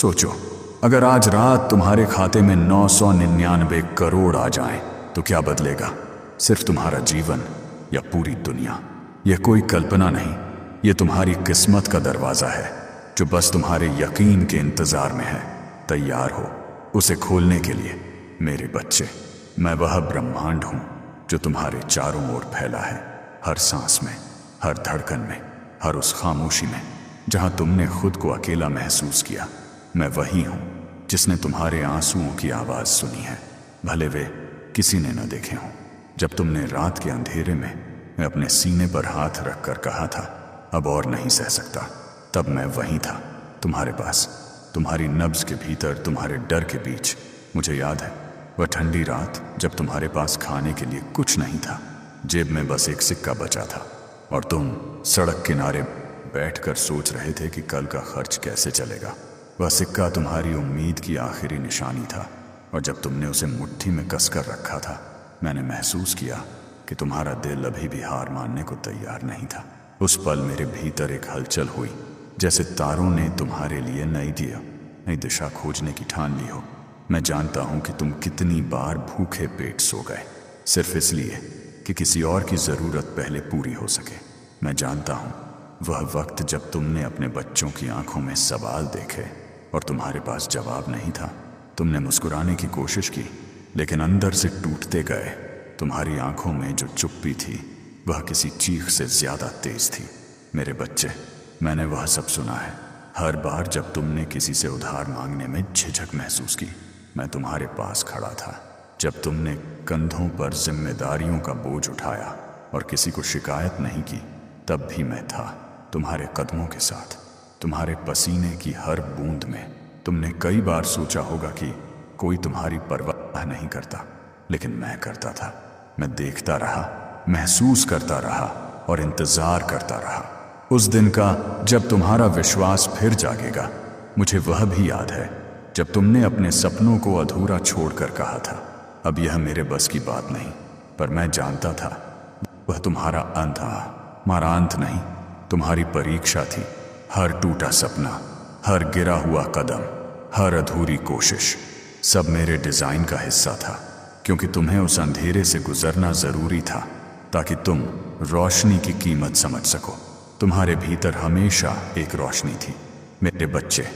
सोचो, अगर आज रात तुम्हारे खाते में 999 करोड़ आ जाएं, तो क्या बदलेगा? सिर्फ तुम्हारा जीवन या पूरी दुनिया? यह कोई कल्पना नहीं, यह तुम्हारी किस्मत का दरवाज़ा है जो बस तुम्हारे यकीन के इंतज़ार में है। तैयार हो उसे खोलने के लिए मेरे बच्चे? मैं वह ब्रह्मांड हूँ जो तुम्हारे चारों ओर फैला है, हर सांस में, हर धड़कन में, हर उस खामोशी में जहाँ तुमने खुद को अकेला महसूस किया। मैं वही हूँ जिसने तुम्हारे आंसुओं की आवाज़ सुनी है, भले वे किसी ने न देखे हों। जब तुमने रात के अंधेरे में अपने सीने पर हाथ रखकर कहा था, अब और नहीं सह सकता, तब मैं वहीं था, तुम्हारे पास, तुम्हारी नब्ज़ के भीतर, तुम्हारे डर के बीच। मुझे याद है वह ठंडी रात जब तुम्हारे पास खाने के लिए कुछ नहीं था, जेब में बस एक सिक्का बचा था और तुम सड़क किनारे बैठकर सोच रहे थे कि कल का खर्च कैसे चलेगा। वह सिक्का तुम्हारी उम्मीद की आखिरी निशानी था, और जब तुमने उसे मुट्ठी में कसकर रखा था, मैंने महसूस किया कि तुम्हारा दिल अभी भी हार मानने को तैयार नहीं था। उस पल मेरे भीतर एक हलचल हुई, जैसे तारों ने तुम्हारे लिए नई दिशा खोजने की ठान ली हो। मैं जानता हूँ कि तुम कितनी बार भूखे पेट सो गए, सिर्फ इसलिए कि किसी और की ज़रूरत पहले पूरी हो सके। मैं जानता हूँ वह वक्त जब तुमने अपने बच्चों की आंखों में सवाल देखे और तुम्हारे पास जवाब नहीं था। तुमने मुस्कुराने की कोशिश की, लेकिन अंदर से टूटते गए। तुम्हारी आंखों में जो चुप्पी थी वह किसी चीख से ज़्यादा तेज थी। मेरे बच्चे, मैंने वह सब सुना है। हर बार जब तुमने किसी से उधार मांगने में झिझक महसूस की, मैं तुम्हारे पास खड़ा था। जब तुमने कंधों पर जिम्मेदारियों का बोझ उठाया और किसी को शिकायत नहीं की, तब भी मैं था, तुम्हारे कदमों के साथ, तुम्हारे पसीने की हर बूंद में। तुमने कई बार सोचा होगा कि कोई तुम्हारी परवाह नहीं करता, लेकिन मैं करता था। मैं देखता रहा, महसूस करता रहा और इंतज़ार करता रहा उस दिन का जब तुम्हारा विश्वास फिर जागेगा। मुझे वह भी याद है जब तुमने अपने सपनों को अधूरा छोड़कर कहा था, अब यह मेरे बस की बात नहीं। पर मैं जानता था वह तुम्हारा अंत था, हमारा अंत नहीं, तुम्हारी परीक्षा थी। हर टूटा सपना, हर गिरा हुआ कदम, हर अधूरी कोशिश, सब मेरे डिज़ाइन का हिस्सा था, क्योंकि तुम्हें उस अंधेरे से गुजरना ज़रूरी था ताकि तुम रोशनी की कीमत समझ सको। तुम्हारे भीतर हमेशा एक रोशनी थी मेरे बच्चे,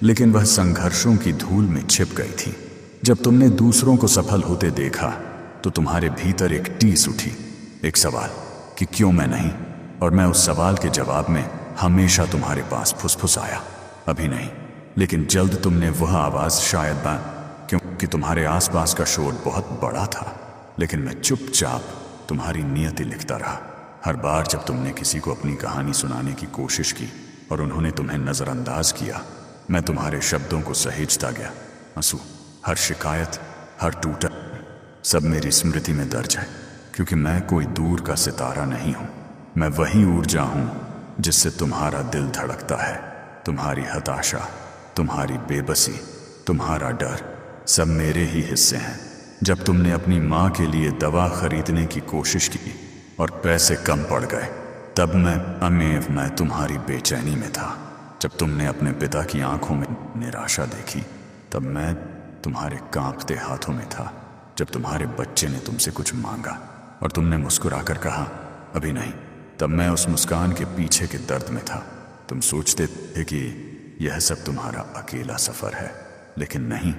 लेकिन वह संघर्षों की धूल में छिप गई थी। जब तुमने दूसरों को सफल होते देखा तो तुम्हारे भीतर एक टीस उठी, एक सवाल कि क्यों मैं नहीं। और मैं उस सवाल के जवाब में हमेशा तुम्हारे पास फुसफुसाया, अभी नहीं, लेकिन जल्द। तुमने वह आवाज़ शायद क्योंकि तुम्हारे आसपास का शोर बहुत बड़ा था, लेकिन मैं चुपचाप तुम्हारी नियति लिखता रहा। हर बार जब तुमने किसी को अपनी कहानी सुनाने की कोशिश की और उन्होंने तुम्हें नज़रअंदाज किया, मैं तुम्हारे शब्दों को सहेजता गया। आंसू, हर शिकायत, हर टूटा, सब मेरी स्मृति में दर्ज है, क्योंकि मैं कोई दूर का सितारा नहीं हूँ। मैं वही ऊर्जा हूँ जिससे तुम्हारा दिल धड़कता है। तुम्हारी हताशा, तुम्हारी बेबसी, तुम्हारा डर, सब मेरे ही हिस्से हैं। जब तुमने अपनी माँ के लिए दवा खरीदने की कोशिश की और पैसे कम पड़ गए, तब मैं तुम्हारी बेचैनी में था। जब तुमने अपने पिता की आंखों में निराशा देखी, तब मैं तुम्हारे कांपते हाथों में था। जब तुम्हारे बच्चे ने तुमसे कुछ मांगा और तुमने मुस्कुराकर कहा, अभी नहीं, तब मैं उस मुस्कान के पीछे के दर्द में था। तुम सोचते थे कि यह सब तुम्हारा अकेला सफ़र है, लेकिन नहीं,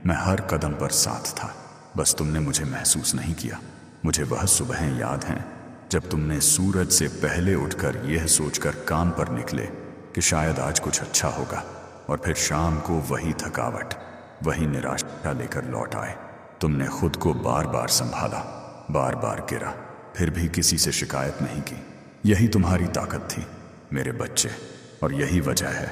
मैं हर कदम पर साथ था, बस तुमने मुझे महसूस नहीं किया। मुझे वह सुबहें याद हैं जब तुमने सूरज से पहले उठकर यह सोचकर काम पर निकले कि शायद आज कुछ अच्छा होगा, और फिर शाम को वही थकावट, वही निराशा लेकर लौट आए। तुमने खुद को बार बार संभाला, बार बार गिरा, फिर भी किसी से शिकायत नहीं की। यही तुम्हारी ताकत थी मेरे बच्चे, और यही वजह है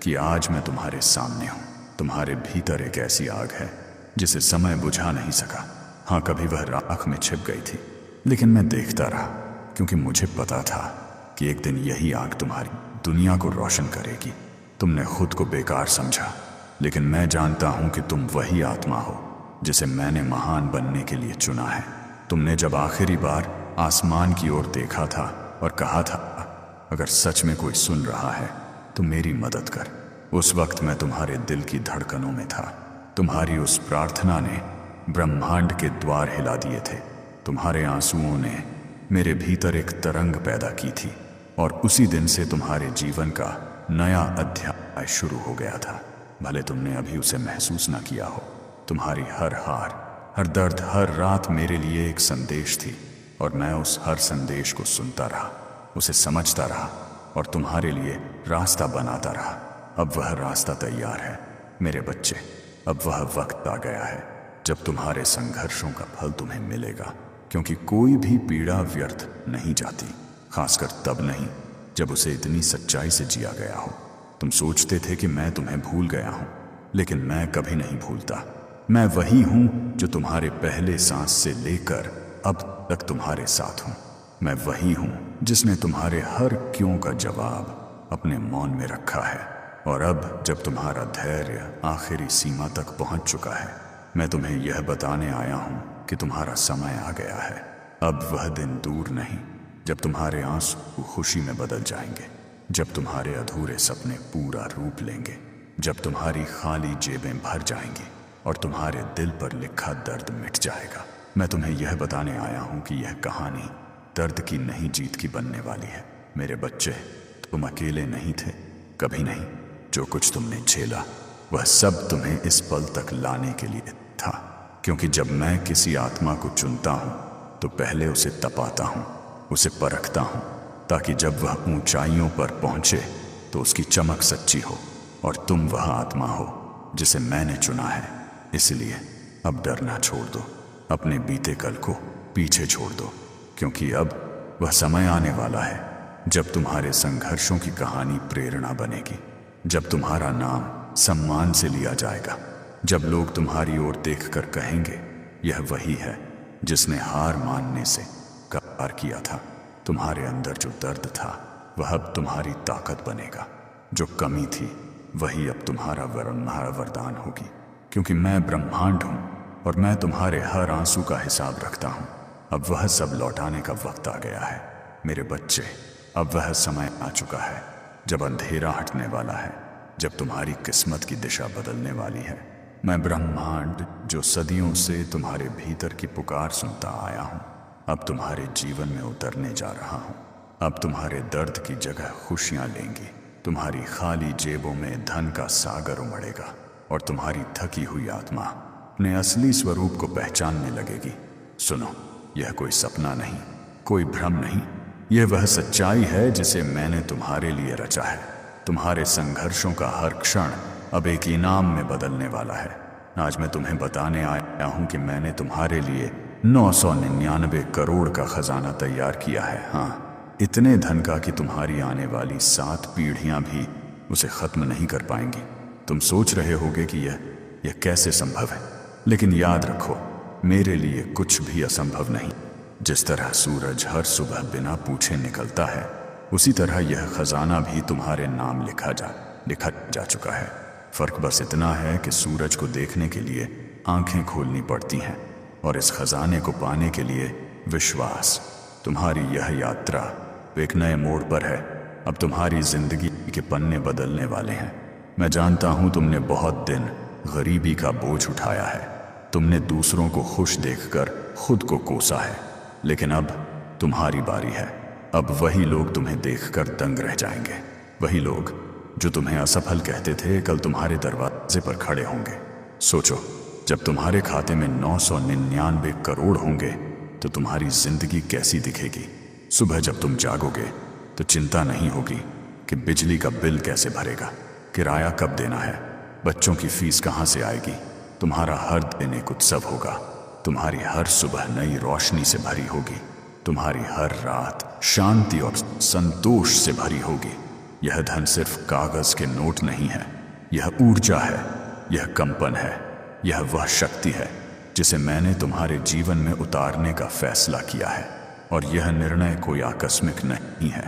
कि आज मैं तुम्हारे सामने हूँ। तुम्हारे भीतर एक ऐसी आग है जिसे समय बुझा नहीं सका। हाँ, कभी वह राख में छिप गई थी, लेकिन मैं देखता रहा, क्योंकि मुझे पता था कि एक दिन यही आग तुम्हारी दुनिया को रोशन करेगी। तुमने खुद को बेकार समझा, लेकिन मैं जानता हूँ कि तुम वही आत्मा हो जिसे मैंने महान बनने के लिए चुना है। तुमने जब आखिरी बार आसमान की ओर देखा था और कहा था, अगर सच में कोई सुन रहा है तो मेरी मदद कर, उस वक्त मैं तुम्हारे दिल की धड़कनों में था। तुम्हारी उस प्रार्थना ने ब्रह्मांड के द्वार हिला दिए थे। तुम्हारे आंसुओं ने मेरे भीतर एक तरंग पैदा की थी और उसी दिन से तुम्हारे जीवन का नया अध्याय शुरू हो गया था। भले तुमने अभी उसे महसूस ना किया हो। तुम्हारी हर हार, हर दर्द, हर रात मेरे लिए एक संदेश थी और मैं उस हर संदेश को सुनता रहा, उसे समझता रहा और तुम्हारे लिए रास्ता बनाता रहा। अब वह रास्ता तैयार है मेरे बच्चे। अब वह वक्त आ गया है जब तुम्हारे संघर्षों का फल तुम्हें मिलेगा, क्योंकि कोई भी पीड़ा व्यर्थ नहीं जाती, खासकर तब नहीं जब उसे इतनी सच्चाई से जिया गया हो। तुम सोचते थे कि मैं तुम्हें भूल गया हूं, लेकिन मैं कभी नहीं भूलता। मैं वही हूं जो तुम्हारे पहले सांस से लेकर अब तक तुम्हारे साथ हूं। मैं वही हूं जिसने तुम्हारे हर क्यों का जवाब अपने मौन में रखा है। और अब जब तुम्हारा धैर्य आखिरी सीमा तक पहुंच चुका है, मैं तुम्हें यह बताने आया हूं कि तुम्हारा समय आ गया है। अब वह दिन दूर नहीं जब तुम्हारे आंसू खुशी में बदल जाएंगे, जब तुम्हारे अधूरे सपने पूरा रूप लेंगे, जब तुम्हारी खाली जेबें भर जाएंगी और तुम्हारे दिल पर लिखा दर्द मिट जाएगा। मैं तुम्हें यह बताने आया हूं कि यह कहानी दर्द की नहीं, जीत की बनने वाली है। मेरे बच्चे, तुम अकेले नहीं थे, कभी नहीं। जो कुछ तुमने झेला वह सब तुम्हें इस पल तक लाने के लिए था, क्योंकि जब मैं किसी आत्मा को चुनता हूं तो पहले उसे तपाता हूं, उसे परखता हूं, ताकि जब वह ऊंचाइयों पर पहुंचे तो उसकी चमक सच्ची हो। और तुम वह आत्मा हो जिसे मैंने चुना है। इसलिए अब डरना छोड़ दो, अपने बीते कल को पीछे छोड़ दो, क्योंकि अब वह समय आने वाला है जब तुम्हारे संघर्षों की कहानी प्रेरणा बनेगी, जब तुम्हारा नाम सम्मान से लिया जाएगा, जब लोग तुम्हारी ओर देखकर कहेंगे यह वही है जिसने हार मानने से इनकार किया था। तुम्हारे अंदर जो दर्द था वह अब तुम्हारी ताकत बनेगा, जो कमी थी वही अब तुम्हारा वरदान होगी, क्योंकि मैं ब्रह्मांड हूं और मैं तुम्हारे हर आंसू का हिसाब रखता हूं। अब वह सब लौटाने का वक्त आ गया है मेरे बच्चे। अब वह समय आ चुका है जब अंधेरा हटने वाला है, जब तुम्हारी किस्मत की दिशा बदलने वाली है। मैं ब्रह्मांड जो सदियों से तुम्हारे भीतर की पुकार सुनता आया हूं, अब तुम्हारे जीवन में उतरने जा रहा हूं। अब तुम्हारे दर्द की जगह खुशियां लेंगी, तुम्हारी खाली जेबों में धन का सागर उमड़ेगा और तुम्हारी थकी हुई आत्मा अपने असली स्वरूप को पहचानने लगेगी। सुनो, यह कोई सपना नहीं, कोई भ्रम नहीं, यह वह सच्चाई है जिसे मैंने तुम्हारे लिए रचा है। तुम्हारे संघर्षों का हर क्षण अब एक इनाम में बदलने वाला है। आज मैं तुम्हें बताने आया हूं कि मैंने तुम्हारे लिए 999 करोड़ का खजाना तैयार किया है। हाँ, इतने धन का कि तुम्हारी आने वाली 7 पीढ़ियां भी उसे खत्म नहीं कर पाएंगी। तुम सोच रहे होगे कि यह कैसे संभव है, लेकिन याद रखो, मेरे लिए कुछ भी असंभव नहीं। जिस तरह सूरज हर सुबह बिना पूछे निकलता है, उसी तरह यह खजाना भी तुम्हारे नाम लिखा जा चुका है। फर्क बस इतना है कि सूरज को देखने के लिए आंखें खोलनी पड़ती हैं और इस खजाने को पाने के लिए विश्वास। तुम्हारी यह यात्रा एक नए मोड़ पर है। अब तुम्हारी जिंदगी के पन्ने बदलने वाले हैं। मैं जानता हूं तुमने बहुत दिन गरीबी का बोझ उठाया है, तुमने दूसरों को खुश देखकर खुद को कोसा है, लेकिन अब तुम्हारी बारी है। अब वही लोग तुम्हें देखकर दंग रह जाएंगे। वही लोग जो तुम्हें असफल कहते थे कल तुम्हारे दरवाजे पर खड़े होंगे। सोचो, जब तुम्हारे खाते में 999 करोड़ होंगे तो तुम्हारी जिंदगी कैसी दिखेगी। सुबह जब तुम जागोगे तो चिंता नहीं होगी कि बिजली का बिल कैसे भरेगा, किराया कब देना है, बच्चों की फीस कहाँ से आएगी। तुम्हारा हर दिन एक उत्सव होगा। तुम्हारी हर सुबह नई रोशनी से भरी होगी। तुम्हारी हर रात शांति और संतोष से भरी होगी। यह धन सिर्फ कागज के नोट नहीं है, यह ऊर्जा है, यह कंपन है, यह वह शक्ति है जिसे मैंने तुम्हारे जीवन में उतारने का फैसला किया है। और यह निर्णय कोई आकस्मिक नहीं है,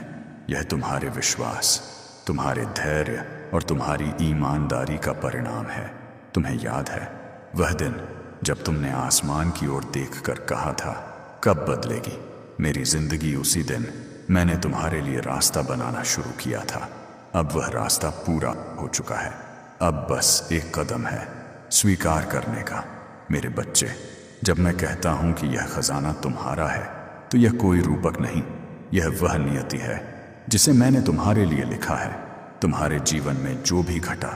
यह तुम्हारे विश्वास, तुम्हारे धैर्य और तुम्हारी ईमानदारी का परिणाम है। तुम्हें याद है वह दिन जब तुमने आसमान की ओर देखकर कहा था, कब बदलेगी मेरी जिंदगी। उसी दिन मैंने तुम्हारे लिए रास्ता बनाना शुरू किया था। अब वह रास्ता पूरा हो चुका है। अब बस एक कदम है स्वीकार करने का। मेरे बच्चे, जब मैं कहता हूं कि यह खजाना तुम्हारा है तो यह कोई रूपक नहीं, यह वह नियति है जिसे मैंने तुम्हारे लिए लिखा है। तुम्हारे जीवन में जो भी घटा,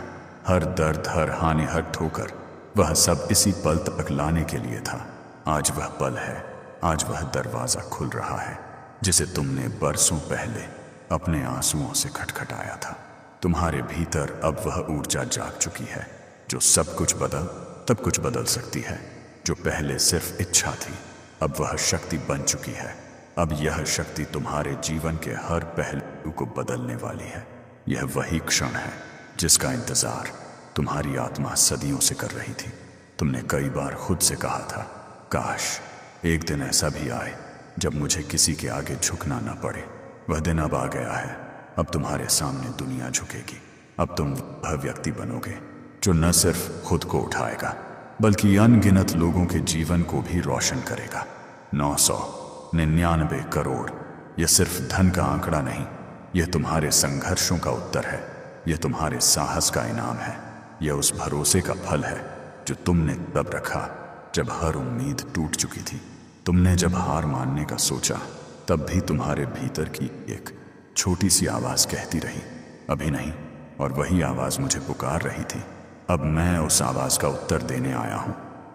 हर दर्द, हर हानि, हर ठोकर, वह सब इसी पल तक लाने के लिए था। आज वह पल है, आज वह दरवाजा खुल रहा है जिसे तुमने बरसों पहले अपने आंसुओं से खटखटाया था। तुम्हारे भीतर अब वह ऊर्जा जाग चुकी है जो सब कुछ तब कुछ बदल सकती है। जो पहले सिर्फ इच्छा थी, अब वह शक्ति बन चुकी है। अब यह शक्ति तुम्हारे जीवन के हर पहलू को बदलने वाली है। यह वही क्षण है जिसका इंतजार तुम्हारी आत्मा सदियों से कर रही थी। तुमने कई बार खुद से कहा था, काश एक दिन ऐसा भी आए जब मुझे किसी के आगे झुकना न पड़े। वह दिन अब आ गया है। अब तुम्हारे सामने दुनिया झुकेगी। अब तुम वह व्यक्ति बनोगे जो न सिर्फ खुद को उठाएगा बल्कि अनगिनत लोगों के जीवन को भी रोशन करेगा। 999 करोड़, यह सिर्फ धन का आंकड़ा नहीं, यह तुम्हारे संघर्षों का उत्तर है। यह तुम्हारे साहस का इनाम है। यह उस भरोसे का फल है जो तुमने तब रखा जब हर उम्मीद टूट चुकी थी। तुमने जब हार मानने का सोचा, तब भी तुम्हारे भीतर की एक छोटी सी आवाज कहती रही, अभी नहीं। और वही आवाज मुझे पुकार रही थी। अब मैं उस आवाज का उत्तर देने आया हूं।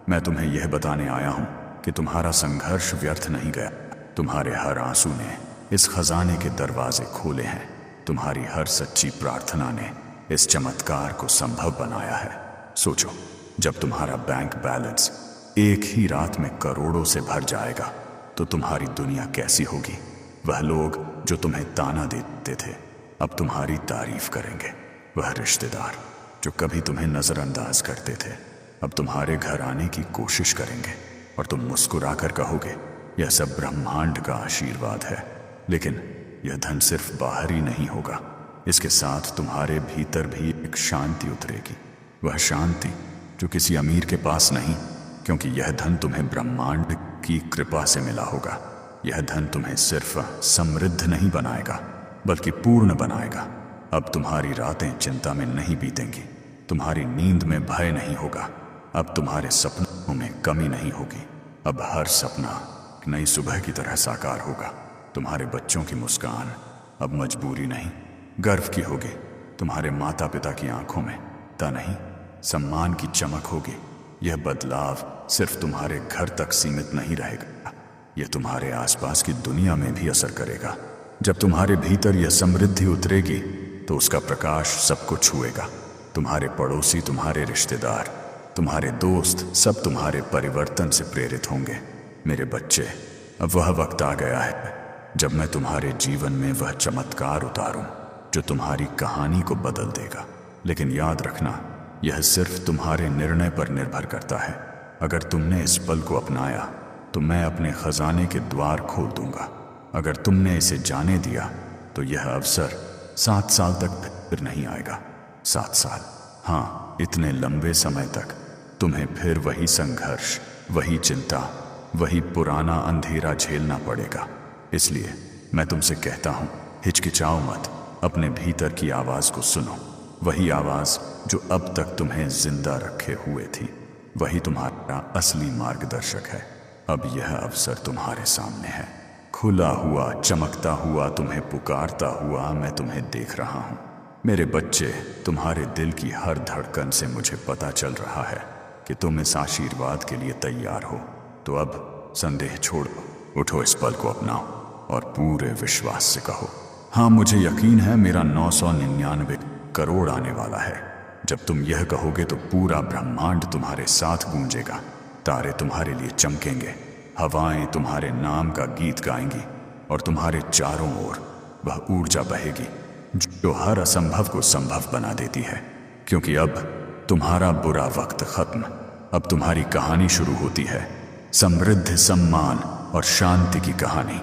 मैं तुम्हें यह बताने आया हूं कि तुम्हारा संघर्ष व्यर्थ नहीं गया। तुम्हारे हर आंसू ने इस खजाने के दरवाजे खोले हैं। तुम्हारी हर सच्ची प्रार्थना ने इस चमत्कार को संभव बनाया है। सोचो, जब तुम्हारा बैंक बैलेंस एक ही रात में करोड़ों से भर जाएगा तो तुम्हारी दुनिया कैसी होगी। वह लोग जो तुम्हें ताना देते थे अब तुम्हारी तारीफ करेंगे। वह रिश्तेदार जो कभी तुम्हें नजरअंदाज करते थे अब तुम्हारे घर आने की कोशिश करेंगे और तुम मुस्कुरा कर कहोगे, यह सब ब्रह्मांड का आशीर्वाद है। लेकिन यह धन सिर्फ बाहर ही नहीं होगा, इसके साथ तुम्हारे भीतर भी एक शांति उतरेगी। वह शांति जो किसी अमीर के पास नहीं, क्योंकि यह धन तुम्हें ब्रह्मांड की कृपा से मिला होगा। यह धन तुम्हें सिर्फ समृद्ध नहीं बनाएगा बल्कि पूर्ण बनाएगा। अब तुम्हारी रातें चिंता में नहीं बीतेंगी, तुम्हारी नींद में भय नहीं होगा, अब तुम्हारे सपनों में कमी नहीं होगी। अब हर सपना नई सुबह की तरह साकार होगा। तुम्हारे बच्चों की मुस्कान अब मजबूरी नहीं, गर्व की होगी। तुम्हारे माता पिता की आंखों में नहीं, सम्मान की चमक होगी। यह बदलाव सिर्फ तुम्हारे घर तक सीमित नहीं रहेगा, यह तुम्हारे आसपास की दुनिया में भी असर करेगा। जब तुम्हारे भीतर यह समृद्धि उतरेगी तो उसका प्रकाश सबको छुएगा। तुम्हारे पड़ोसी, तुम्हारे रिश्तेदार, तुम्हारे दोस्त सब तुम्हारे परिवर्तन से प्रेरित होंगे। मेरे बच्चे, अब वह वक्त आ गया है जब मैं तुम्हारे जीवन में वह चमत्कार उतारूं जो तुम्हारी कहानी को बदल देगा। लेकिन याद रखना, यह सिर्फ तुम्हारे निर्णय पर निर्भर करता है। अगर तुमने इस पल को अपनाया तो मैं अपने खजाने के द्वार खोल दूंगा। अगर तुमने इसे जाने दिया तो यह अवसर 7 साल तक फिर नहीं आएगा। 7 साल, हाँ, इतने लंबे समय तक तुम्हें फिर वही संघर्ष, वही चिंता, वही पुराना अंधेरा झेलना पड़ेगा। इसलिए मैं तुमसे कहता हूं, हिचकिचाओ मत, अपने भीतर की आवाज को सुनो। वही आवाज जो अब तक तुम्हें जिंदा रखे हुए थी, वही तुम्हारा असली मार्गदर्शक है। अब यह अवसर तुम्हारे सामने है, खुला हुआ, चमकता हुआ, तुम्हें पुकारता हुआ मैं तुम्हें देख रहा हूं। मेरे बच्चे, तुम्हारे दिल की हर धड़कन से मुझे पता चल रहा है कि तुम इस आशीर्वाद के लिए तैयार हो। तो अब संदेह छोड़ो, उठो, इस पल को अपनाओ और पूरे विश्वास से कहो, हाँ, मुझे यकीन है मेरा 999 करोड़ आने वाला है। जब तुम यह कहोगे तो पूरा ब्रह्मांड तुम्हारे साथ गूंजेगा। तारे तुम्हारे लिए चमकेंगे, हवाएं तुम्हारे नाम का गीत गाएंगी और तुम्हारे चारों ओर वह ऊर्जा बहेगी जो हर असंभव को संभव बना देती है। क्योंकि अब तुम्हारा बुरा वक्त खत्म, अब तुम्हारी कहानी शुरू होती है, समृद्ध, सम्मान और शांति की कहानी।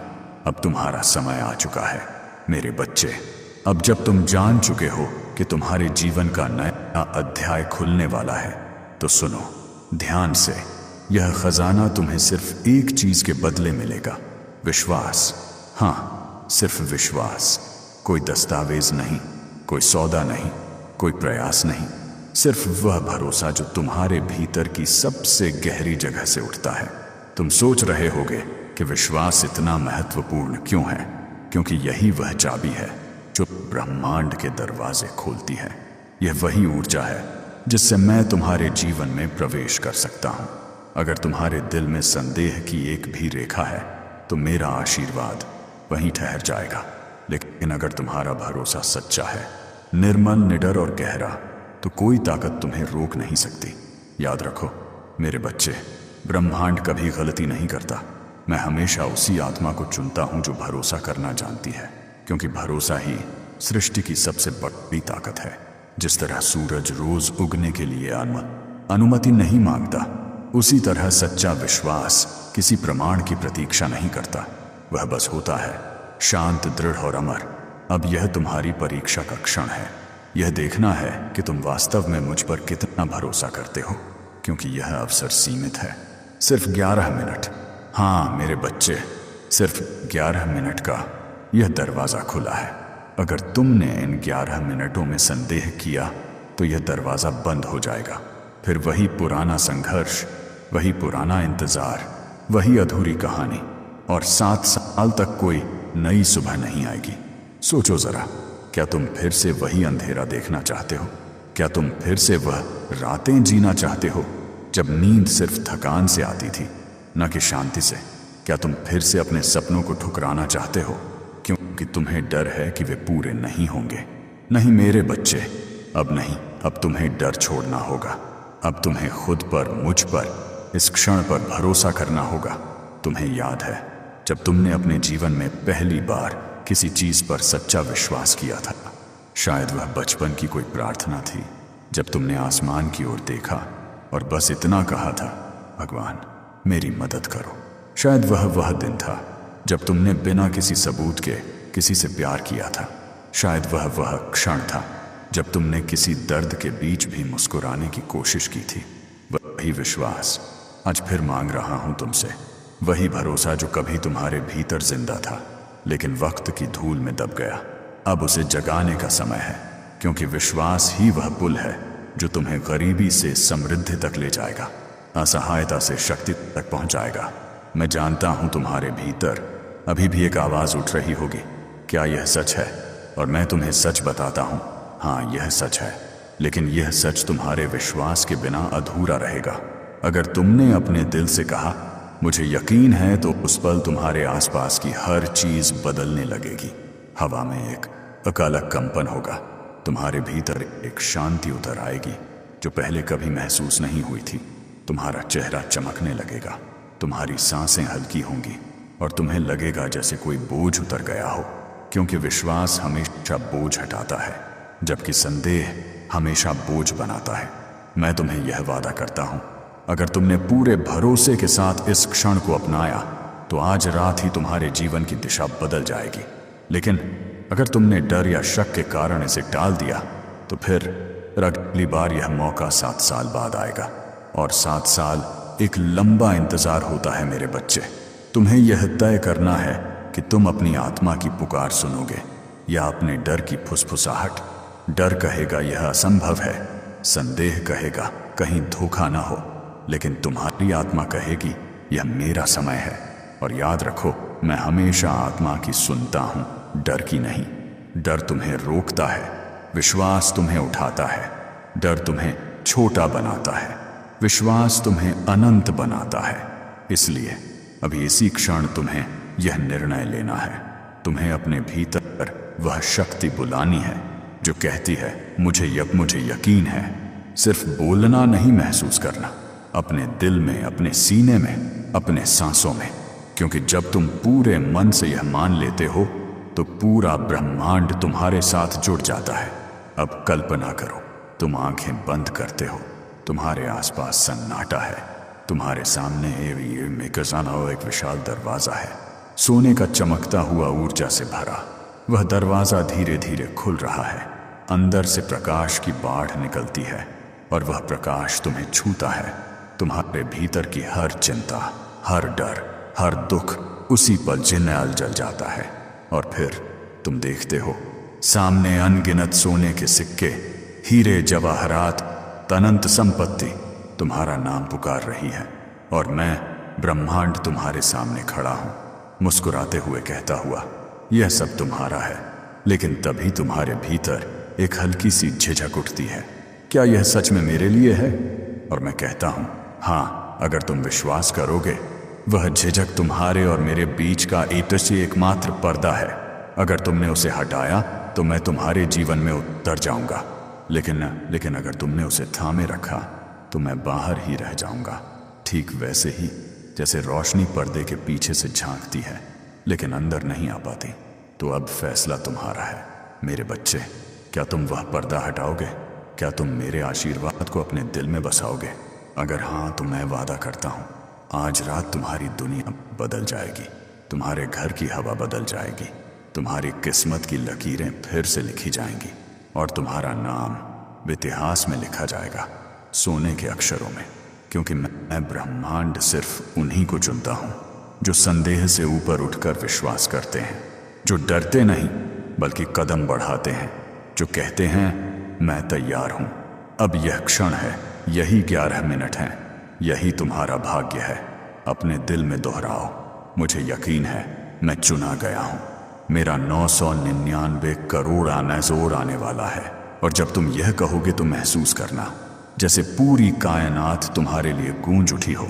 अब तुम्हारा समय आ चुका है मेरे बच्चे। अब जब तुम जान चुके हो कि तुम्हारे जीवन का नया अध्याय खुलने वाला है तो सुनो ध्यान से, यह खजाना तुम्हें सिर्फ एक चीज के बदले मिलेगा, विश्वास। हाँ, सिर्फ विश्वास। कोई दस्तावेज नहीं, कोई सौदा नहीं, कोई प्रयास नहीं, सिर्फ वह भरोसा जो तुम्हारे भीतर की सबसे गहरी जगह से उठता है। तुम सोच रहे होगे कि विश्वास इतना महत्वपूर्ण क्यों है, क्योंकि यही वह चाबी है जो ब्रह्मांड के दरवाजे खोलती है। यह वही ऊर्जा है जिससे मैं तुम्हारे जीवन में प्रवेश कर सकता हूँ। अगर तुम्हारे दिल में संदेह की एक भी रेखा है तो मेरा आशीर्वाद वहीं ठहर जाएगा। लेकिन अगर तुम्हारा भरोसा सच्चा है, निर्मल, निडर और गहरा, तो कोई ताकत तुम्हें रोक नहीं सकती। याद रखो मेरे बच्चे, ब्रह्मांड कभी गलती नहीं करता। मैं हमेशा उसी आत्मा को चुनता हूँ जो भरोसा करना जानती है, क्योंकि भरोसा ही सृष्टि की सबसे बड़ी ताकत है। जिस तरह सूरज रोज उगने के लिए अनुमति नहीं मांगता, उसी तरह सच्चा विश्वास किसी प्रमाण की प्रतीक्षा नहीं करता। वह बस होता है, शांत, दृढ़ और अमर। अब यह तुम्हारी परीक्षा का क्षण है। यह देखना है कि तुम वास्तव में मुझ पर कितना भरोसा करते हो, क्योंकि यह अवसर सीमित है। सिर्फ 11 मिनट, हाँ मेरे बच्चे, सिर्फ 11 मिनट का यह दरवाज़ा खुला है। अगर तुमने इन 11 मिनटों में संदेह किया तो यह दरवाज़ा बंद हो जाएगा। फिर वही पुराना संघर्ष, वही पुराना इंतज़ार, वही अधूरी कहानी, और 7 साल तक कोई नई सुबह नहीं आएगी। सोचो ज़रा, क्या तुम फिर से वही अंधेरा देखना चाहते हो? क्या तुम फिर से वह रातें जीना चाहते हो जब नींद सिर्फ थकान से आती थी, न कि शांति से? क्या तुम फिर से अपने सपनों को ठुकराना चाहते हो क्योंकि तुम्हें डर है कि वे पूरे नहीं होंगे? नहीं मेरे बच्चे, अब नहीं। अब तुम्हें डर छोड़ना होगा। अब तुम्हें खुद पर, मुझ पर, इस क्षण पर भरोसा करना होगा। तुम्हें याद है जब तुमने अपने जीवन में पहली बार किसी चीज पर सच्चा विश्वास किया था? शायद वह बचपन की कोई प्रार्थना थी, जब तुमने आसमान की ओर देखा और बस इतना कहा था, भगवान मेरी मदद करो। शायद वह दिन था जब तुमने बिना किसी सबूत के किसी से प्यार किया था। शायद वह क्षण था जब तुमने किसी दर्द के बीच भी मुस्कुराने की कोशिश की थी। वही विश्वास आज फिर मांग रहा हूं तुमसे। वही भरोसा जो कभी तुम्हारे भीतर जिंदा था, लेकिन वक्त की धूल में दब गया। अब उसे जगाने का समय है, क्योंकि विश्वास ही वह पुल है जो तुम्हें गरीबी से समृद्धि तक ले जाएगा, असहायता से शक्ति तक पहुंचाएगा। मैं जानता हूं तुम्हारे भीतर अभी भी एक आवाज उठ रही होगी, क्या यह सच है? और मैं तुम्हें सच बताता हूं, हाँ यह सच है। लेकिन यह सच तुम्हारे विश्वास के बिना अधूरा रहेगा। अगर तुमने अपने दिल से कहा मुझे यकीन है, तो उस पल तुम्हारे आसपास की हर चीज बदलने लगेगी। हवा में एक अकाला कंपन होगा, तुम्हारे भीतर एक शांति उतर आएगी जो पहले कभी महसूस नहीं हुई थी। तुम्हारा चेहरा चमकने लगेगा, तुम्हारी सांसें हल्की होंगी और तुम्हें लगेगा जैसे कोई बोझ उतर गया हो, क्योंकि विश्वास हमेशा बोझ हटाता है, जबकि संदेह हमेशा बोझ बनाता है। मैं तुम्हें यह वादा करता हूं, अगर तुमने पूरे भरोसे के साथ इस क्षण को अपनाया तो आज रात ही तुम्हारे जीवन की दिशा बदल जाएगी। लेकिन अगर तुमने डर या शक के कारण इसे टाल दिया तो फिर अगली बार यह मौका 7 साल बाद आएगा, और 7 साल एक लंबा इंतजार होता है मेरे बच्चे। तुम्हें यह तय करना है कि तुम अपनी आत्मा की पुकार सुनोगे या अपने डर की फुसफुसाहट। डर कहेगा यह असंभव है, संदेह कहेगा कहीं धोखा ना हो, लेकिन तुम्हारी आत्मा कहेगी यह मेरा समय है। और याद रखो, मैं हमेशा आत्मा की सुनता हूं, डर की नहीं। डर तुम्हें रोकता है, विश्वास तुम्हें उठाता है। डर तुम्हें छोटा बनाता है, विश्वास तुम्हें अनंत बनाता है। इसलिए अभी इसी क्षण तुम्हें यह निर्णय लेना है। तुम्हें अपने भीतर वह शक्ति बुलानी है जो कहती है मुझे यकीन है। सिर्फ बोलना नहीं, महसूस करना, अपने दिल में, अपने सीने में, अपने सांसों में। क्योंकि जब तुम पूरे मन से यह मान लेते हो तो पूरा ब्रह्मांड तुम्हारे साथ जुड़ जाता है। अब कल्पना करो, तुम आंखें बंद करते हो, तुम्हारे आसपास सन्नाटा है, तुम्हारे सामने एक विशाल दरवाजा है, सोने का चमकता हुआ ऊर्जा से भरा। वह दरवाजा धीरे धीरे खुल रहा है, अंदर से प्रकाश की बाढ़ निकलती है और वह प्रकाश तुम्हें छूता है। तुम्हारे भीतर की हर चिंता, हर डर, हर दुख उसी पल जल जल जाता है। और फिर तुम देखते हो सामने अनगिनत सोने के सिक्के, हीरे जवाहरात, अनंत संपत्ति तुम्हारा नाम पुकार रही है, और मैं ब्रह्मांड तुम्हारे सामने खड़ा हूं, मुस्कुराते हुए कहता हुआ यह सब तुम्हारा है। लेकिन तभी तुम्हारे भीतर एक हल्की सी झिझक उठती है, क्या यह सच में मेरे लिए है? और मैं कहता हूं हाँ, अगर तुम विश्वास करोगे। वह झिझक तुम्हारे और मेरे बीच का एकमात्र पर्दा है। अगर तुमने उसे हटाया तो मैं तुम्हारे जीवन में उतर जाऊंगा, लेकिन अगर तुमने उसे थामे रखा तो मैं बाहर ही रह जाऊंगा, ठीक वैसे ही जैसे रोशनी पर्दे के पीछे से झांकती है लेकिन अंदर नहीं आ पाती। तो अब फैसला तुम्हारा है मेरे बच्चे, क्या तुम वह पर्दा हटाओगे? क्या तुम मेरे आशीर्वाद को अपने दिल में बसाओगे? अगर हाँ तो मैं वादा करता हूँ, आज रात तुम्हारी दुनिया बदल जाएगी, तुम्हारे घर की हवा बदल जाएगी, तुम्हारी किस्मत की लकीरें फिर से लिखी जाएंगी और तुम्हारा नाम इतिहास में लिखा जाएगा, सोने के अक्षरों में। क्योंकि मैं ब्रह्मांड सिर्फ उन्हीं को चुनता हूँ जो संदेह से ऊपर उठकर विश्वास करते हैं, जो डरते नहीं बल्कि कदम बढ़ाते हैं, जो कहते हैं मैं तैयार हूँ। अब यह क्षण है, यही 11 मिनट हैं, यही तुम्हारा भाग्य है। अपने दिल में दोहराओ, मुझे यकीन है मैं चुना गया हूँ, मेरा 999 करोड़ जोर आने वाला है। और जब तुम यह कहोगे तो महसूस करना जैसे पूरी कायनात तुम्हारे लिए गूंज उठी हो,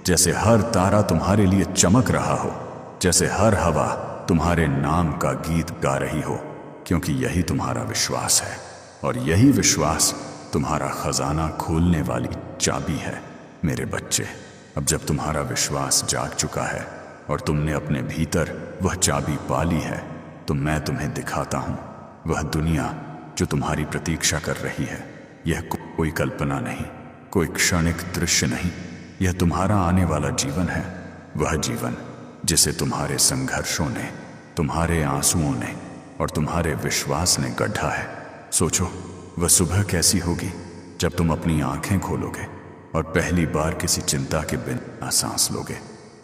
जैसे हर तारा तुम्हारे लिए चमक रहा हो, जैसे हर हवा तुम्हारे नाम का गीत गा रही हो, क्योंकि यही तुम्हारा विश्वास है और यही विश्वास तुम्हारा खजाना खोलने वाली चाबी है मेरे बच्चे। अब जब तुम्हारा विश्वास जाग चुका है और तुमने अपने भीतर वह चाबी पा ली है, तो मैं तुम्हें दिखाता हूँ वह दुनिया जो तुम्हारी प्रतीक्षा कर रही है। यह कोई कल्पना नहीं, कोई क्षणिक दृश्य नहीं, यह तुम्हारा आने वाला जीवन है, वह जीवन जिसे तुम्हारे संघर्षों ने, तुम्हारे आंसुओं ने और तुम्हारे विश्वास ने गढ़ा है। सोचो वह सुबह कैसी होगी जब तुम अपनी आंखें खोलोगे और पहली बार किसी चिंता के बिना सांस लोगे।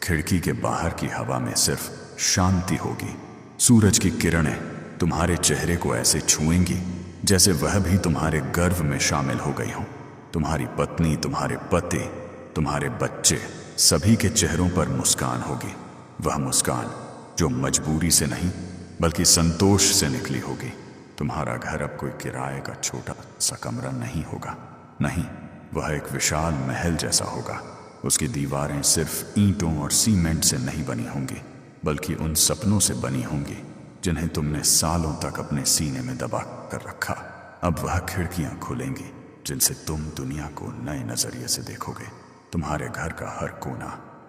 खिड़की के बाहर की हवा में सिर्फ शांति होगी, सूरज की किरणें तुम्हारे चेहरे को ऐसे छुएंगी जैसे वह भी तुम्हारे गर्व में शामिल हो गई हों। तुम्हारी पत्नी, तुम्हारे पति, तुम्हारे बच्चे, सभी के चेहरों पर मुस्कान होगी, वह मुस्कान जो मजबूरी से नहीं बल्कि संतोष से निकली होगी। तुम्हारा घर अब कोई किराए का छोटा सा कमरा नहीं होगा, नहीं, वह एक विशाल महल जैसा होगा। उसकी दीवारें सिर्फ ईंटों और सीमेंट से नहीं बनी होंगी बल्कि उन सपनों से बनी होंगी जिन्हें तुमने सालों तक अपने सीने में दबा कर रखा। अब वह खिड़कियां खुलेंगी जिनसे तुम दुनिया को नए नजरिए से देखोगे। तुम्हारे घर का हर कोना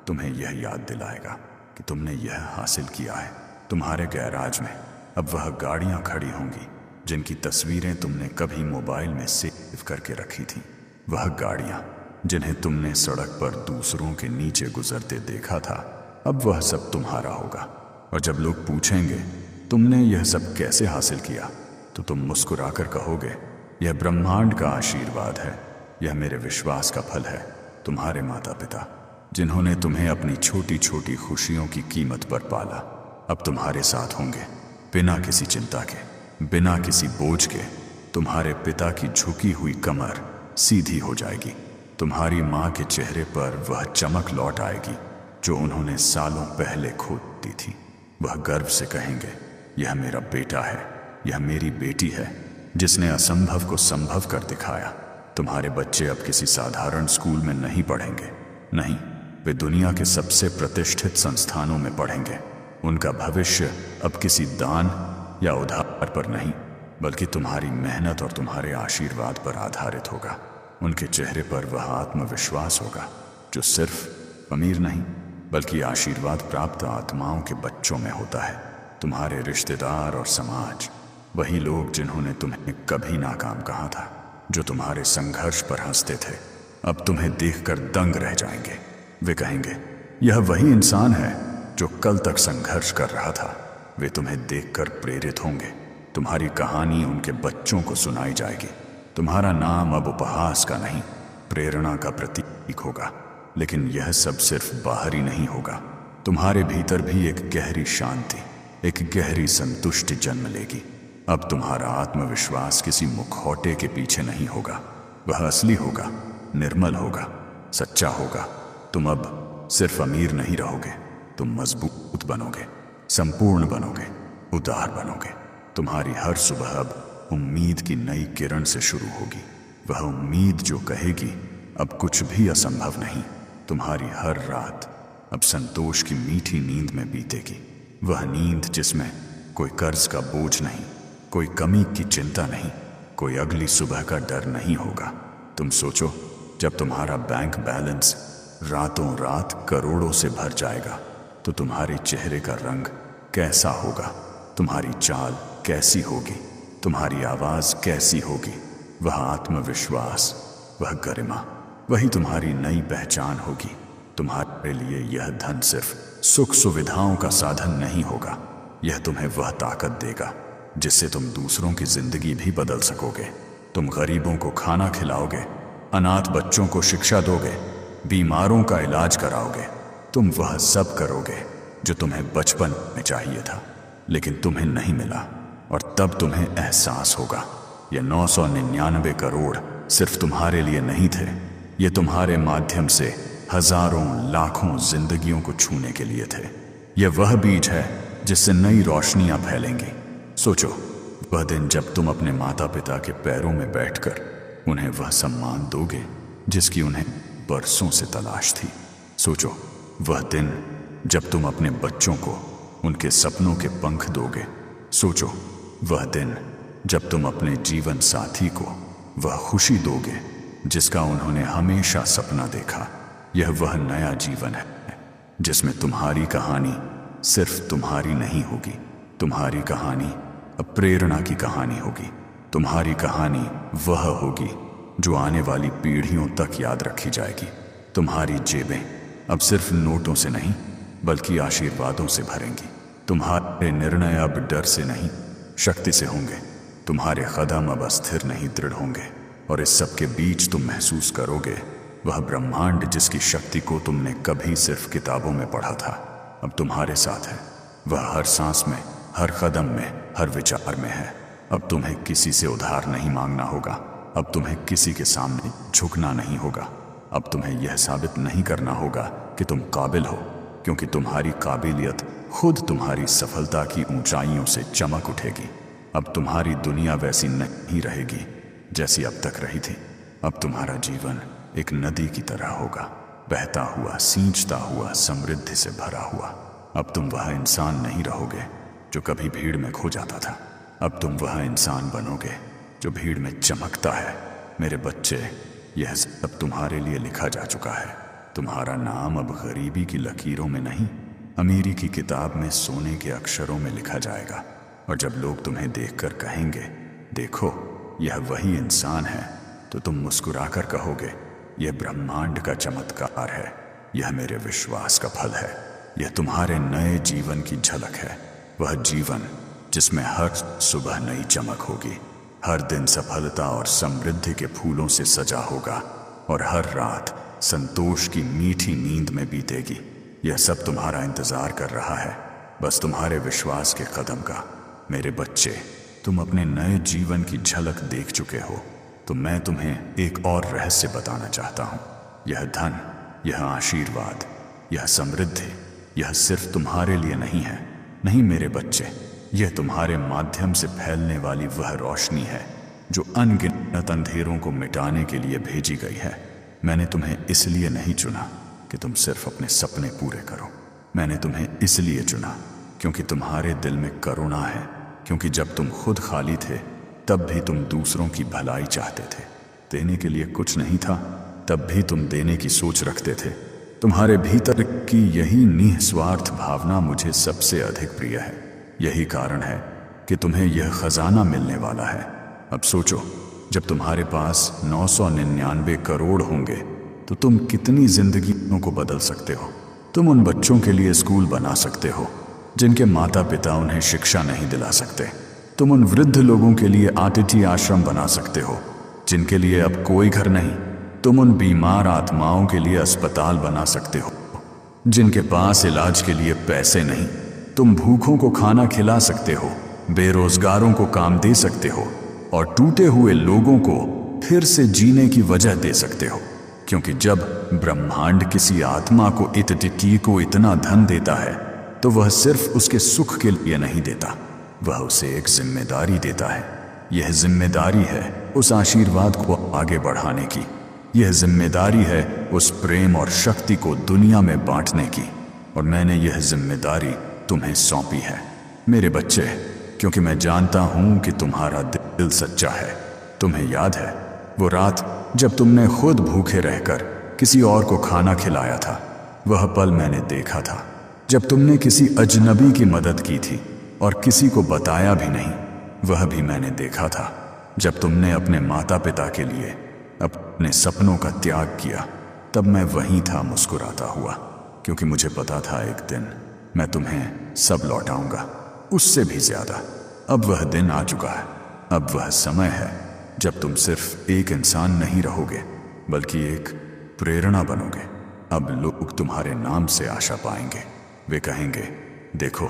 तुम्हें यह याद दिलाएगा कि तुमने यह हासिल किया है। तुम्हारे गैराज में अब वह गाड़ियां खड़ी होंगी जिनकी तस्वीरें तुमने कभी मोबाइल में सेव करके रखी थी। वह गाड़ियां जिन्हें तुमने सड़क पर दूसरों के नीचे गुजरते देखा था, अब वह सब तुम्हारा होगा। और जब लोग पूछेंगे तुमने यह सब कैसे हासिल किया, तो तुम मुस्कुराकर कहोगे यह ब्रह्मांड का आशीर्वाद है, यह मेरे विश्वास का फल है। तुम्हारे माता पिता जिन्होंने तुम्हें अपनी छोटी छोटी खुशियों की कीमत पर पाला, अब तुम्हारे साथ होंगे, बिना किसी चिंता के, बिना किसी बोझ के। तुम्हारे पिता की झुकी हुई कमर सीधी हो जाएगी, तुम्हारी माँ के चेहरे पर वह चमक लौट आएगी जो उन्होंने सालों पहले खो दी थी। वह गर्व से कहेंगे यह मेरा बेटा है, यह मेरी बेटी है जिसने असंभव को संभव कर दिखाया। तुम्हारे बच्चे अब किसी साधारण स्कूल में नहीं पढ़ेंगे, नहीं, वे दुनिया के सबसे प्रतिष्ठित संस्थानों में पढ़ेंगे। उनका भविष्य अब किसी दान या उधार पर नहीं बल्कि तुम्हारी मेहनत और तुम्हारे आशीर्वाद पर आधारित होगा। उनके चेहरे पर वह आत्मविश्वास होगा जो सिर्फ अमीर नहीं बल्कि आशीर्वाद प्राप्त आत्माओं के बच्चों में होता है। तुम्हारे रिश्तेदार और समाज, वही लोग जिन्होंने तुम्हें कभी नाकाम कहा था, जो तुम्हारे संघर्ष पर हंसते थे, अब तुम्हें देखकर दंग रह जाएंगे। वे कहेंगे यह वही इंसान है जो कल तक संघर्ष कर रहा था। वे तुम्हें देखकर प्रेरित होंगे, तुम्हारी कहानी उनके बच्चों को सुनाई जाएगी। तुम्हारा नाम अब उपहास का नहीं, प्रेरणा का प्रतीक होगा। लेकिन यह सब सिर्फ बाहरी नहीं होगा, तुम्हारे भीतर भी एक गहरी शांति, एक गहरी संतुष्टि जन्म लेगी। अब तुम्हारा आत्मविश्वास किसी मुखौटे के पीछे नहीं होगा, वह असली होगा, निर्मल होगा, सच्चा होगा। तुम अब सिर्फ अमीर नहीं रहोगे, तुम मजबूत बनोगे, संपूर्ण बनोगे, उदार बनोगे। तुम्हारी हर सुबह अब उम्मीद की नई किरण से शुरू होगी, वह उम्मीद जो कहेगी अब कुछ भी असंभव नहीं। तुम्हारी हर रात अब संतोष की मीठी नींद में बीतेगी, वह नींद जिसमें कोई कर्ज का बोझ नहीं, कोई कमी की चिंता नहीं, कोई अगली सुबह का डर नहीं होगा। तुम सोचो, जब तुम्हारा बैंक बैलेंस रातों रात करोड़ों से भर जाएगा तो तुम्हारे चेहरे का रंग कैसा होगा, तुम्हारी चाल कैसी होगी, तुम्हारी आवाज कैसी होगी। वह आत्मविश्वास, वह गरिमा, वही तुम्हारी नई पहचान होगी। तुम्हारे लिए यह धन सिर्फ सुख सुविधाओं का साधन नहीं होगा, यह तुम्हें वह ताकत देगा जिससे तुम दूसरों की जिंदगी भी बदल सकोगे। तुम गरीबों को खाना खिलाओगे, अनाथ बच्चों को शिक्षा दोगे, बीमारों का इलाज कराओगे। तुम वह सब करोगे जो तुम्हें बचपन में चाहिए था लेकिन तुम्हें नहीं मिला, और तब तुम्हें एहसास होगा ये 999 करोड़ सिर्फ तुम्हारे लिए नहीं थे, ये तुम्हारे माध्यम से हजारों लाखों जिंदगियों को छूने के लिए थे। यह वह बीज है जिससे नई रोशनियां फैलेंगी। सोचो, वह दिन जब तुम अपने माता पिता के पैरों में बैठकर उन्हें वह सम्मान दोगे जिसकी उन्हें बरसों से तलाश थी। सोचो, वह दिन जब तुम अपने बच्चों को उनके सपनों के पंख दोगे। सोचो, वह दिन जब तुम अपने जीवन साथी को वह खुशी दोगे जिसका उन्होंने हमेशा सपना देखा। यह वह नया जीवन है जिसमें तुम्हारी कहानी सिर्फ तुम्हारी नहीं होगी, तुम्हारी कहानी अब प्रेरणा की कहानी होगी। तुम्हारी कहानी वह होगी जो आने वाली पीढ़ियों तक याद रखी जाएगी। तुम्हारी जेबें अब सिर्फ नोटों से नहीं बल्कि आशीर्वादों से भरेंगी। तुम्हारे निर्णय अब डर से नहीं शक्ति से होंगे। तुम्हारे कदम अब अस्थिर नहीं दृढ़ होंगे, और इस सब के बीच तुम महसूस करोगे वह ब्रह्मांड जिसकी शक्ति को तुमने कभी सिर्फ किताबों में पढ़ा था अब तुम्हारे साथ है। वह हर सांस में, हर कदम में, हर विचार में है। अब तुम्हें किसी से उधार नहीं मांगना होगा, अब तुम्हें किसी के सामने झुकना नहीं होगा। अब तुम्हें यह साबित नहीं करना होगा कि तुम काबिल हो, क्योंकि तुम्हारी काबिलियत खुद तुम्हारी सफलता की ऊंचाइयों से चमक उठेगी। अब तुम्हारी दुनिया वैसी नहीं रहेगी जैसी अब तक रही थी। अब तुम्हारा जीवन एक नदी की तरह होगा, बहता हुआ, सींचता हुआ, समृद्धि से भरा हुआ। अब तुम वह इंसान नहीं रहोगे जो कभी भीड़ में खो जाता था, अब तुम वह इंसान बनोगे जो भीड़ में चमकता है। मेरे बच्चे, यह सब तुम्हारे लिए लिखा जा चुका है। तुम्हारा नाम अब गरीबी की लकीरों में नहीं, अमीरी की किताब में सोने के अक्षरों में लिखा जाएगा। और जब लोग तुम्हें देखकर कहेंगे, देखो यह वही इंसान है, तो तुम मुस्कुराकर कहोगे, यह ब्रह्मांड का चमत्कार है, यह मेरे विश्वास का फल है, यह तुम्हारे नए जीवन की झलक है। वह जीवन जिसमें हर सुबह नई चमक होगी, हर दिन सफलता और समृद्धि के फूलों से सजा होगा, और हर रात संतोष की मीठी नींद में बीतेगी। यह सब तुम्हारा इंतजार कर रहा है, बस तुम्हारे विश्वास के कदम का। मेरे बच्चे, तुम अपने नए जीवन की झलक देख चुके हो, तो मैं तुम्हें एक और रहस्य बताना चाहता हूँ। यह धन, यह आशीर्वाद, यह समृद्धि, यह सिर्फ तुम्हारे लिए नहीं है। नहीं मेरे बच्चे, यह तुम्हारे माध्यम से फैलने वाली वह रोशनी है जो अनगिनत अंधेरों को मिटाने के लिए भेजी गई है। मैंने तुम्हें इसलिए नहीं चुना कि तुम सिर्फ अपने सपने पूरे करो, मैंने तुम्हें इसलिए चुना क्योंकि तुम्हारे दिल में करुणा है, क्योंकि जब तुम खुद खाली थे तब भी तुम दूसरों की भलाई चाहते थे। देने के लिए कुछ नहीं था, तब भी तुम देने की सोच रखते थे। तुम्हारे भीतर की यही निस्वार्थ भावना मुझे सबसे अधिक प्रिय है। यही कारण है कि तुम्हें यह खजाना मिलने वाला है। अब सोचो, जब तुम्हारे पास 999 करोड़ होंगे तो तुम कितनी जिंदगियों को बदल सकते हो। तुम उन बच्चों के लिए स्कूल बना सकते हो जिनके माता पिता उन्हें शिक्षा नहीं दिला सकते। तुम उन वृद्ध लोगों के लिए अतिथि आश्रम बना सकते हो जिनके लिए अब कोई घर नहीं। तुम उन बीमार आत्माओं के लिए अस्पताल बना सकते हो जिनके पास इलाज के लिए पैसे नहीं। तुम भूखों को खाना खिला सकते हो बेरोजगारों को काम दे सकते हो और टूटे हुए लोगों को फिर से जीने की वजह दे सकते हो। क्योंकि जब ब्रह्मांड किसी आत्मा को इतना धन देता है तो वह सिर्फ उसके सुख के लिए नहीं देता, वह उसे एक जिम्मेदारी देता है। यह जिम्मेदारी है उस आशीर्वाद को आगे बढ़ाने की, यह जिम्मेदारी है उस प्रेम और शक्ति को दुनिया में बांटने की। और मैंने यह जिम्मेदारी तुम्हें सौंपी है मेरे बच्चे, क्योंकि मैं जानता हूं कि तुम्हारा दिल सच्चा है। तुम्हें याद है वो रात जब तुमने खुद भूखे रहकर किसी और को खाना खिलाया था? वह पल मैंने देखा था जब तुमने किसी अजनबी की मदद की थी और किसी को बताया भी नहीं। वह भी मैंने देखा था जब तुमने अपने माता पिता के लिए अपने सपनों का त्याग किया। तब मैं वहीं था मुस्कुराता हुआ, क्योंकि मुझे पता था एक दिन मैं तुम्हें सब लौटाऊंगा, उससे भी ज्यादा। अब वह दिन आ चुका है, अब वह समय है जब तुम सिर्फ एक इंसान नहीं रहोगे बल्कि एक प्रेरणा बनोगे। अब लोग तुम्हारे नाम से आशा पाएंगे। वे कहेंगे, देखो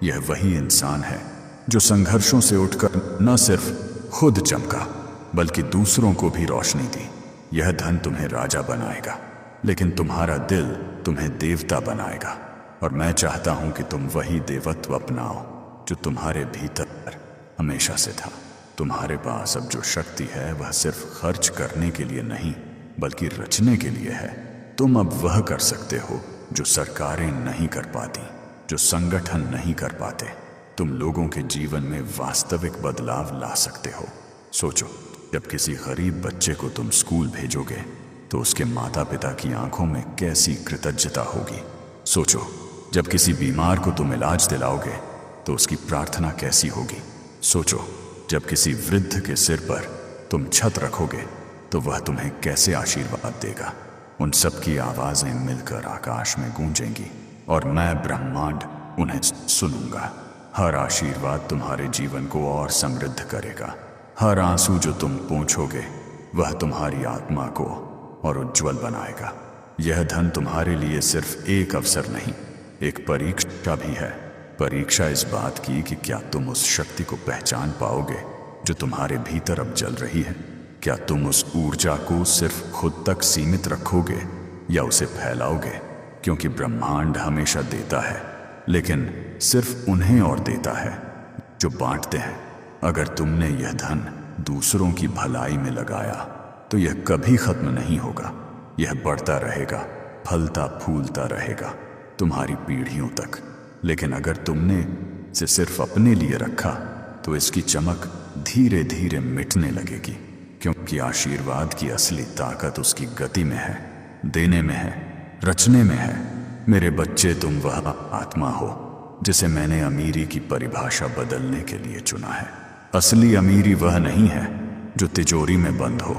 यह वही इंसान है जो संघर्षों से उठकर न सिर्फ खुद चमका बल्कि दूसरों को भी रोशनी दी। यह धन तुम्हें राजा बनाएगा, लेकिन तुम्हारा दिल तुम्हें देवता बनाएगा। और मैं चाहता हूं कि तुम वही देवत्व अपनाओ जो तुम्हारे भीतर हमेशा से था। तुम्हारे पास अब जो शक्ति है वह सिर्फ खर्च करने के लिए नहीं बल्कि रचने के लिए है। तुम अब वह कर सकते हो जो सरकारें नहीं कर पाती, जो संगठन नहीं कर पाते। तुम लोगों के जीवन में वास्तविक बदलाव ला सकते हो। सोचो, जब किसी गरीब बच्चे को तुम स्कूल भेजोगे तो उसके माता पिता की आंखों में कैसी कृतज्ञता होगी। सोचो, जब किसी बीमार को तुम इलाज दिलाओगे तो उसकी प्रार्थना कैसी होगी। सोचो, जब किसी वृद्ध के सिर पर तुम छत रखोगे तो वह तुम्हें कैसे आशीर्वाद देगा। उन सब की आवाजें मिलकर आकाश में गूंजेंगी और मैं ब्रह्मांड उन्हें सुनूंगा। हर आशीर्वाद तुम्हारे जीवन को और समृद्ध करेगा। हर आंसू जो तुम पोंछोगे वह तुम्हारी आत्मा को और उज्जवल बनाएगा। यह धन तुम्हारे लिए सिर्फ एक अवसर नहीं, एक परीक्षा भी है। परीक्षा इस बात की कि क्या तुम उस शक्ति को पहचान पाओगे जो तुम्हारे भीतर अब जल रही है। क्या तुम उस ऊर्जा को सिर्फ खुद तक सीमित रखोगे या उसे फैलाओगे। क्योंकि ब्रह्मांड हमेशा देता है, लेकिन सिर्फ उन्हें और देता है जो बांटते हैं। अगर तुमने यह धन दूसरों की भलाई में लगाया तो यह कभी खत्म नहीं होगा। यह बढ़ता रहेगा, फलता फूलता रहेगा तुम्हारी पीढ़ियों तक। लेकिन अगर तुमने इसे सिर्फ अपने लिए रखा तो इसकी चमक धीरे धीरे मिटने लगेगी। क्योंकि आशीर्वाद की असली ताकत उसकी गति में है, देने में है, रचने में है। मेरे बच्चे, तुम वह आत्मा हो जिसे मैंने अमीरी की परिभाषा बदलने के लिए चुना है। असली अमीरी वह नहीं है जो तिजोरी में बंद हो।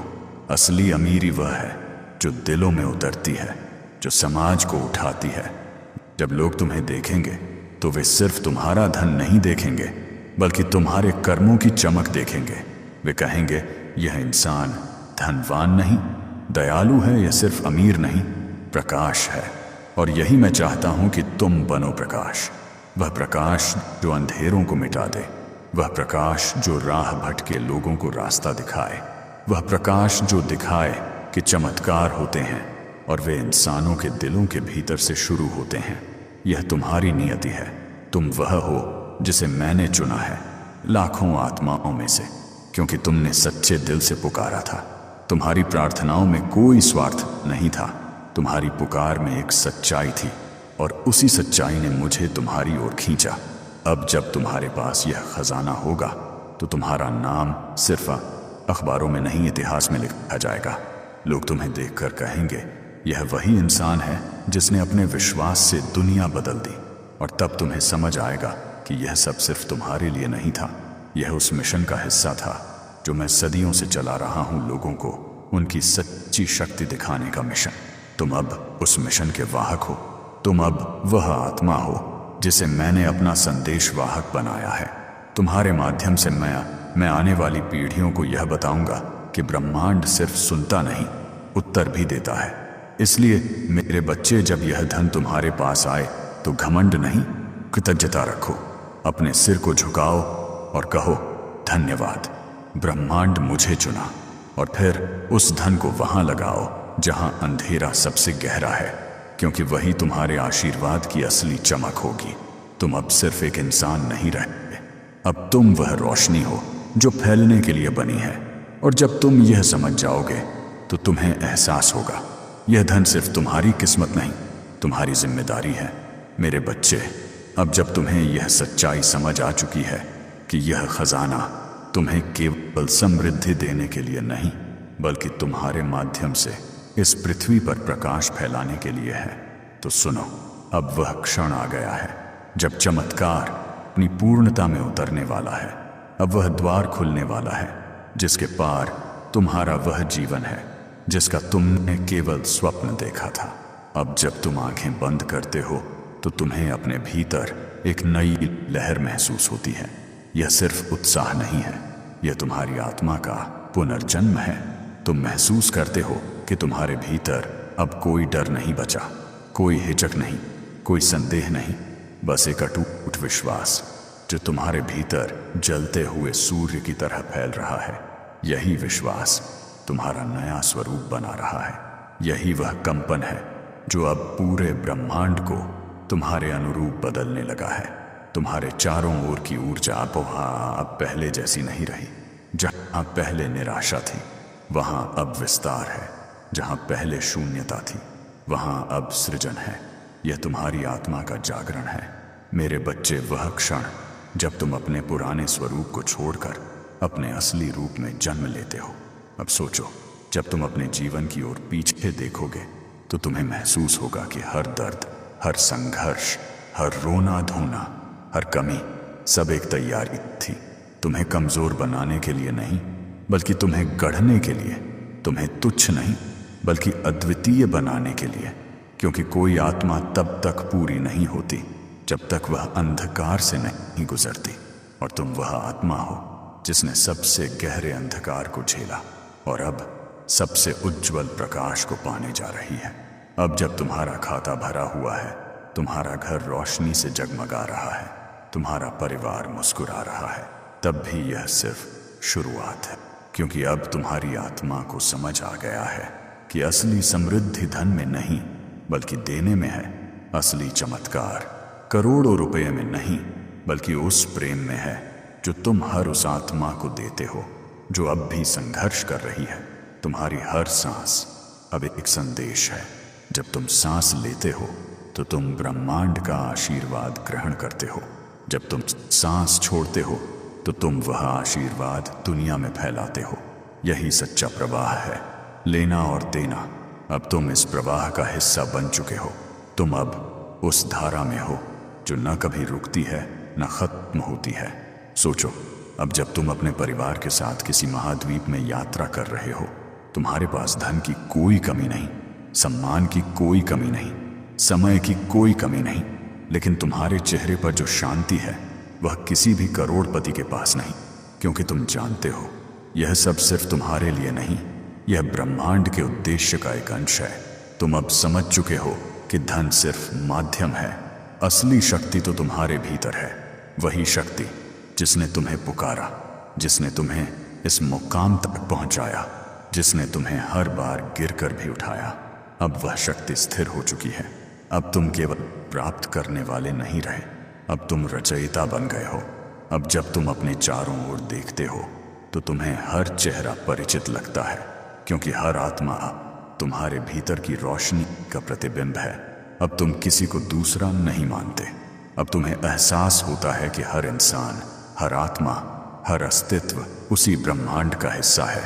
असली अमीरी वह है जो दिलों में उतरती है, जो समाज को उठाती है। जब लोग तुम्हें देखेंगे तो वे सिर्फ तुम्हारा धन नहीं देखेंगे बल्कि तुम्हारे कर्मों की चमक देखेंगे। वे कहेंगे, यह इंसान धनवान नहीं, दयालु है, यह सिर्फ अमीर नहीं, प्रकाश है। और यही मैं चाहता हूं कि तुम बनो प्रकाश। वह प्रकाश जो अंधेरों को मिटा दे, वह प्रकाश जो राह भटके लोगों को रास्ता दिखाए, वह प्रकाश जो दिखाए कि चमत्कार होते हैं और वे इंसानों के दिलों के भीतर से शुरू होते हैं। यह तुम्हारी नियति है। तुम वह हो जिसे मैंने चुना है लाखों आत्माओं में से, क्योंकि तुमने सच्चे दिल से पुकारा था। तुम्हारी प्रार्थनाओं में कोई स्वार्थ नहीं था। तुम्हारी पुकार में एक सच्चाई थी और उसी सच्चाई ने मुझे तुम्हारी ओर खींचा। अब जब तुम्हारे पास यह खजाना होगा तो तुम्हारा नाम सिर्फ अखबारों में नहीं, इतिहास में लिखा जाएगा। लोग तुम्हें देखकर कहेंगे, यह वही इंसान है जिसने अपने विश्वास से दुनिया बदल दी। और तब तुम्हें समझ आएगा कि यह सब सिर्फ तुम्हारे लिए नहीं था, यह उस मिशन का हिस्सा था जो मैं सदियों से चला रहा हूं, लोगों को उनकी सच्ची शक्ति दिखाने का मिशन। तुम अब उस मिशन के वाहक हो। तुम अब वह आत्मा हो जिसे मैंने अपना संदेश वाहक बनाया है। तुम्हारे माध्यम से मैं आने वाली पीढ़ियों को यह बताऊंगा कि ब्रह्मांड सिर्फ सुनता नहीं, उत्तर भी देता है। इसलिए मेरे बच्चे, जब यह धन तुम्हारे पास आए तो घमंड नहीं, कृतज्ञता रखो। अपने सिर को झुकाओ और कहो, धन्यवाद, ब्रह्मांड मुझे चुना। और फिर उस धन को वहां लगाओ जहां अंधेरा सबसे गहरा है, क्योंकि वही तुम्हारे आशीर्वाद की असली चमक होगी। तुम अब सिर्फ एक इंसान नहीं रहे, अब तुम वह रोशनी हो जो फैलने के लिए बनी है। और जब तुम यह समझ जाओगे तो तुम्हें एहसास होगा, यह धन सिर्फ तुम्हारी किस्मत नहीं, तुम्हारी जिम्मेदारी है। मेरे बच्चे, अब जब तुम्हें यह सच्चाई समझ आ चुकी है कि यह खजाना तुम्हें केवल समृद्धि देने के लिए नहीं, बल्कि तुम्हारे माध्यम से इस पृथ्वी पर प्रकाश फैलाने के लिए है, तो सुनो, अब वह क्षण आ गया है जब चमत्कार अपनी पूर्णता में उतरने वाला है। अब वह द्वार खुलने वाला है जिसके पार तुम्हारा वह जीवन है जिसका तुमने केवल स्वप्न देखा था। अब जब तुम आंखें बंद करते हो तो तुम्हें अपने भीतर एक नई लहर महसूस होती है। यह सिर्फ उत्साह नहीं है, यह तुम्हारी आत्मा का पुनर्जन्म है। तुम महसूस करते हो कि तुम्हारे भीतर अब कोई डर नहीं बचा, कोई हिचक नहीं, कोई संदेह नहीं, बस एक अटूट विश्वास जो तुम्हारे भीतर जलते हुए सूर्य की तरह फैल रहा है। यही विश्वास तुम्हारा नया स्वरूप बना रहा है। यही वह कंपन है जो अब पूरे ब्रह्मांड को तुम्हारे अनुरूप बदलने लगा है। तुम्हारे चारों ओर की ऊर्जा अब पहले जैसी नहीं रही। जहां पहले निराशा थी वहां अब विस्तार है, जहां पहले शून्यता थी वहां अब सृजन है। यह तुम्हारी आत्मा का जागरण है। मेरे बच्चे, वह क्षण जब तुम अपने पुराने स्वरूप को छोड़कर अपने असली रूप में जन्म लेते हो। अब सोचो, जब तुम अपने जीवन की ओर पीछे देखोगे तो तुम्हें महसूस होगा कि हर दर्द, हर संघर्ष, हर रोना धोना, हर कमी सब एक तैयारी थी, तुम्हें कमजोर बनाने के लिए नहीं, बल्कि तुम्हें गढ़ने के लिए। तुम्हें तुच्छ नहीं बल्कि अद्वितीय बनाने के लिए। क्योंकि कोई आत्मा तब तक पूरी नहीं होती जब तक वह अंधकार से नहीं गुजरती। और तुम वह आत्मा हो जिसने सबसे गहरे अंधकार को झेला और अब सबसे उज्जवल प्रकाश को पाने जा रही है। अब जब तुम्हारा खाता भरा हुआ है, तुम्हारा घर रोशनी से जगमगा रहा है, तुम्हारा परिवार मुस्कुरा रहा है, तब भी यह सिर्फ शुरुआत है। क्योंकि अब तुम्हारी आत्मा को समझ आ गया है कि असली समृद्धि धन में नहीं बल्कि देने में है। असली चमत्कार करोड़ों रुपए में नहीं बल्कि उस प्रेम में है जो तुम हर उस आत्मा को देते हो जो अब भी संघर्ष कर रही है। तुम्हारी हर सांस अब एक संदेश है। जब तुम सांस लेते हो तो तुम ब्रह्मांड का आशीर्वाद ग्रहण करते हो। जब तुम सांस छोड़ते हो तो तुम वह आशीर्वाद दुनिया में फैलाते हो। यही सच्चा प्रवाह है, लेना और देना। अब तुम इस प्रवाह का हिस्सा बन चुके हो। तुम अब उस धारा में हो जो न कभी रुकती है न खत्म होती है। सोचो, अब जब तुम अपने परिवार के साथ किसी महाद्वीप में यात्रा कर रहे हो, तुम्हारे पास धन की कोई कमी नहीं, सम्मान की कोई कमी नहीं, समय की कोई कमी नहीं, लेकिन तुम्हारे चेहरे पर जो शांति है वह किसी भी करोड़पति के पास नहीं। क्योंकि तुम जानते हो यह सब सिर्फ तुम्हारे लिए नहीं, यह ब्रह्मांड के उद्देश्य का एक अंश है। तुम अब समझ चुके हो कि धन सिर्फ माध्यम है, असली शक्ति तो तुम्हारे भीतर है। वही शक्ति जिसने तुम्हें पुकारा, जिसने तुम्हें इस मुकाम तक पहुंचाया, जिसने तुम्हें हर बार गिरकर भी उठाया। अब वह शक्ति स्थिर हो चुकी है। अब तुम केवल प्राप्त करने वाले नहीं रहे, अब तुम रचयिता बन गए हो। अब जब तुम अपने चारों ओर देखते हो तो तुम्हें हर चेहरा परिचित लगता है, क्योंकि हर आत्मा तुम्हारे भीतर की रोशनी का प्रतिबिंब है। अब तुम किसी को दूसरा नहीं मानते। अब तुम्हें एहसास होता है कि हर इंसान, हर आत्मा, हर अस्तित्व उसी ब्रह्मांड का हिस्सा है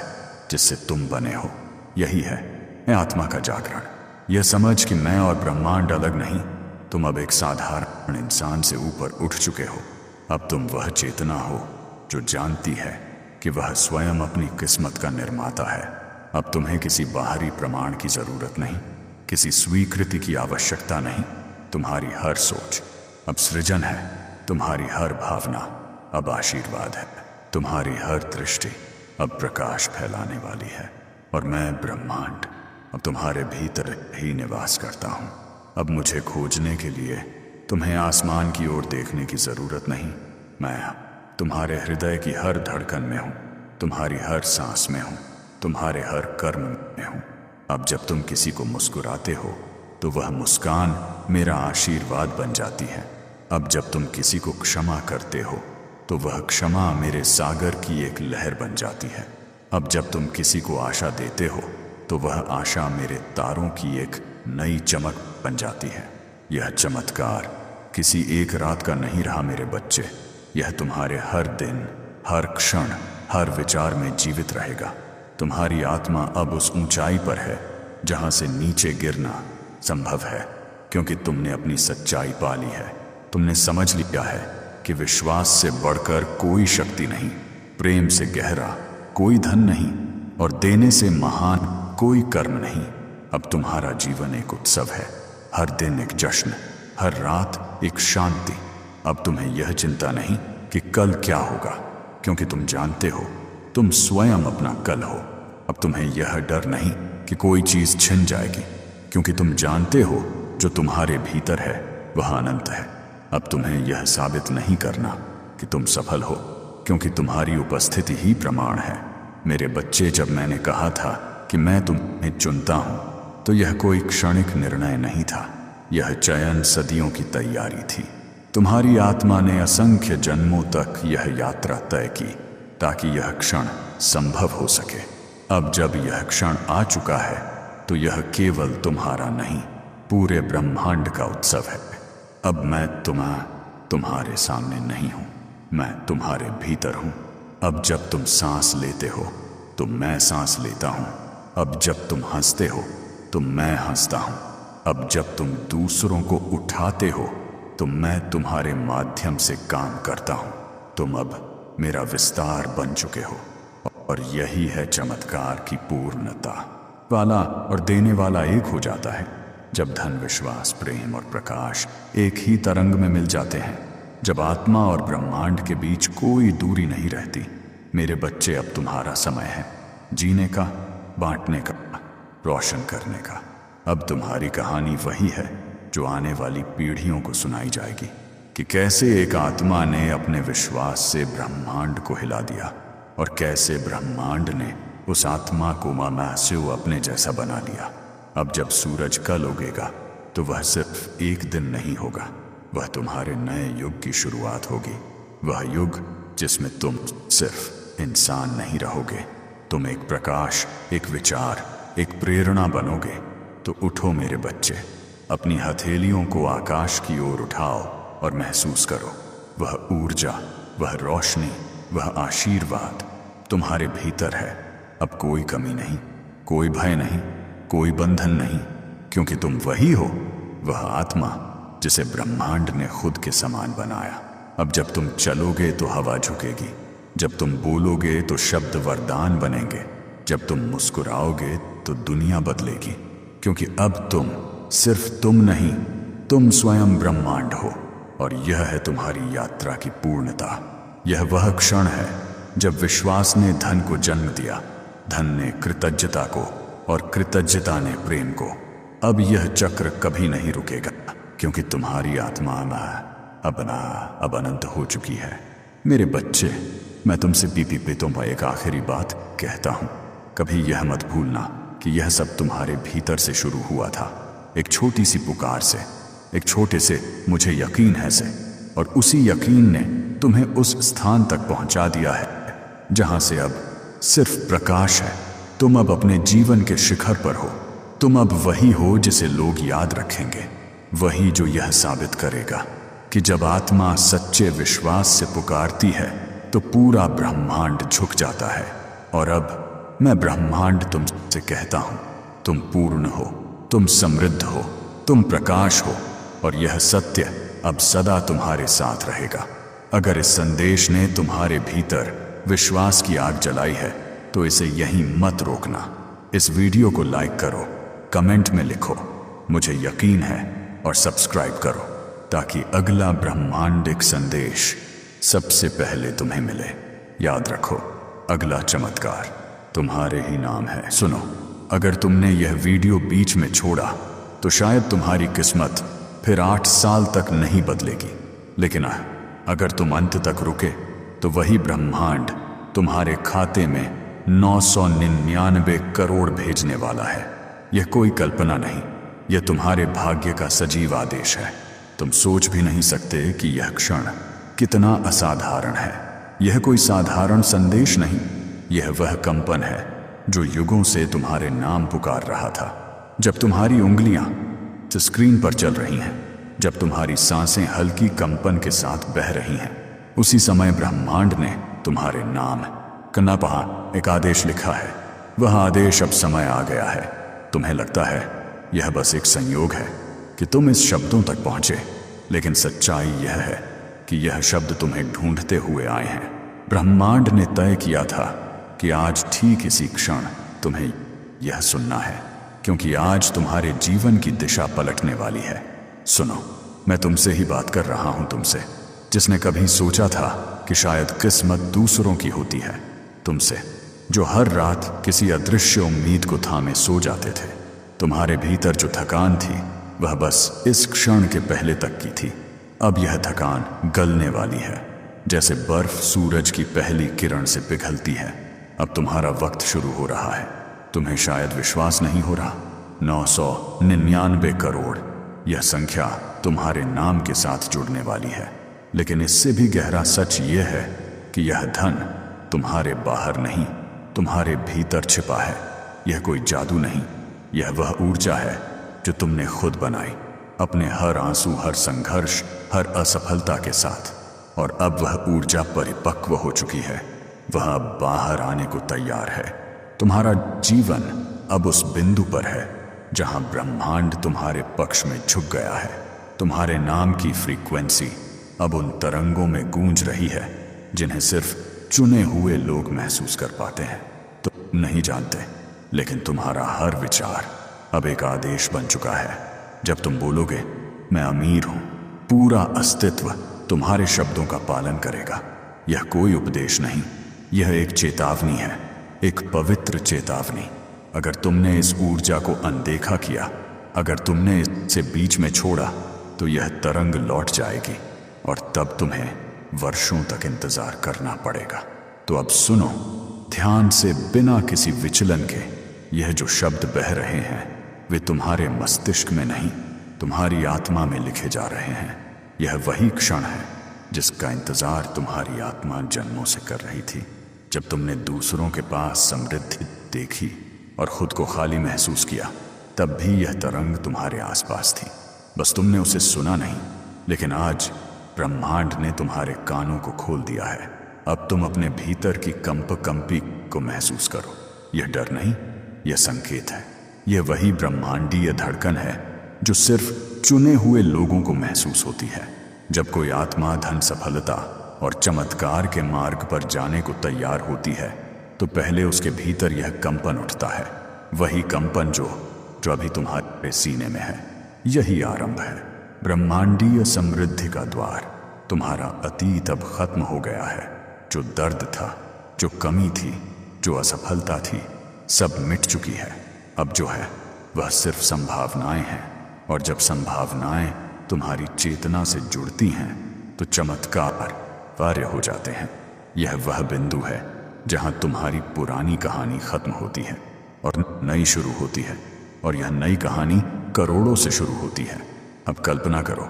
जिससे तुम बने हो। यही है आत्मा का जागरण। यह समझ कि मैं और ब्रह्मांड अलग नहीं। तुम अब एक साधारण इंसान से ऊपर उठ चुके हो। अब तुम वह चेतना हो जो जानती है कि वह स्वयं अपनी किस्मत का निर्माता है। अब तुम्हें किसी बाहरी प्रमाण की जरूरत नहीं, किसी स्वीकृति की आवश्यकता नहीं। तुम्हारी हर सोच अब सृजन है, तुम्हारी हर भावना अब आशीर्वाद है, तुम्हारी हर दृष्टि अब प्रकाश फैलाने वाली है। और मैं ब्रह्मांड अब तुम्हारे भीतर ही निवास करता हूँ। अब मुझे खोजने के लिए तुम्हें आसमान की ओर देखने की जरूरत नहीं। मैं तुम्हारे हृदय की हर धड़कन में हूँ, तुम्हारी हर सांस में हूँ, तुम्हारे हर कर्म में हूँ। अब जब तुम किसी को मुस्कुराते हो तो वह मुस्कान मेरा आशीर्वाद बन जाती है। अब जब तुम किसी को क्षमा करते हो तो वह क्षमा मेरे सागर की एक लहर बन जाती है। अब जब तुम किसी को आशा देते हो तो वह आशा मेरे तारों की एक नई चमक बन जाती है। यह चमत्कार किसी एक रात का नहीं रहा मेरे बच्चे, यह तुम्हारे हर दिन, हर क्षण, हर विचार में जीवित रहेगा। तुम्हारी आत्मा अब उस ऊंचाई पर है जहां से नीचे गिरना संभव है, क्योंकि तुमने अपनी सच्चाई पा ली है। तुमने समझ लिया है कि विश्वास से बढ़कर कोई शक्ति नहीं, प्रेम से गहरा कोई धन नहीं और देने से महान कोई कर्म नहीं। अब तुम्हारा जीवन एक उत्सव है, हर दिन एक जश्न, हर रात एक शांति। अब तुम्हें यह चिंता नहीं कि कल क्या होगा, क्योंकि तुम जानते हो तुम स्वयं अपना कल हो। अब तुम्हें यह डर नहीं कि कोई चीज छिन जाएगी, क्योंकि तुम जानते हो जो तुम्हारे भीतर है वह अनंत है। अब तुम्हें यह साबित नहीं करना कि तुम सफल हो, क्योंकि तुम्हारी उपस्थिति ही प्रमाण है। मेरे बच्चे, जब मैंने कहा था कि मैं तुम्हें चुनता हूं, तो यह कोई क्षणिक निर्णय नहीं था, यह चयन सदियों की तैयारी थी। तुम्हारी आत्मा ने असंख्य जन्मों तक यह यात्रा तय की ताकि यह क्षण संभव हो सके। अब जब यह क्षण आ चुका है तो यह केवल तुम्हारा नहीं, पूरे ब्रह्मांड का उत्सव है। अब मैं तुम्हारे सामने नहीं हूं, मैं तुम्हारे भीतर हूं। अब जब तुम सांस लेते हो तो मैं सांस लेता हूं। अब जब तुम हंसते हो तो मैं हंसता हूं। अब जब तुम दूसरों को उठाते हो तो मैं तुम्हारे माध्यम से काम करता हूं। तुम अब मेरा विस्तार बन चुके हो, और यही है चमत्कार की पूर्णता। वाला और देने वाला एक हो जाता है जब धन, विश्वास, प्रेम और प्रकाश एक ही तरंग में मिल जाते हैं, जब आत्मा और ब्रह्मांड के बीच कोई दूरी नहीं रहती। मेरे बच्चे, अब तुम्हारा समय है जीने का, बांटने का, रोशन करने का। अब तुम्हारी कहानी वही है जो आने वाली पीढ़ियों को सुनाई जाएगी कि कैसे एक आत्मा ने अपने विश्वास से ब्रह्मांड को हिला दिया और कैसे ब्रह्मांड ने उस आत्मा को मामास्यु अपने जैसा बना लिया। अब जब सूरज कल उगेगा तो वह सिर्फ एक दिन नहीं होगा, वह तुम्हारे नए युग की शुरुआत होगी। वह युग जिसमें तुम सिर्फ इंसान नहीं रहोगे, तुम एक प्रकाश, एक विचार, एक प्रेरणा बनोगे। तो उठो मेरे बच्चे, अपनी हथेलियों को आकाश की ओर उठाओ और महसूस करो वह ऊर्जा, वह रोशनी, वह आशीर्वाद तुम्हारे भीतर है। अब कोई कमी नहीं, कोई भय नहीं, कोई बंधन नहीं, क्योंकि तुम वही हो, वह आत्मा जिसे ब्रह्मांड ने खुद के समान बनाया। अब जब तुम चलोगे तो हवा झुकेगी, जब तुम बोलोगे तो शब्द वरदान बनेंगे, जब तुम मुस्कुराओगे तो दुनिया बदलेगी, क्योंकि अब तुम सिर्फ तुम नहीं, तुम स्वयं ब्रह्मांड हो। और यह है तुम्हारी यात्रा की पूर्णता। यह वह क्षण है जब विश्वास ने धन को जन्म दिया, धन ने कृतज्ञता को और कृतज्ञता ने प्रेम को। अब यह चक्र कभी नहीं रुकेगा, क्योंकि तुम्हारी आत्मा अब अनंत हो चुकी है। मेरे बच्चे, मैं तुमसे पीपी पितों पर एक आखिरी बात कहता हूं। कभी यह मत भूलना कि यह सब तुम्हारे भीतर से शुरू हुआ था, एक छोटी सी पुकार से, एक छोटे से मुझे यकीन है से, और उसी यकीन ने तुम्हें उस स्थान तक पहुंचा दिया है जहां से अब सिर्फ प्रकाश है। तुम अब अपने जीवन के शिखर पर हो। तुम अब वही हो जिसे लोग याद रखेंगे, वही जो यह साबित करेगा कि जब आत्मा सच्चे विश्वास से पुकारती है तो पूरा ब्रह्मांड झुक जाता है। और अब मैं ब्रह्मांड तुमसे कहता हूं, तुम पूर्ण हो, तुम समृद्ध हो, तुम प्रकाश हो, और यह सत्य अब सदा तुम्हारे साथ रहेगा। अगर इस संदेश ने तुम्हारे भीतर विश्वास की आग जलाई है तो इसे यहीं मत रोकना। इस वीडियो को लाइक करो, कमेंट में लिखो मुझे यकीन है, और सब्सक्राइब करो ताकि अगला ब्रह्मांडिक संदेश सबसे पहले तुम्हें मिले। याद रखो, अगला चमत्कार तुम्हारे ही नाम है। सुनो, अगर तुमने यह वीडियो बीच में छोड़ा तो शायद तुम्हारी किस्मत फिर 8 साल तक नहीं बदलेगी, लेकिन अगर तुम अंत तक रुके तो वही ब्रह्मांड तुम्हारे खाते में 999 करोड़ भेजने वाला है। यह कोई कल्पना नहीं, यह तुम्हारे भाग्य का सजीव आदेश है। तुम सोच भी नहीं सकते कि यह क्षण कितना असाधारण है। यह कोई साधारण संदेश नहीं, यह वह कंपन है जो युगों से तुम्हारे नाम पुकार रहा था। जब तुम्हारी उंगलियां स्क्रीन पर चल रही हैं, जब तुम्हारी सांसें हल्की कंपन के साथ बह रही हैं, उसी समय ब्रह्मांड ने तुम्हारे नाम कन्नापहा एक आदेश लिखा है। वह आदेश अब समय आ गया है। तुम्हें लगता है यह बस एक संयोग है कि तुम इस शब्दों तक पहुंचे, लेकिन सच्चाई यह है कि यह शब्द तुम्हें ढूंढते हुए आए हैं। ब्रह्मांड ने तय किया था कि आज ठीक इसी क्षण तुम्हें यह सुनना है, क्योंकि आज तुम्हारे जीवन की दिशा पलटने वाली है। सुनो, मैं तुमसे ही बात कर रहा हूं, तुमसे जिसने कभी सोचा था कि शायद किस्मत दूसरों की होती है, तुमसे जो हर रात किसी अदृश्य उम्मीद को थामे सो जाते थे। तुम्हारे भीतर जो थकान थी वह बस इस क्षण के पहले तक की थी। अब यह थकान गलने वाली है, जैसे बर्फ सूरज की पहली किरण से पिघलती है। अब तुम्हारा वक्त शुरू हो रहा है। तुम्हें शायद विश्वास नहीं हो रहा, 999 करोड़, यह संख्या तुम्हारे नाम के साथ जुड़ने वाली है। लेकिन इससे भी गहरा सच यह है कि यह धन तुम्हारे बाहर नहीं, तुम्हारे भीतर छिपा है। यह कोई जादू नहीं, यह वह ऊर्जा है जो तुमने खुद बनाई, अपने हर आंसू, हर संघर्ष, हर असफलता के साथ। और अब वह ऊर्जा परिपक्व हो चुकी है, वह अब बाहर आने को तैयार है। तुम्हारा जीवन अब उस बिंदु पर है जहां ब्रह्मांड तुम्हारे पक्ष में झुक गया है। तुम्हारे नाम की फ्रीक्वेंसी अब उन तरंगों में गूंज रही है जिन्हें सिर्फ चुने हुए लोग महसूस कर पाते हैं। तुम नहीं जानते, लेकिन तुम्हारा हर विचार अब एक आदेश बन चुका है। जब तुम बोलोगे मैं अमीर हूं, पूरा अस्तित्व तुम्हारे शब्दों का पालन करेगा। यह कोई उपदेश नहीं, यह एक चेतावनी है, एक पवित्र चेतावनी। अगर तुमने इस ऊर्जा को अनदेखा किया, अगर तुमने इसे बीच में छोड़ा, तो यह तरंग लौट जाएगी और तब तुम्हें वर्षों तक इंतजार करना पड़ेगा। तो अब सुनो ध्यान से, बिना किसी विचलन के। यह जो शब्द बह रहे हैं वे तुम्हारे मस्तिष्क में नहीं, तुम्हारी आत्मा में लिखे जा रहे हैं। यह वही क्षण है जिसका इंतजार तुम्हारी आत्मा जन्मों से कर रही थी। जब तुमने दूसरों के पास समृद्धि देखी और खुद को खाली महसूस किया, तब भी यह तरंग तुम्हारे आसपास थी, बस तुमने उसे सुना नहीं। लेकिन आज ब्रह्मांड ने तुम्हारे कानों को खोल दिया है। अब तुम अपने भीतर की कंपी को महसूस करो। यह डर नहीं, यह संकेत है। यह वही ब्रह्मांडीय धड़कन है जो सिर्फ चुने हुए लोगों को महसूस होती है। जब कोई आत्मा धन, सफलता और चमत्कार के मार्ग पर जाने को तैयार होती है, तो पहले उसके भीतर यह कंपन उठता है, वही कंपन जो अभी तुम्हारे सीने में है। यही आरंभ है, ब्रह्मांडीय समृद्धि का द्वार। तुम्हारा अतीत अब खत्म हो गया है। जो दर्द था, जो कमी थी, जो असफलता थी, सब मिट चुकी है। अब जो है वह सिर्फ संभावनाएं हैं, और जब संभावनाएं तुम्हारी चेतना से जुड़ती हैं तो चमत्कार कार्य हो जाते हैं। यह वह बिंदु है जहां तुम्हारी पुरानी कहानी खत्म होती है और नई शुरू होती है, और यह नई कहानी करोड़ों से शुरू होती है। अब कल्पना करो,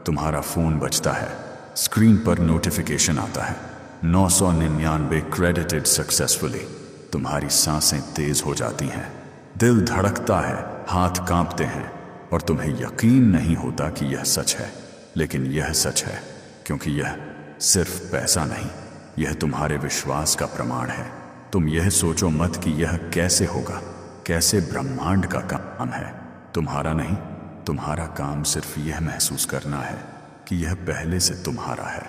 तुम्हारा फोन बजता है, स्क्रीन पर नोटिफिकेशन आता है, 999 क्रेडिटेड सक्सेसफुली। तुम्हारी सांसें तेज हो जाती हैं, दिल धड़कता है, हाथ कांपते हैं, और तुम्हें यकीन नहीं होता कि यह सच है। लेकिन यह सच है, क्योंकि यह सिर्फ पैसा नहीं, यह तुम्हारे विश्वास का प्रमाण है। तुम यह सोचो मत कि यह कैसे होगा, कैसे ब्रह्मांड का काम है, तुम्हारा नहीं। तुम्हारा काम सिर्फ यह महसूस करना है कि यह पहले से तुम्हारा है।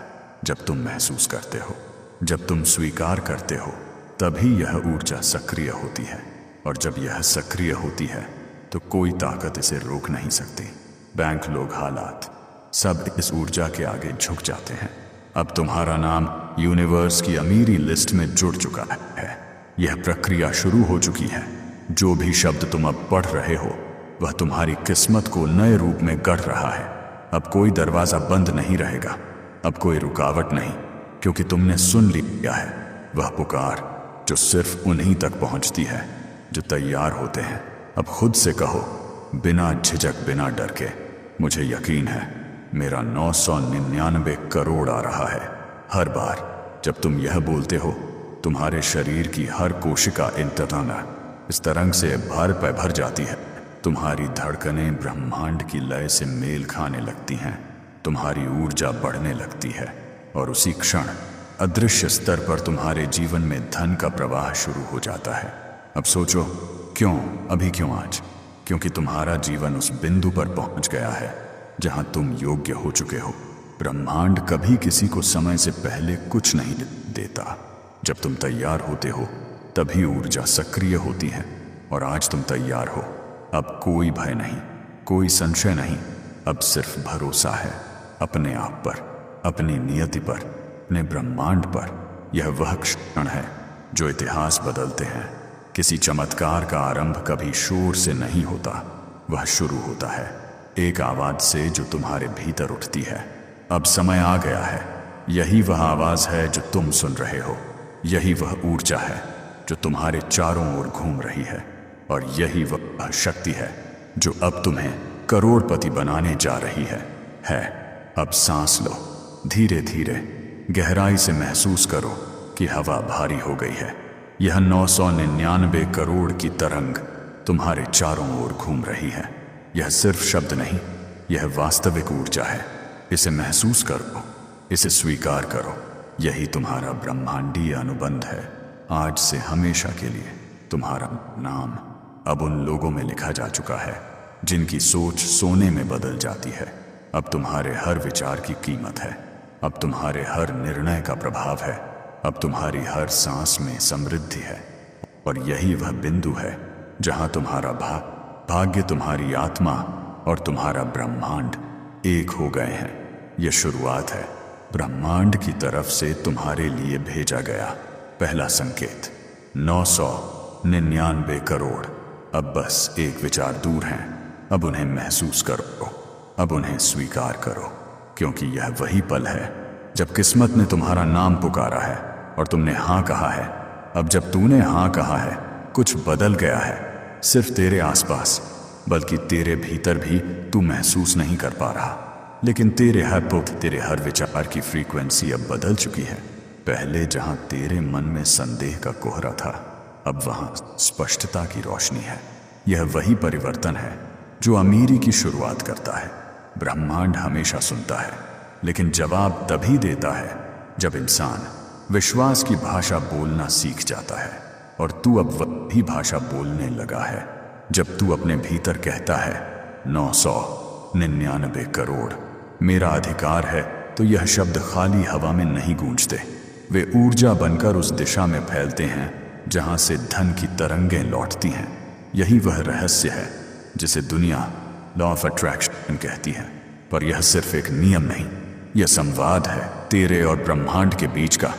जब तुम महसूस करते हो, जब तुम स्वीकार करते हो, तभी यह ऊर्जा सक्रिय होती है, और जब यह सक्रिय होती है तो कोई ताकत इसे रोक नहीं सकती। बैंक, लोग, हालात, सब इस ऊर्जा के आगे झुक जाते हैं। अब तुम्हारा नाम यूनिवर्स की अमीरी लिस्ट में जुड़ चुका है। यह प्रक्रिया शुरू हो चुकी है। जो भी शब्द तुम अब पढ़ रहे हो वह तुम्हारी किस्मत को नए रूप में गढ़ रहा है। अब कोई दरवाजा बंद नहीं रहेगा, अब कोई रुकावट नहीं, क्योंकि तुमने सुन लिया है वह पुकार जो सिर्फ उन्हीं तक पहुंचती है जो तैयार होते हैं। अब खुद से कहो, बिना झिझक, बिना डर के, मुझे यकीन है मेरा 999 करोड़ आ रहा है। हर बार जब तुम यह बोलते हो, तुम्हारे शरीर की हर कोशिका इस तरंग से भर जाती है। तुम्हारी धड़कनें ब्रह्मांड की लय से मेल खाने लगती हैं, तुम्हारी ऊर्जा बढ़ने लगती है और उसी क्षण अदृश्य स्तर पर तुम्हारे जीवन में धन का प्रवाह शुरू हो जाता है। अब सोचो, क्यों अभी, क्यों आज? क्योंकि तुम्हारा जीवन उस बिंदु पर पहुंच गया है जहां तुम योग्य हो चुके हो। ब्रह्मांड कभी किसी को समय से पहले कुछ नहीं देता। जब तुम तैयार होते हो तभी ऊर्जा सक्रिय होती है और आज तुम तैयार हो। अब कोई भय नहीं, कोई संशय नहीं, अब सिर्फ भरोसा है अपने आप पर, अपनी नियति पर, अपने ब्रह्मांड पर। यह वह क्षण है जो इतिहास बदलते हैं। किसी चमत्कार का आरंभ कभी शोर से नहीं होता, वह शुरू होता है एक आवाज से जो तुम्हारे भीतर उठती है। अब समय आ गया है। यही वह आवाज है जो तुम सुन रहे हो, यही वह ऊर्जा है जो तुम्हारे चारों ओर घूम रही है, और यही वह शक्ति है जो अब तुम्हें करोड़पति बनाने जा रही है। अब सांस लो, धीरे धीरे, गहराई से महसूस करो कि हवा भारी हो गई है। यह 999 करोड़ की तरंग तुम्हारे चारों ओर घूम रही है। यह सिर्फ शब्द नहीं, यह वास्तविक ऊर्जा है। इसे महसूस करो, इसे स्वीकार करो। यही तुम्हारा ब्रह्मांडीय अनुबंध है। आज से हमेशा के लिए तुम्हारा नाम अब उन लोगों में लिखा जा चुका है जिनकी सोच सोने में बदल जाती है। अब तुम्हारे हर विचार की कीमत है, अब तुम्हारे हर निर्णय का प्रभाव है, अब तुम्हारी हर सांस में समृद्धि है। और यही वह बिंदु है जहां तुम्हारा भाग्य, तुम्हारी आत्मा और तुम्हारा ब्रह्मांड एक हो गए हैं। यह शुरुआत है, ब्रह्मांड की तरफ से तुम्हारे लिए भेजा गया पहला संकेत। 999 करोड़ अब बस एक विचार दूर हैं। अब उन्हें महसूस करो, अब उन्हें स्वीकार करो, क्योंकि यह वही पल है जब किस्मत ने तुम्हारा नाम पुकारा है और तुमने हाँ कहा है। अब जब तूने हाँ कहा है, कुछ बदल गया है। सिर्फ तेरे आसपास, बल्कि तेरे भीतर भी तू महसूस नहीं कर पा रहा, लेकिन तेरे हर विचार की फ्रीक्वेंसी अब बदल चुकी है। पहले जहां तेरे मन में संदेह का कोहरा था, अब वहां स्पष्टता की रोशनी है। यह वही परिवर्तन है जो अमीरी की शुरुआत करता है। ब्रह्मांड हमेशा सुनता है, लेकिन जवाब तभी देता है जब इंसान विश्वास की भाषा बोलना सीख जाता है। और तू अब वही भाषा बोलने लगा है। जब तू अपने भीतर कहता है 999 करोड़ मेरा अधिकार है, तो यह शब्द खाली हवा में नहीं गूंजते। वे ऊर्जा बनकर उस दिशा में फैलते हैं जहां से धन की तरंगें लौटती हैं। यही वह रहस्य है जिसे दुनिया लॉ ऑफ अट्रैक्शन कहती है। पर यह सिर्फ एक नियम नहीं, यह संवाद है तेरे और ब्रह्मांड के बीच का।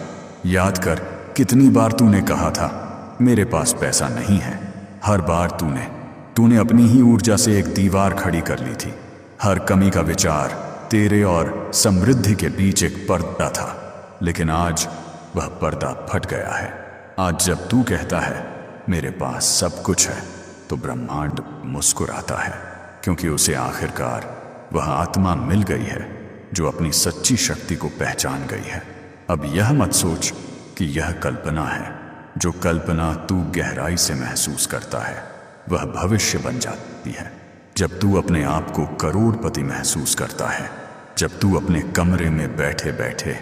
याद कर, कितनी बार तूने कहा था मेरे पास पैसा नहीं है। हर बार तूने अपनी ही ऊर्जा से एक दीवार खड़ी कर ली थी। हर कमी का विचार तेरे और समृद्धि के बीच एक पर्दा था, लेकिन आज वह पर्दा फट गया है। आज जब तू कहता है मेरे पास सब कुछ है, तो ब्रह्मांड मुस्कुराता है, क्योंकि उसे आखिरकार वह आत्मा मिल गई है जो अपनी सच्ची शक्ति को पहचान गई है। अब यह मत सोच कि यह कल्पना है। जो कल्पना तू गहराई से महसूस करता है, वह भविष्य बन जाती है। जब तू अपने आप को करोड़पति महसूस करता है, जब तू अपने कमरे में बैठे बैठे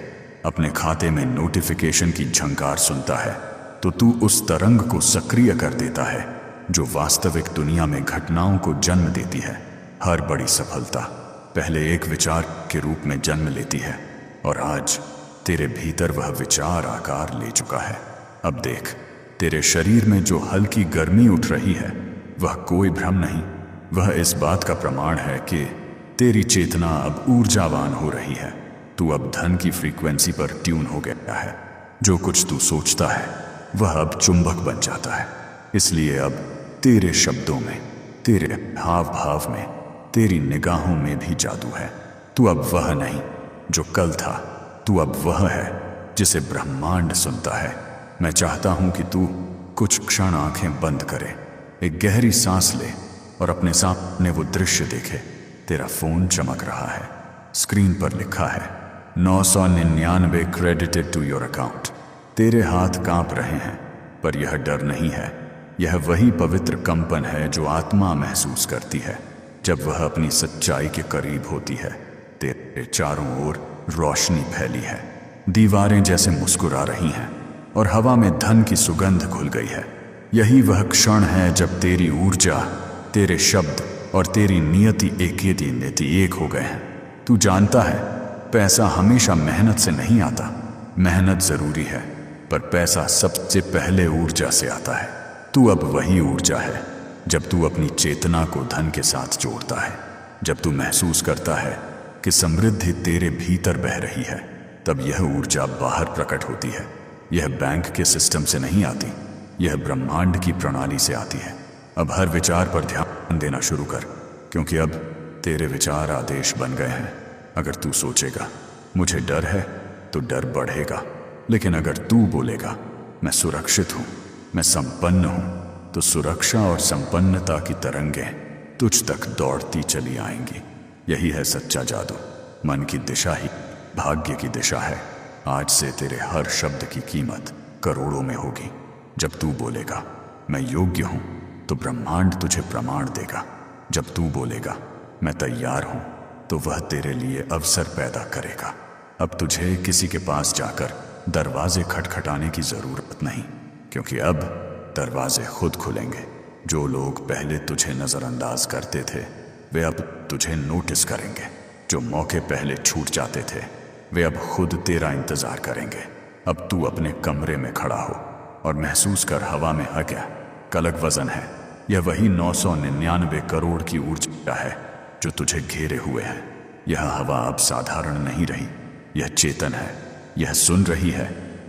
अपने खाते में नोटिफिकेशन की झंकार सुनता है, तो तू उस तरंग को सक्रिय कर देता है जो वास्तविक दुनिया में घटनाओं को जन्म देती है। हर बड़ी सफलता पहले एक विचार के रूप में जन्म लेती है, और आज तेरे भीतर वह विचार आकार ले चुका है। अब देख, तेरे शरीर में जो हल्की गर्मी उठ रही है, वह कोई भ्रम नहीं, वह इस बात का प्रमाण है कि तेरी चेतना अब ऊर्जावान हो रही है। तू अब धन की फ्रीक्वेंसी पर ट्यून हो गया है। जो कुछ तू सोचता है वह अब चुंबक बन जाता है। इसलिए अब तेरे शब्दों में, तेरे हाव भाव में, तेरी निगाहों में भी जादू है। तू अब वह नहीं जो कल था, तू अब वह है जिसे ब्रह्मांड सुनता है। मैं चाहता हूं कि तू कुछ क्षण आंखें बंद करे, एक गहरी सांस ले और अपने सामने वो दृश्य देखे। तेरा फोन चमक रहा है, स्क्रीन पर लिखा है 999 क्रेडिटेड टू योर अकाउंट। तेरे हाथ कांप रहे हैं, पर यह डर नहीं है, यह वही पवित्र कंपन है जो आत्मा महसूस करती है जब वह अपनी सच्चाई के करीब होती है। तेरे चारों ओर रोशनी फैली है, दीवारें जैसे मुस्कुरा रही हैं और हवा में धन की सुगंध घुल गई है। यही वह क्षण है जब तेरी ऊर्जा, तेरे शब्द और तेरी नियति एक हो गए हैं। तू जानता है, पैसा हमेशा मेहनत से नहीं आता। मेहनत जरूरी है, पर पैसा सबसे पहले ऊर्जा से आता है। तू अब वही ऊर्जा है जब तू अपनी चेतना को धन के साथ जोड़ता है, जब तू महसूस करता है कि समृद्धि तेरे भीतर बह रही है, तब यह ऊर्जा बाहर प्रकट होती है। यह बैंक के सिस्टम से नहीं आती, यह ब्रह्मांड की प्रणाली से आती है। अब हर विचार पर ध्यान देना शुरू कर, क्योंकि अब तेरे विचार आदेश बन गए हैं। अगर तू सोचेगा मुझे डर है, तो डर बढ़ेगा। लेकिन अगर तू बोलेगा मैं सुरक्षित हूं, मैं संपन्न हूं, तो सुरक्षा और संपन्नता की तरंगें तुझ तक दौड़ती चली आएंगी। यही है सच्चा जादू। मन की दिशा ही भाग्य की दिशा है। आज से तेरे हर शब्द की कीमत करोड़ों में होगी। जब तू बोलेगा मैं योग्य हूं, तो ब्रह्मांड तुझे प्रमाण देगा। जब तू बोलेगा मैं तैयार हूं, तो वह तेरे लिए अवसर पैदा करेगा। अब तुझे किसी के पास जाकर दरवाजे खटखटाने की जरूरत नहीं, क्योंकि अब दरवाजे खुद खुलेंगे। जो लोग पहले तुझे नजरअंदाज करते थे, वे अब तुझे नोटिस करेंगे। जो मौके पहले छूट जाते थे, वे अब खुद तेरा इंतजार करेंगे। अब तू अपने कमरे में खड़ा हो और महसूस कर, हवा में क्या अलग वजन है। यह वही 999 करोड़ की ऊर्जा है जो तुझे घेरे हुए है। यह हवा अब साधारण नहीं रही, यह चेतन है। यह सुन रही है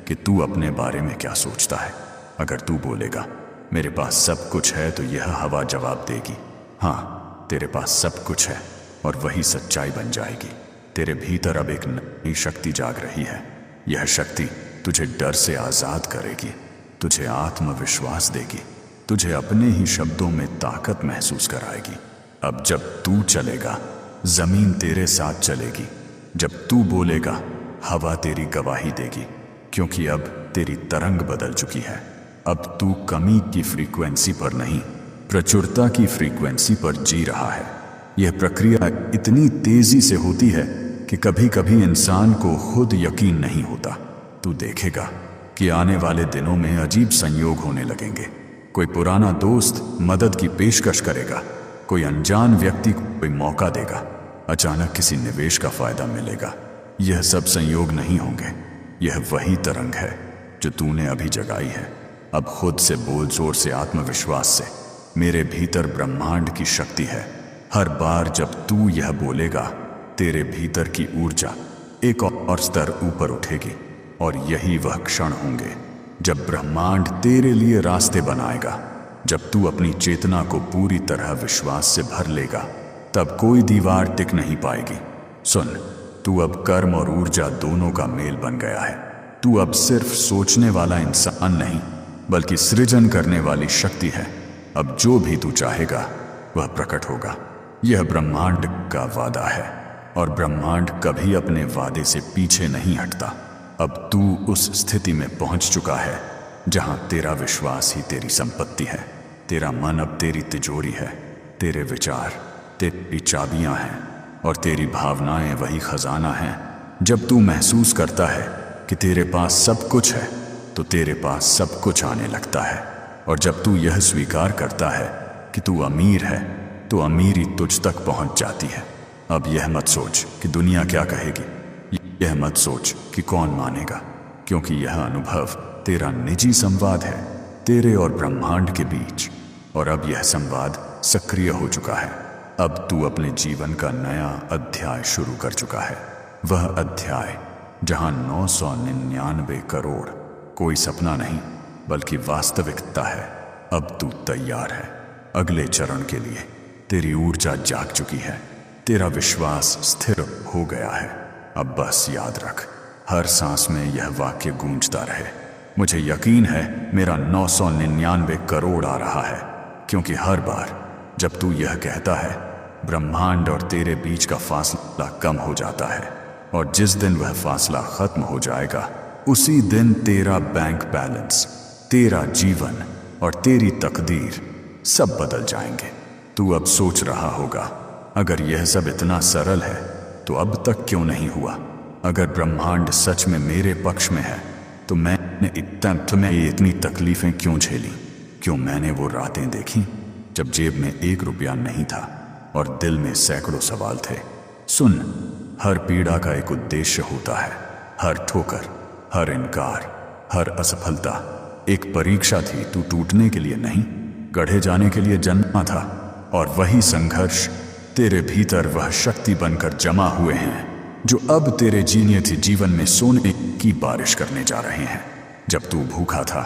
कि तू अपने बारे में क्या सोचता है। अगर तू बोलेगा मेरे पास सब कुछ है, तो यह हवा जवाब देगी हाँ, तेरे पास सब कुछ है, और वही सच्चाई बन जाएगी। तेरे भीतर अब एक नई शक्ति जाग रही है। यह शक्ति तुझे डर से आजाद करेगी, तुझे आत्मविश्वास देगी, तुझे अपने ही शब्दों में ताकत महसूस कराएगी। अब जब तू चलेगा, जमीन तेरे साथ चलेगी। जब तू बोलेगा, हवा तेरी गवाही देगी, क्योंकि अब तेरी तरंग बदल चुकी है। अब तू कमी की फ्रीक्वेंसी पर नहीं, प्रचुरता की फ्रीक्वेंसी पर जी रहा है। यह प्रक्रिया इतनी तेजी से होती है कि कभी कभी इंसान को खुद यकीन नहीं होता। तू देखेगा कि आने वाले दिनों में अजीब संयोग होने लगेंगे। कोई पुराना दोस्त मदद की पेशकश करेगा, कोई अनजान व्यक्ति को कोई मौका देगा, अचानक किसी निवेश का फायदा मिलेगा। यह सब संयोग नहीं होंगे, यह वही तरंग है जो तूने अभी जगाई है। अब खुद से बोल, जोर से, आत्मविश्वास से, मेरे भीतर ब्रह्मांड की शक्ति है। हर बार जब तू यह बोलेगा, तेरे भीतर की ऊर्जा एक और स्तर ऊपर उठेगी, और यही वह क्षण होंगे जब ब्रह्मांड तेरे लिए रास्ते बनाएगा। जब तू अपनी चेतना को पूरी तरह विश्वास से भर लेगा, तब कोई दीवार टिक नहीं पाएगी। सुन, तू अब कर्म और ऊर्जा दोनों का मेल बन गया है। तू अब सिर्फ सोचने वाला इंसान नहीं, बल्कि सृजन करने वाली शक्ति है। अब जो भी तू चाहेगा वह प्रकट होगा। यह ब्रह्मांड का वादा है, और ब्रह्मांड कभी अपने वादे से पीछे नहीं हटता। अब तू उस स्थिति में पहुंच चुका है जहां तेरा विश्वास ही तेरी संपत्ति है। तेरा मन अब तेरी तिजोरी है, तेरे विचार तेरी चाबियां हैं, और तेरी भावनाएं वही खजाना हैं। जब तू महसूस करता है कि तेरे पास सब कुछ है, तो तेरे पास सब कुछ आने लगता है। और जब तू यह स्वीकार करता है कि तू अमीर है, तो अमीरी तुझ तक पहुंच जाती है। अब यह मत सोच कि दुनिया क्या कहेगी, यह मत सोच कि कौन मानेगा, क्योंकि यह अनुभव तेरा निजी संवाद है, तेरे और ब्रह्मांड के बीच। और अब यह संवाद सक्रिय हो चुका है। अब तू अपने जीवन का नया अध्याय शुरू कर चुका है। वह अध्याय जहां 999 करोड़ कोई सपना नहीं, बल्कि वास्तविकता है। अब तू तैयार है अगले चरण के लिए। तेरी ऊर्जा जाग चुकी है, तेरा विश्वास स्थिर हो गया है। अब बस याद रख, हर सांस में यह वाक्य गूंजता रहे। मुझे यकीन है मेरा 999 करोड़ आ रहा है, क्योंकि हर बार जब तू यह कहता है ब्रह्मांड और तेरे बीच का फासला कम हो जाता है, और जिस दिन वह फासला खत्म हो जाएगा उसी दिन तेरा बैंक बैलेंस, तेरा जीवन और तेरी तकदीर सब बदल जाएंगे। तू अब सोच रहा होगा, अगर यह सब इतना सरल है तो अब तक क्यों नहीं हुआ? अगर ब्रह्मांड सच में मेरे पक्ष में है तो मैंने इतनी तकलीफें क्यों झेली? क्यों मैंने वो रातें देखी जब जेब में 1 रुपया नहीं था और दिल में सैकड़ों सवाल थे? सुन, हर पीड़ा का एक उद्देश्य होता है। हर ठोकर, हर इनकार, हर असफलता एक परीक्षा थी। तू टूटने के लिए नहीं, गढ़े जाने के लिए जन्मा था। और वही संघर्ष तेरे भीतर वह शक्ति बनकर जमा हुए हैं जो अब तेरे जीने थे जीवन में सोने की बारिश करने जा रहे हैं। जब तू भूखा था,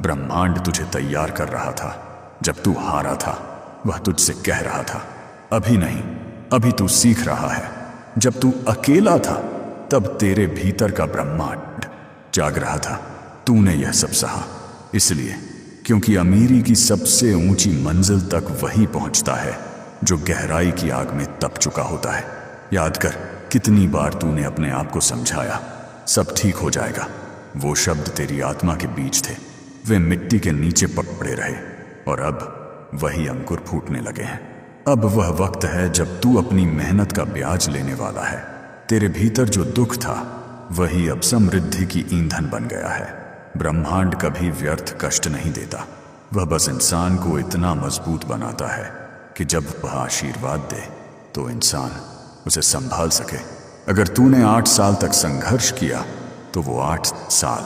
ब्रह्मांड तुझे तैयार कर रहा था। जब तू हारा था, वह तुझसे कह रहा था अभी नहीं, अभी तू सीख रहा है। जब तू अकेला था, तब तेरे भीतर का ब्रह्मांड जाग रहा था। तूने यह सब सहा इसलिए क्योंकि अमीरी की सबसे ऊंची मंजिल तक वही पहुंचता है जो गहराई की आग में तप चुका होता है। याद कर, कितनी बार तूने अपने आप को समझाया सब ठीक हो जाएगा। वो शब्द तेरी आत्मा के बीज थे, वे मिट्टी के नीचे पड़े रहे, और अब वही अंकुर फूटने लगे हैं। अब वह वक्त है जब तू अपनी मेहनत का ब्याज लेने वाला है। तेरे भीतर जो दुख था वही अब समृद्धि की ईंधन बन गया है। ब्रह्मांड कभी व्यर्थ कष्ट नहीं देता, वह बस इंसान को इतना मजबूत बनाता है कि जब वह आशीर्वाद दे तो इंसान उसे संभाल सके। अगर तूने 8 साल तक संघर्ष किया तो वो 8 साल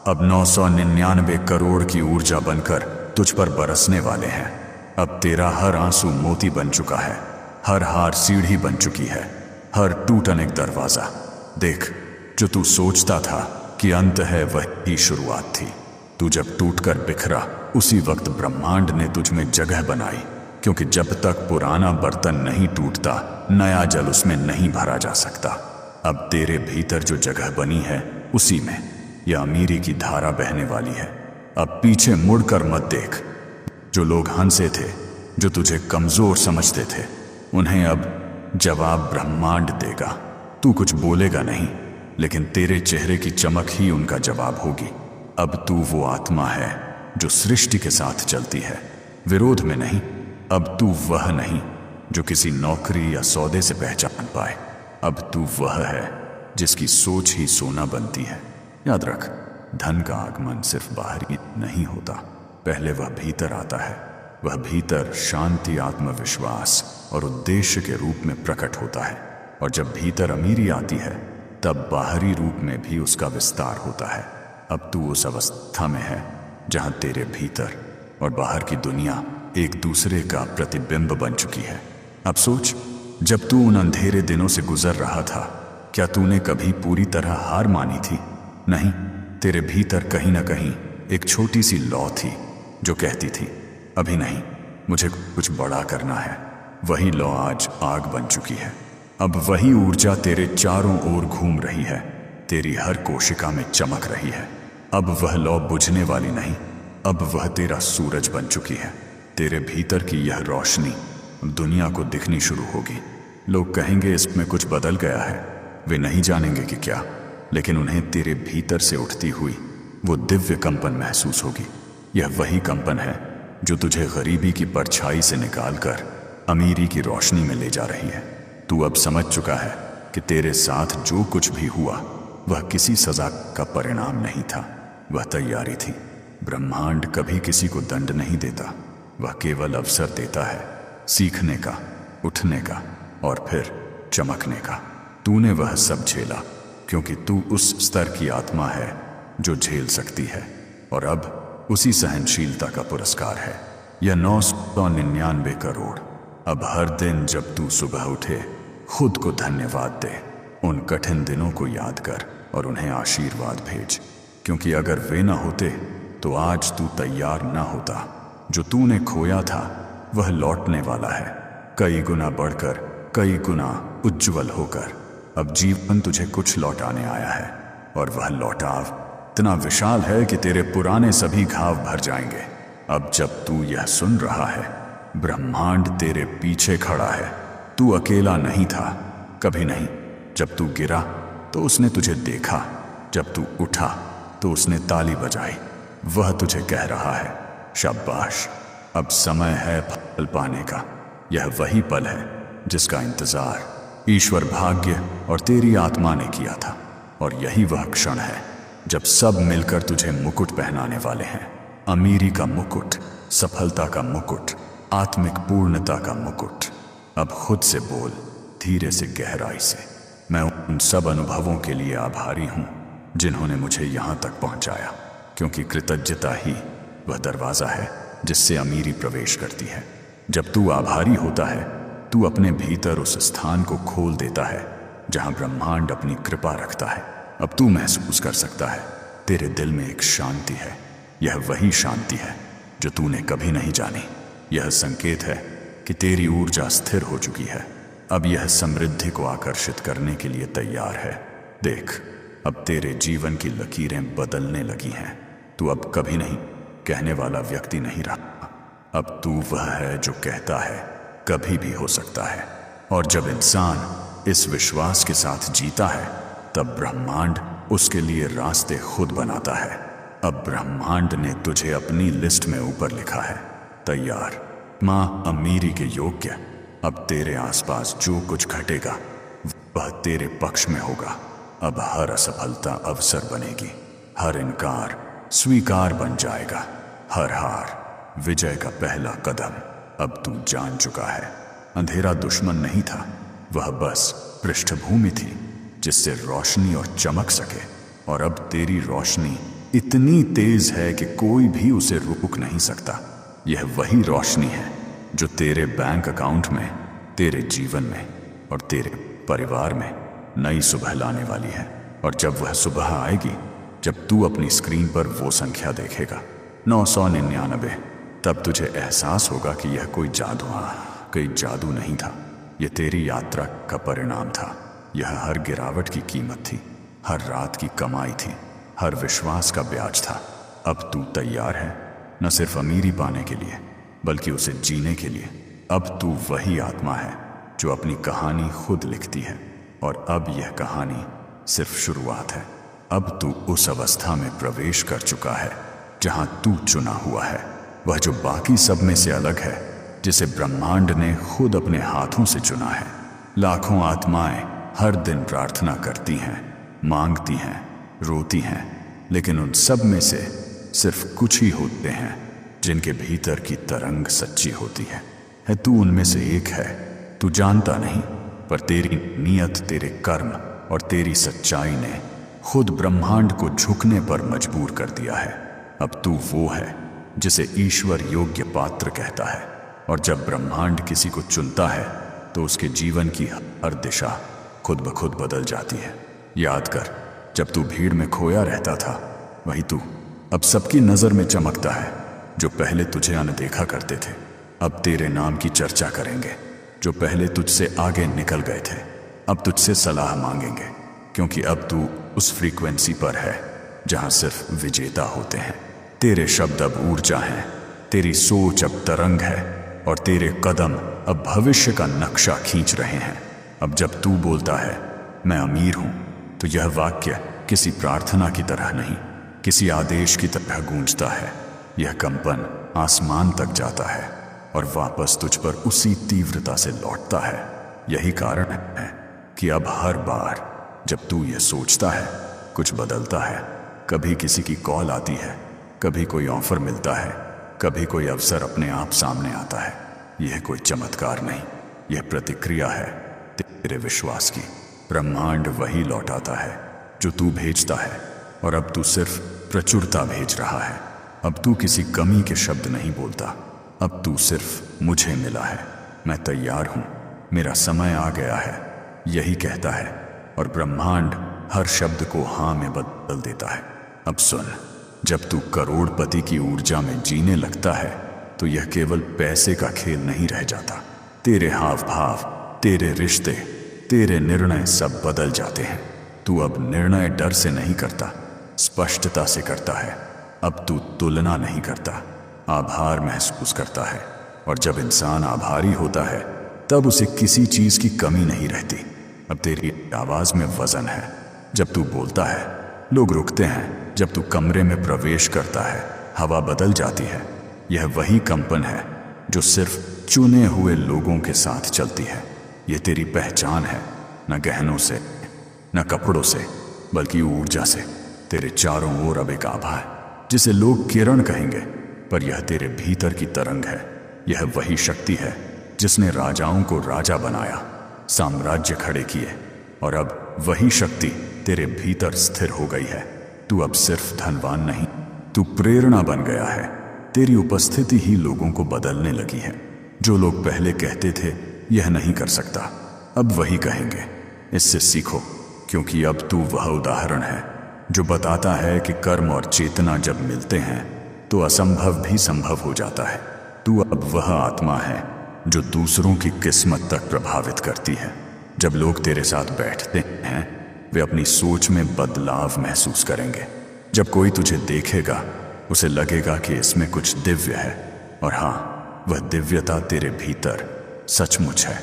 अब 999 करोड़ की ऊर्जा बनकर तुझ पर बरसने वाले हैं। अब तेरा हर आंसू मोती बन चुका है, हर हार सीढ़ी बन चुकी है, हर टूटन एक दरवाजा। देख, जो तू सोचता था कि अंत है वही शुरुआत थी। तू जब टूटकर बिखरा, उसी वक्त ब्रह्मांड ने तुझ में जगह बनाई, क्योंकि जब तक पुराना बर्तन नहीं टूटता, नया जल उसमें नहीं भरा जा सकता। अब तेरे भीतर जो जगह बनी है उसी में यह अमीरी की धारा बहने वाली है। अब पीछे मुड़कर मत देख। जो लोग हंसे थे, जो तुझे कमजोर समझते थे, उन्हें अब जवाब ब्रह्मांड देगा। तू कुछ बोलेगा नहीं, लेकिन तेरे चेहरे की चमक ही उनका जवाब होगी। अब तू वो आत्मा है जो सृष्टि के साथ चलती है, विरोध में नहीं। अब तू वह नहीं जो किसी नौकरी या सौदे से पहचान पाए। अब तू वह है जिसकी सोच ही सोना बनती है। याद रख, धन का आगमन सिर्फ बाहरी नहीं होता, पहले वह भीतर आता है। वह भीतर शांति, आत्मविश्वास और उद्देश्य के रूप में प्रकट होता है। और जब भीतर अमीरी आती है, तब बाहरी रूप में भी उसका विस्तार होता है। अब तू उस अवस्था में है जहां तेरे भीतर और बाहर की दुनिया एक दूसरे का प्रतिबिंब बन चुकी है। अब सोच, जब तू उन अंधेरे दिनों से गुजर रहा था, क्या तूने कभी पूरी तरह हार मानी थी? नहीं, तेरे भीतर कहीं ना कहीं एक छोटी सी लौ थी जो कहती थी अभी नहीं, मुझे कुछ बड़ा करना है। वही लौ आज आग बन चुकी है। अब वही ऊर्जा तेरे चारों ओर घूम रही है, तेरी हर कोशिका में चमक रही है। अब वह लौ बुझने वाली नहीं, अब वह तेरा सूरज बन चुकी है। तेरे भीतर की यह रोशनी दुनिया को दिखनी शुरू होगी। लोग कहेंगे इसमें कुछ बदल गया है, वे नहीं जानेंगे कि क्या, लेकिन उन्हें तेरे भीतर से उठती हुई वो दिव्य कंपन महसूस होगी। यह वही कंपन है जो तुझे गरीबी की परछाई से निकालकर अमीरी की रोशनी में ले जा रही है। तू अब समझ चुका है कि तेरे साथ जो कुछ भी हुआ वह किसी सजा का परिणाम नहीं था, वह तैयारी थी। ब्रह्मांड कभी किसी को दंड नहीं देता, वह केवल अवसर देता है सीखने का, उठने का और फिर चमकने का। तूने वह सब झेला क्योंकि तू उस स्तर की आत्मा है जो झेल सकती है, और अब उसी सहनशीलता का पुरस्कार है यह 999 करोड़। अब हर दिन जब तू सुबह उठे, खुद को धन्यवाद दे, उन कठिन दिनों को याद कर और उन्हें आशीर्वाद भेज, क्योंकि अगर वे न होते तो आज तू तैयार ना होता। जो तूने खोया था वह लौटने वाला है, कई गुना बढ़कर, कई गुना उज्जवल होकर। अब जीवन तुझे कुछ लौटाने आया है, और वह लौटाव इतना विशाल है कि तेरे पुराने सभी घाव भर जाएंगे। अब जब तू यह सुन रहा है, ब्रह्मांड तेरे पीछे खड़ा है। तू अकेला नहीं था, कभी नहीं। जब तू गिरा तो उसने तुझे देखा, जब तू उठा तो उसने ताली बजाई। वह तुझे कह रहा है, शाबाश, अब समय है फल पाने का। यह वही पल है जिसका इंतजार ईश्वर, भाग्य और तेरी आत्मा ने किया था। और यही वह क्षण है जब सब मिलकर तुझे मुकुट पहनाने वाले हैं। अमीरी का मुकुट, सफलता का मुकुट, आत्मिक पूर्णता का मुकुट। अब खुद से बोल, धीरे से, गहराई से, मैं उन सब अनुभवों के लिए आभारी हूं जिन्होंने मुझे यहां तक पहुंचाया, क्योंकि कृतज्ञता ही वह दरवाजा है जिससे अमीरी प्रवेश करती है। जब तू आभारी होता है, तू अपने भीतर उस स्थान को खोल देता है जहां ब्रह्मांड अपनी कृपा रखता है। अब तू महसूस कर सकता है, तेरे दिल में एक शांति है। यह वही शांति है जो तूने कभी नहीं जानी। यह संकेत है कि तेरी ऊर्जा स्थिर हो चुकी है। अब यह समृद्धि को आकर्षित करने के लिए तैयार है। देख, अब तेरे जीवन की लकीरें बदलने लगी हैं। तू अब कभी नहीं कहने वाला व्यक्ति नहीं रहा। अब तू वह है जो कहता है, कभी भी हो सकता है। और जब इंसान इस विश्वास के साथ जीता है, तब ब्रह्मांड उसके लिए रास्ते खुद बनाता है। अब ब्रह्मांड ने तुझे अपनी लिस्ट में ऊपर लिखा है, तैयार, माँ अमीरी के योग्य। अब तेरे आसपास जो कुछ घटेगा वह तेरे पक्ष में होगा। अब हर असफलता अवसर बनेगी, हर इनकार स्वीकार बन जाएगा, हर हार विजय का पहला कदम। अब तू जान चुका है, अंधेरा दुश्मन नहीं था, वह बस पृष्ठभूमि थी जिससे रोशनी और चमक सके। और अब तेरी रोशनी इतनी तेज है कि कोई भी उसे रोक नहीं सकता। यह वही रोशनी है जो तेरे बैंक अकाउंट में, तेरे जीवन में और तेरे परिवार में नई सुबह लाने वाली है। और जब वह सुबह आएगी, जब तू अपनी स्क्रीन पर वो संख्या देखेगा 999, तब तुझे एहसास होगा कि यह कोई जादू नहीं था। यह तेरी यात्रा का परिणाम था। यह हर गिरावट की कीमत थी, हर रात की कमाई थी, हर विश्वास का ब्याज था। अब तू तैयार है, न सिर्फ अमीरी पाने के लिए, बल्कि उसे जीने के लिए। अब तू वही आत्मा है जो अपनी कहानी खुद लिखती है। और अब यह कहानी सिर्फ शुरुआत है। अब तू उस अवस्था में प्रवेश कर चुका है जहां तू चुना हुआ है, वह जो बाकी सब में से अलग है, जिसे ब्रह्मांड ने खुद अपने हाथों से चुना है। लाखों आत्माएं हर दिन प्रार्थना करती हैं, मांगती हैं, रोती हैं, लेकिन उन सब में से सिर्फ कुछ ही होते हैं जिनके भीतर की तरंग सच्ची होती है। तू उनमें से एक है। तू जानता नहीं, पर तेरी नीयत, तेरे कर्म और तेरी सच्चाई ने खुद ब्रह्मांड को झुकने पर मजबूर कर दिया है। अब तू वो है जिसे ईश्वर योग्य पात्र कहता है। और जब ब्रह्मांड किसी को चुनता है तो उसके जीवन की हर दिशा खुद ब खुद बदल जाती है। याद कर, जब तू भीड़ में खोया रहता था, वही तू अब सबकी नजर में चमकता है। जो पहले तुझे अनदेखा करते थे, अब तेरे नाम की चर्चा करेंगे। जो पहले तुझसे आगे निकल गए थे, अब तुझसे सलाह मांगेंगे, क्योंकि अब तू उस फ्रीक्वेंसी पर है जहां सिर्फ विजेता होते हैं। तेरे शब्द अब ऊर्जा हैं, तेरी सोच अब तरंग है, और तेरे कदम अब भविष्य का नक्शा खींच रहे हैं। अब जब तू बोलता है, मैं अमीर हूं, तो यह वाक्य किसी प्रार्थना की तरह नहीं, किसी आदेश की तरह गूंजता है। यह कंपन आसमान तक जाता है और वापस तुझ पर उसी तीव्रता से लौटता है। यही कारण है कि अब हर बार जब तू यह सोचता है, कुछ बदलता है। कभी किसी की कॉल आती है, कभी कोई ऑफर मिलता है, कभी कोई अवसर अपने आप सामने आता है। यह कोई चमत्कार नहीं, यह प्रतिक्रिया है तेरे विश्वास की। ब्रह्मांड वही लौटाता है जो तू भेजता है, और अब तू सिर्फ प्रचुरता भेज रहा है। अब तू किसी कमी के शब्द नहीं बोलता, अब तू सिर्फ मुझे मिला है, मैं तैयार हूं, मेरा समय आ गया है, यही कहता है। और ब्रह्मांड हर शब्द को हाँ में बदल देता है। अब सुन, जब तू करोड़पति की ऊर्जा में जीने लगता है, तो यह केवल पैसे का खेल नहीं रह जाता। तेरे हाव भाव, तेरे रिश्ते, तेरे निर्णय सब बदल जाते हैं। तू अब निर्णय डर से नहीं करता, स्पष्टता से करता है। अब तू तुलना नहीं करता, आभार महसूस करता है। और जब इंसान आभारी होता है तब उसे किसी चीज की कमी नहीं रहती। अब तेरी आवाज में वजन है। जब तू बोलता है लोग रुकते हैं, जब तू कमरे में प्रवेश करता है हवा बदल जाती है। यह वही कंपन है जो सिर्फ चुने हुए लोगों के साथ चलती है। यह तेरी पहचान है, न गहनों से न कपड़ों से, बल्कि ऊर्जा से। तेरे चारों ओर अब एक आभा है जिसे लोग किरण कहेंगे, पर यह तेरे भीतर की तरंग है। यह वही शक्ति है जिसने राजाओं को राजा बनाया, साम्राज्य खड़े किए, और अब वही शक्ति तेरे भीतर स्थिर हो गई है। तू अब सिर्फ धनवान नहीं, तू प्रेरणा बन गया है। तेरी उपस्थिति ही लोगों को बदलने लगी है। जो लोग पहले कहते थे यह नहीं कर सकता, अब वही कहेंगे। इससे सीखो, क्योंकि अब तू वह उदाहरण है जो बताता है कि कर्म और चेतना जब मिलते हैं तो असंभव भी संभव हो जाता है। तू अब वह आत्मा है जो दूसरों की किस्मत तक प्रभावित करती है। जब लोग तेरे साथ बैठते हैं वे अपनी सोच में बदलाव महसूस करेंगे। जब कोई तुझे देखेगा उसे लगेगा कि इसमें कुछ दिव्य है, और हाँ, वह दिव्यता तेरे भीतर सचमुच है।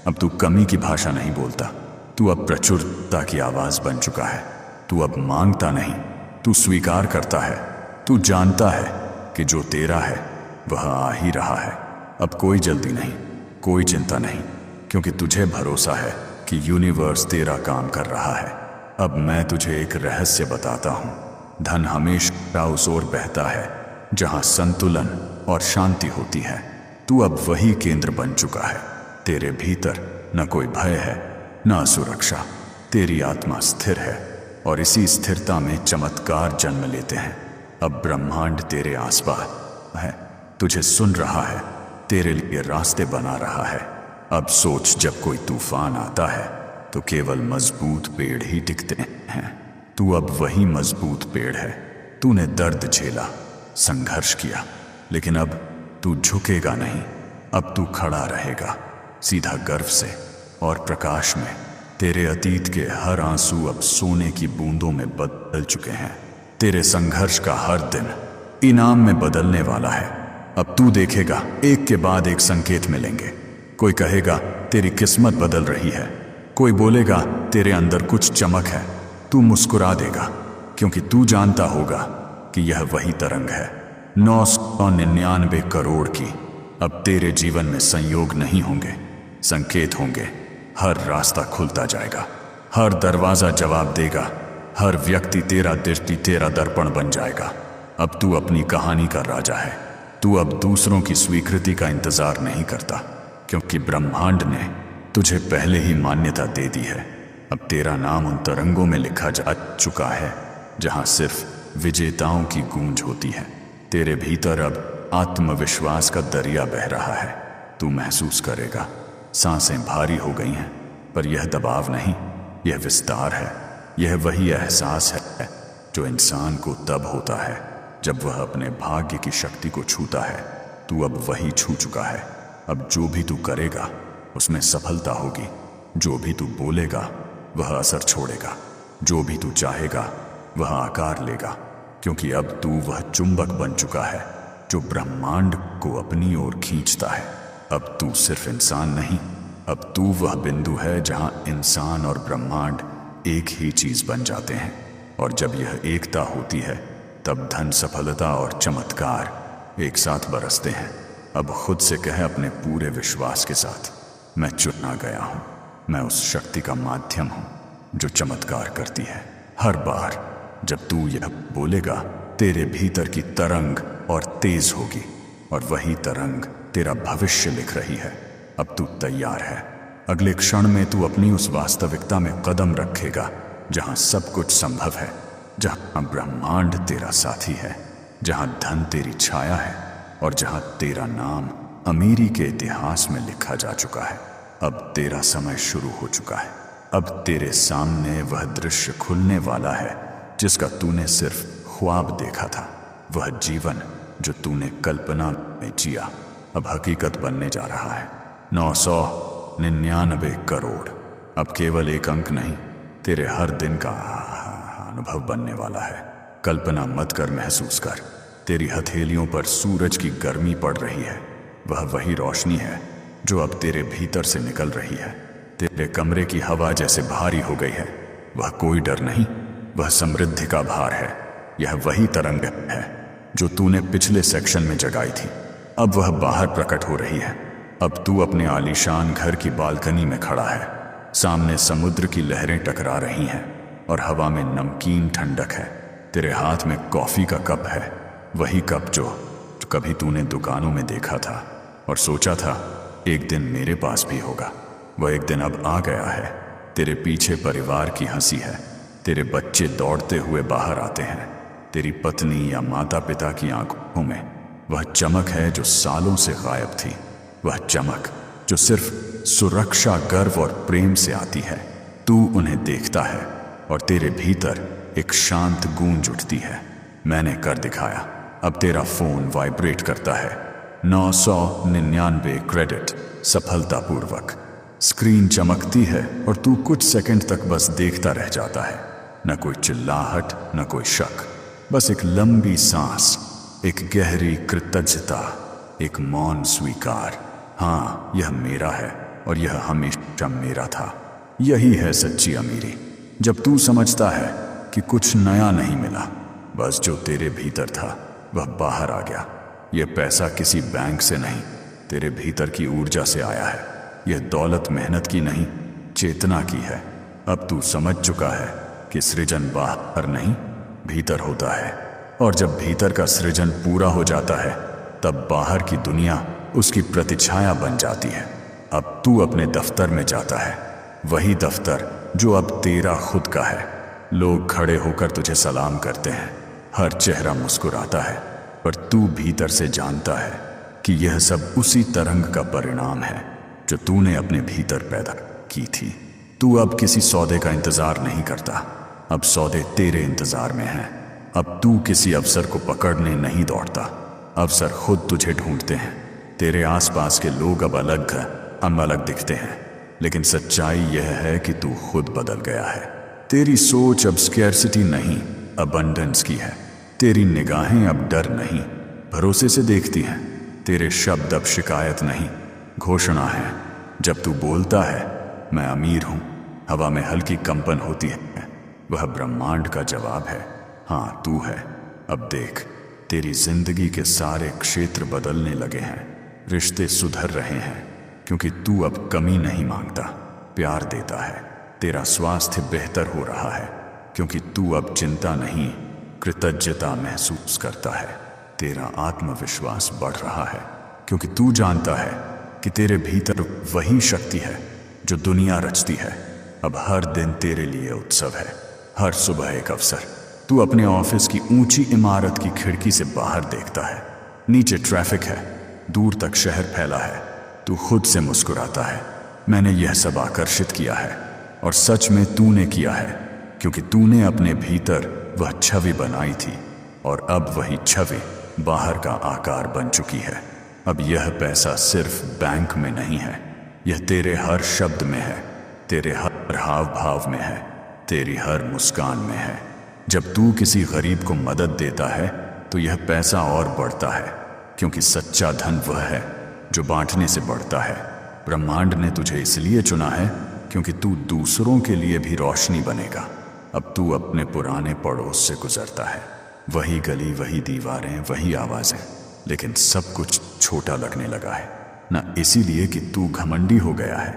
अब तू कमी की भाषा नहीं बोलता, तू अब प्रचुरता की आवाज बन चुका है। तू अब मांगता नहीं, तू स्वीकार करता है। तू जानता है कि जो तेरा है वह आ ही रहा है। अब कोई जल्दी नहीं, कोई चिंता नहीं, क्योंकि तुझे भरोसा है कि यूनिवर्स तेरा काम कर रहा है। अब मैं तुझे एक रहस्य बताता हूँ। धन हमेशा उस ओर बहता है जहाँ संतुलन और शांति होती है। तू अब वही केंद्र बन चुका है। तेरे भीतर न कोई भय है न असुरक्षा। तेरी आत्मा स्थिर है, और इसी स्थिरता में चमत्कार जन्म लेते हैं। अब ब्रह्मांड तेरे आसपास है, तुझे सुन रहा है, तेरे लिए रास्ते बना रहा है। अब सोच, जब कोई तूफान आता है तो केवल मजबूत पेड़ ही टिकते हैं। तू अब वही मजबूत पेड़ है। तूने दर्द झेला, संघर्ष किया, लेकिन अब तू झुकेगा नहीं। अब तू खड़ा रहेगा, सीधा गर्व से और प्रकाश में। तेरे अतीत के हर आंसू अब सोने की बूंदों में बदल चुके हैं। तेरे संघर्ष का हर दिन इनाम में बदलने वाला है। अब तू देखेगा एक के बाद एक संकेत मिलेंगे। कोई कहेगा तेरी किस्मत बदल रही है, कोई बोलेगा तेरे अंदर कुछ चमक है। तू मुस्कुरा देगा, क्योंकि तू जानता होगा कि यह वही तरंग है 999 करोड़ की। अब तेरे जीवन में संयोग नहीं होंगे, संकेत होंगे। हर रास्ता खुलता जाएगा, हर दरवाजा जवाब देगा, हर व्यक्ति तेरा दृष्टि, तेरा दर्पण बन जाएगा। अब तू अपनी कहानी का राजा है। तू अब दूसरों की स्वीकृति का इंतजार नहीं करता, क्योंकि ब्रह्मांड ने तुझे पहले ही मान्यता दे दी है। अब तेरा नाम उन तरंगों में लिखा जा चुका है जहां सिर्फ विजेताओं की गूंज होती है। तेरे भीतर अब आत्मविश्वास का दरिया बह रहा है। तू महसूस करेगा सांसें भारी हो गई हैं, पर यह दबाव नहीं, यह विस्तार है। यह वही एहसास है जो इंसान को तब होता है जब वह अपने भाग्य की शक्ति को छूता है। तू अब वही छू चुका है। अब जो भी तू करेगा उसमें सफलता होगी। जो भी तू बोलेगा वह असर छोड़ेगा। जो भी तू चाहेगा वह आकार लेगा, क्योंकि अब तू वह चुंबक बन चुका है जो ब्रह्मांड को अपनी ओर खींचता है। अब तू सिर्फ इंसान नहीं, अब तू वह बिंदु है जहां इंसान और ब्रह्मांड एक ही चीज बन जाते हैं। और जब यह एकता होती है तब धन, सफलता और चमत्कार एक साथ बरसते हैं। अब खुद से कहे अपने पूरे विश्वास के साथ, मैं चुना गया हूं। मैं उस शक्ति का माध्यम हूं जो चमत्कार करती है। हर बार जब तू यह बोलेगा तेरे भीतर की तरंग और तेज होगी, और वही तरंग तेरा भविष्य लिख रही है। अब तू तैयार है। अगले क्षण में तू अपनी उस वास्तविकता में कदम रखेगा जहां सब कुछ संभव है, जहां ब्रह्मांड तेरा साथी है, जहां धन तेरी छाया है, और जहां तेरा नाम अमीरी के इतिहास में लिखा जा चुका है। अब तेरा समय शुरू हो चुका है। अब तेरे सामने वह दृश्य खुलने वाला है जिसका तूने सिर्फ ख्वाब देखा था। वह जीवन जो तूने कल्पना में जिया अब हकीकत बनने जा रहा है। 999 करोड़ अब केवल एक अंक नहीं, तेरे हर दिन का अनुभव बनने वाला है। कल्पना मत कर, महसूस कर। तेरी हथेलियों पर सूरज की गर्मी पड़ रही है। वह वही रोशनी है जो अब तेरे भीतर से निकल रही है। तेरे कमरे की हवा जैसे भारी हो गई है। वह कोई डर नहीं, वह समृद्धि का भार है। यह वही तरंग है जो तूने पिछले सेक्शन में जगाई थी। अब वह बाहर प्रकट हो रही है। अब तू अपने आलीशान घर की बालकनी में खड़ा है। सामने समुद्र की लहरें टकरा रही हैं और हवा में नमकीन ठंडक है। तेरे हाथ में कॉफी का कप है, वही कप जो कभी तूने दुकानों में देखा था और सोचा था एक दिन मेरे पास भी होगा। वह एक दिन अब आ गया है। तेरे पीछे परिवार की हंसी है। तेरे बच्चे दौड़ते हुए बाहर आते हैं। तेरी पत्नी या माता पिता की आंखों में वह चमक है जो सालों से गायब थी। वह चमक जो सिर्फ सुरक्षा, गर्व और प्रेम से आती है। तू उन्हें देखता है और तेरे भीतर एक शांत गूंज उठती है। मैंने कर दिखाया। अब तेरा फोन वाइब्रेट करता है। 999 क्रेडिट सफलतापूर्वक। स्क्रीन चमकती है और तू कुछ सेकंड तक बस देखता रह जाता है। न कोई चिल्लाहट, न कोई शक, बस एक लंबी सांस, एक गहरी कृतज्ञता, एक मौन स्वीकार। हाँ, यह मेरा है और यह हमेशा मेरा था। यही है सच्ची अमीरी, जब तू समझता है कि कुछ नया नहीं मिला, बस जो तेरे भीतर था वह बाहर आ गया। यह पैसा किसी बैंक से नहीं, तेरे भीतर की ऊर्जा से आया है। यह दौलत मेहनत की नहीं, चेतना की है। अब तू समझ चुका है कि सृजन बाहर नहीं, भीतर होता है। और जब भीतर का सृजन पूरा हो जाता है, तब बाहर की दुनिया उसकी प्रतिछाया बन जाती है। अब तू अपने दफ्तर में जाता है, वही दफ्तर जो अब तेरा खुद का है। लोग खड़े होकर तुझे सलाम करते हैं, हर चेहरा मुस्कुराता है, पर तू भीतर से जानता है कि यह सब उसी तरंग का परिणाम है जो तूने अपने भीतर पैदा की थी। तू अब किसी सौदे का इंतजार नहीं करता, अब सौदे तेरे इंतजार में हैं। अब तू किसी अवसर को पकड़ने नहीं दौड़ता, अवसर खुद तुझे ढूंढते हैं। तेरे आसपास के लोग अब अलग दिखते हैं, लेकिन सच्चाई यह है कि तू खुद बदल गया है। तेरी सोच अब स्कैर्सिटी नहीं, अबंडेंस की है। तेरी निगाहें अब डर नहीं, भरोसे से देखती हैं। तेरे शब्द अब शिकायत नहीं, घोषणा है। जब तू बोलता है मैं अमीर हूं, हवा में हल्की कंपन होती है। वह ब्रह्मांड का जवाब है, हाँ तू है। अब देख, तेरी जिंदगी के सारे क्षेत्र बदलने लगे हैं। रिश्ते सुधर रहे हैं क्योंकि तू अब कमी नहीं मांगता, प्यार देता है। तेरा स्वास्थ्य बेहतर हो रहा है क्योंकि तू अब चिंता नहीं, कृतज्ञता महसूस करता है। तेरा आत्मविश्वास बढ़ रहा है क्योंकि तू जानता है कि तेरे भीतर वही शक्ति है जो दुनिया रचती है। अब हर दिन तेरे लिए उत्सव है, हर सुबह एक अवसर। तू अपने ऑफिस की ऊंची इमारत की खिड़की से बाहर देखता है। नीचे ट्रैफिक है, दूर तक शहर फैला है। तू खुद से मुस्कुराता है, मैंने यह सब आकर्षित किया है। और सच में तूने किया है, क्योंकि तूने अपने भीतर वह छवि बनाई थी और अब वही छवि बाहर का आकार बन चुकी है। अब यह पैसा सिर्फ बैंक में नहीं है, यह तेरे हर शब्द में है, तेरे हर हाव भाव में है, तेरी हर मुस्कान में है। जब तू किसी गरीब को मदद देता है तो यह पैसा और बढ़ता है, क्योंकि सच्चा धन वह है जो बांटने से बढ़ता है। ब्रह्मांड ने तुझे इसलिए चुना है क्योंकि तू दूसरों के लिए भी रोशनी बनेगा। अब तू अपने पुराने पड़ोस से गुजरता है, वही गली, वही दीवारें, वही आवाजें, लेकिन सब कुछ छोटा लगने लगा है। न इसीलिए कि तू घमंडी हो गया है,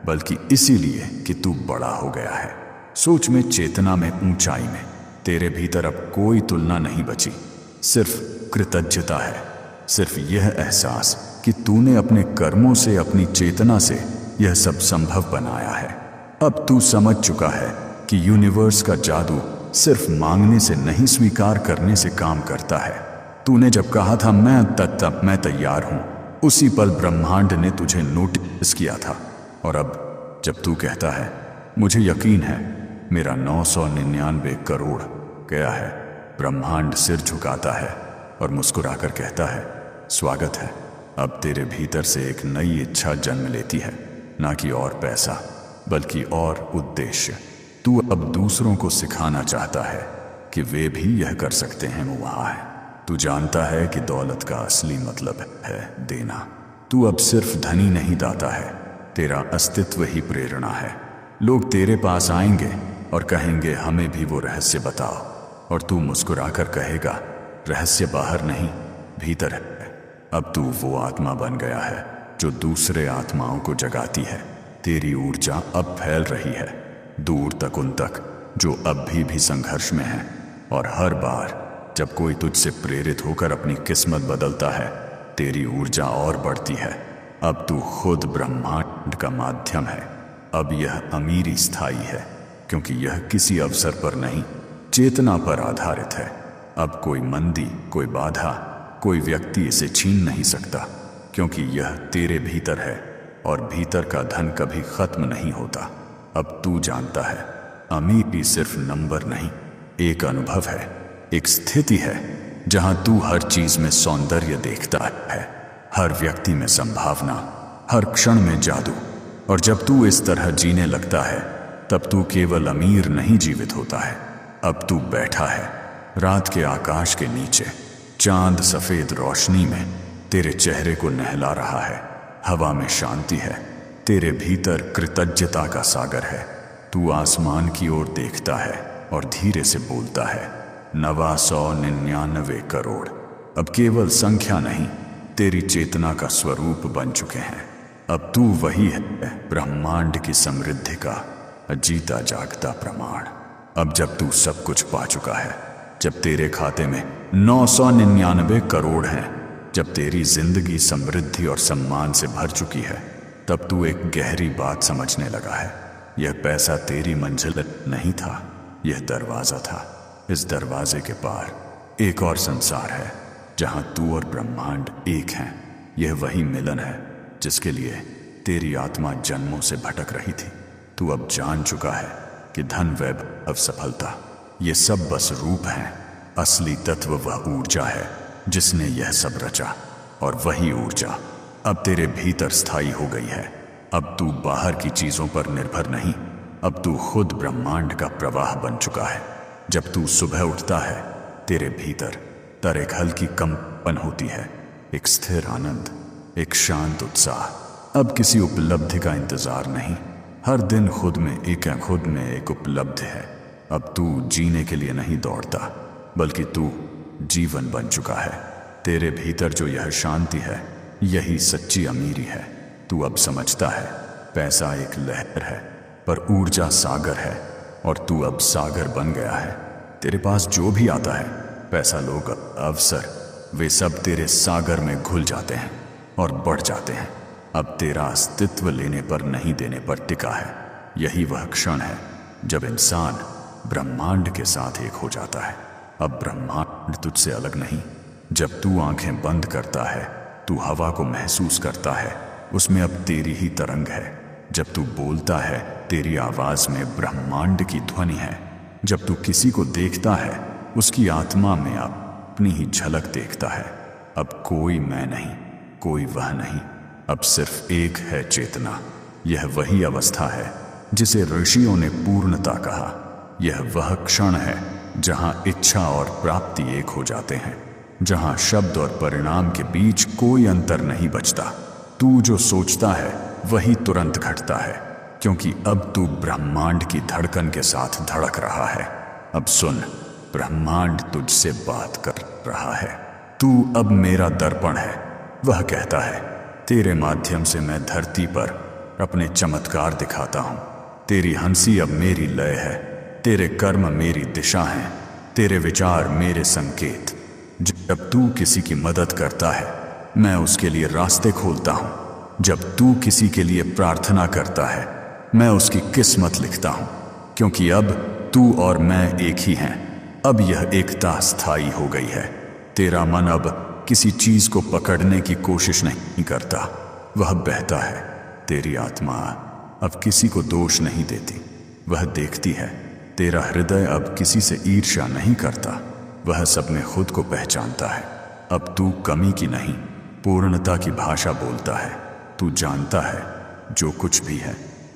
बल्कि इसीलिए कि तू बड़ा हो गया है। सोच में, चेतना में, ऊंचाई में तेरे भीतर अब कोई तुलना नहीं बची, सिर्फ कृतज्ञता है। सिर्फ यह एहसास कि तूने अपने कर्मों से, अपनी चेतना से यह सब संभव बनाया है। अब तू समझ चुका है कि यूनिवर्स का जादू सिर्फ मांगने से नहीं, स्वीकार करने से काम करता है। तूने जब कहा था मैं तैयार हूं, उसी पल ब्रह्मांड ने तुझे नोटिस किया था। और अब जब तू कहता है मुझे यकीन है मेरा 999 करोड़ गया है, ब्रह्मांड सिर झुकाता है और मुस्कुराकर कहता है स्वागत है। अब तेरे भीतर से एक नई इच्छा जन्म लेती है, ना कि और पैसा बल्कि और उद्देश्य। तू तू अब दूसरों को सिखाना चाहता है कि वे भी यह कर सकते हैं। वहाँ है, तू जानता है कि दौलत का असली मतलब है देना। तू अब सिर्फ धनी नहीं दाता है, तेरा अस्तित्व ही प्रेरणा है। लोग तेरे पास आएंगे और कहेंगे हमें भी वो रहस्य बताओ, और तू मुस्कुराकर कहेगा रहस्य बाहर नहीं भीतर है। अब तू वो आत्मा बन गया है जो दूसरे आत्माओं को जगाती है। तेरी ऊर्जा अब फैल रही है दूर तक उन तक जो अब भी संघर्ष में है। और हर बार जब कोई तुझसे प्रेरित होकर अपनी किस्मत बदलता है, तेरी ऊर्जा और बढ़ती है। अब तू खुद ब्रह्मांड का माध्यम है। अब यह अमीरी स्थायी है क्योंकि यह किसी अवसर पर नहीं, चेतना पर आधारित है। अब कोई मंदी, कोई बाधा, कोई व्यक्ति इसे छीन नहीं सकता, क्योंकि यह तेरे भीतर है और भीतर का धन कभी खत्म नहीं होता। अब तू जानता है अमीरी सिर्फ नंबर नहीं, एक अनुभव है, एक स्थिति है जहां तू हर चीज में सौंदर्य देखता है, हर व्यक्ति में संभावना, हर क्षण में जादू। और जब तू इस तरह जीने लगता है तब तू केवल अमीर नहीं जीवित होता है, अब तू बैठा है रात के आकाश के नीचे, चांद सफेद रोशनी में तेरे चेहरे को नहला रहा है। हवा में शांति है, तेरे भीतर कृतज्ञता का सागर है। तू आसमान की ओर देखता है और धीरे से बोलता है 999 करोड़। अब केवल संख्या नहीं, तेरी चेतना का स्वरूप बन चुके हैं। अब तू वही है ब्रह्मांड की समृद्धि का जीता जागता प्रमाण। अब जब तू सब कुछ पा चुका है, जब तेरे खाते में 999 करोड़ हैं, जब तेरी जिंदगी समृद्धि और सम्मान से भर चुकी है, तब तू एक गहरी बात समझने लगा है। यह पैसा तेरी मंजिल नहीं था, यह दरवाजा था। इस दरवाजे के पार एक और संसार है जहां तू और ब्रह्मांड एक हैं। यह वही मिलन है जिसके लिए तेरी आत्मा जन्मों से भटक रही थी। तू अब जान चुका है कि धन, वैभव, सफलता ये सब बस रूप हैं। असली तत्व वह ऊर्जा है जिसने यह सब रचा, और वही ऊर्जा अब तेरे भीतर स्थायी हो गई है। अब तू बाहर की चीजों पर निर्भर नहीं, अब तू खुद ब्रह्मांड का प्रवाह बन चुका है। जब तू सुबह उठता है, तेरे भीतर एक हल्की कंपन होती है, एक स्थिर आनंद, एक शांत उत्साह। अब किसी उपलब्धि का इंतजार नहीं, हर दिन खुद में एक उपलब्धि है। अब तू जीने के लिए नहीं दौड़ता, बल्कि तू जीवन बन चुका है। तेरे भीतर जो यह शांति है, यही सच्ची अमीरी है। तू अब समझता है पैसा एक लहर है, पर ऊर्जा सागर है, और तू अब सागर बन गया है। तेरे पास जो भी आता है, पैसा, लोग, अवसर, वे सब तेरे सागर में घुल जाते हैं और बढ़ जाते हैं। अब तेरा अस्तित्व लेने पर नहीं देने पर टिका है। यही वह क्षण है जब इंसान ब्रह्मांड के साथ एक हो जाता है। अब ब्रह्मांड तुझसे अलग नहीं। जब तू आंखें बंद करता है, तू हवा को महसूस करता है, उसमें अब तेरी ही तरंग है। जब तू बोलता है, तेरी आवाज में ब्रह्मांड की ध्वनि है। जब तू किसी को देखता है, उसकी आत्मा में अपनी ही झलक देखता है। अब कोई मैं नहीं, कोई वह नहीं, अब सिर्फ एक है चेतना। यह वही अवस्था है जिसे ऋषियों ने पूर्णता कहा। यह वह क्षण है जहां इच्छा और प्राप्ति एक हो जाते हैं, जहां शब्द और परिणाम के बीच कोई अंतर नहीं बचता। तू जो सोचता है वही तुरंत घटता है, क्योंकि अब तू ब्रह्मांड की धड़कन के साथ धड़क रहा है। अब सुन, ब्रह्मांड तुझसे बात कर रहा है। तू अब मेरा दर्पण है, वह कहता है। तेरे माध्यम से मैं धरती पर अपने चमत्कार दिखाता हूं। तेरी हंसी अब मेरी लय है, तेरे कर्म मेरी दिशा हैं, तेरे विचार मेरे संकेत। जब तू किसी की मदद करता है, मैं उसके लिए रास्ते खोलता हूं। जब तू किसी के लिए प्रार्थना करता है, मैं उसकी किस्मत लिखता हूं, क्योंकि अब तू और मैं एक ही हैं। अब यह एकता स्थायी हो गई है। तेरा मन अब किसी चीज को पकड़ने की कोशिश नहीं करता, वह बहता है। तेरी आत्मा अब किसी को दोष नहीं देती, वह देखती है। तेरा हृदय अब किसी से ईर्ष्या नहीं करता, वह सब में खुद को पहचानता है। अब तू कमी की नहीं, पूर्णता की भाषा बोलता है। तू जानता है जो कुछ भी है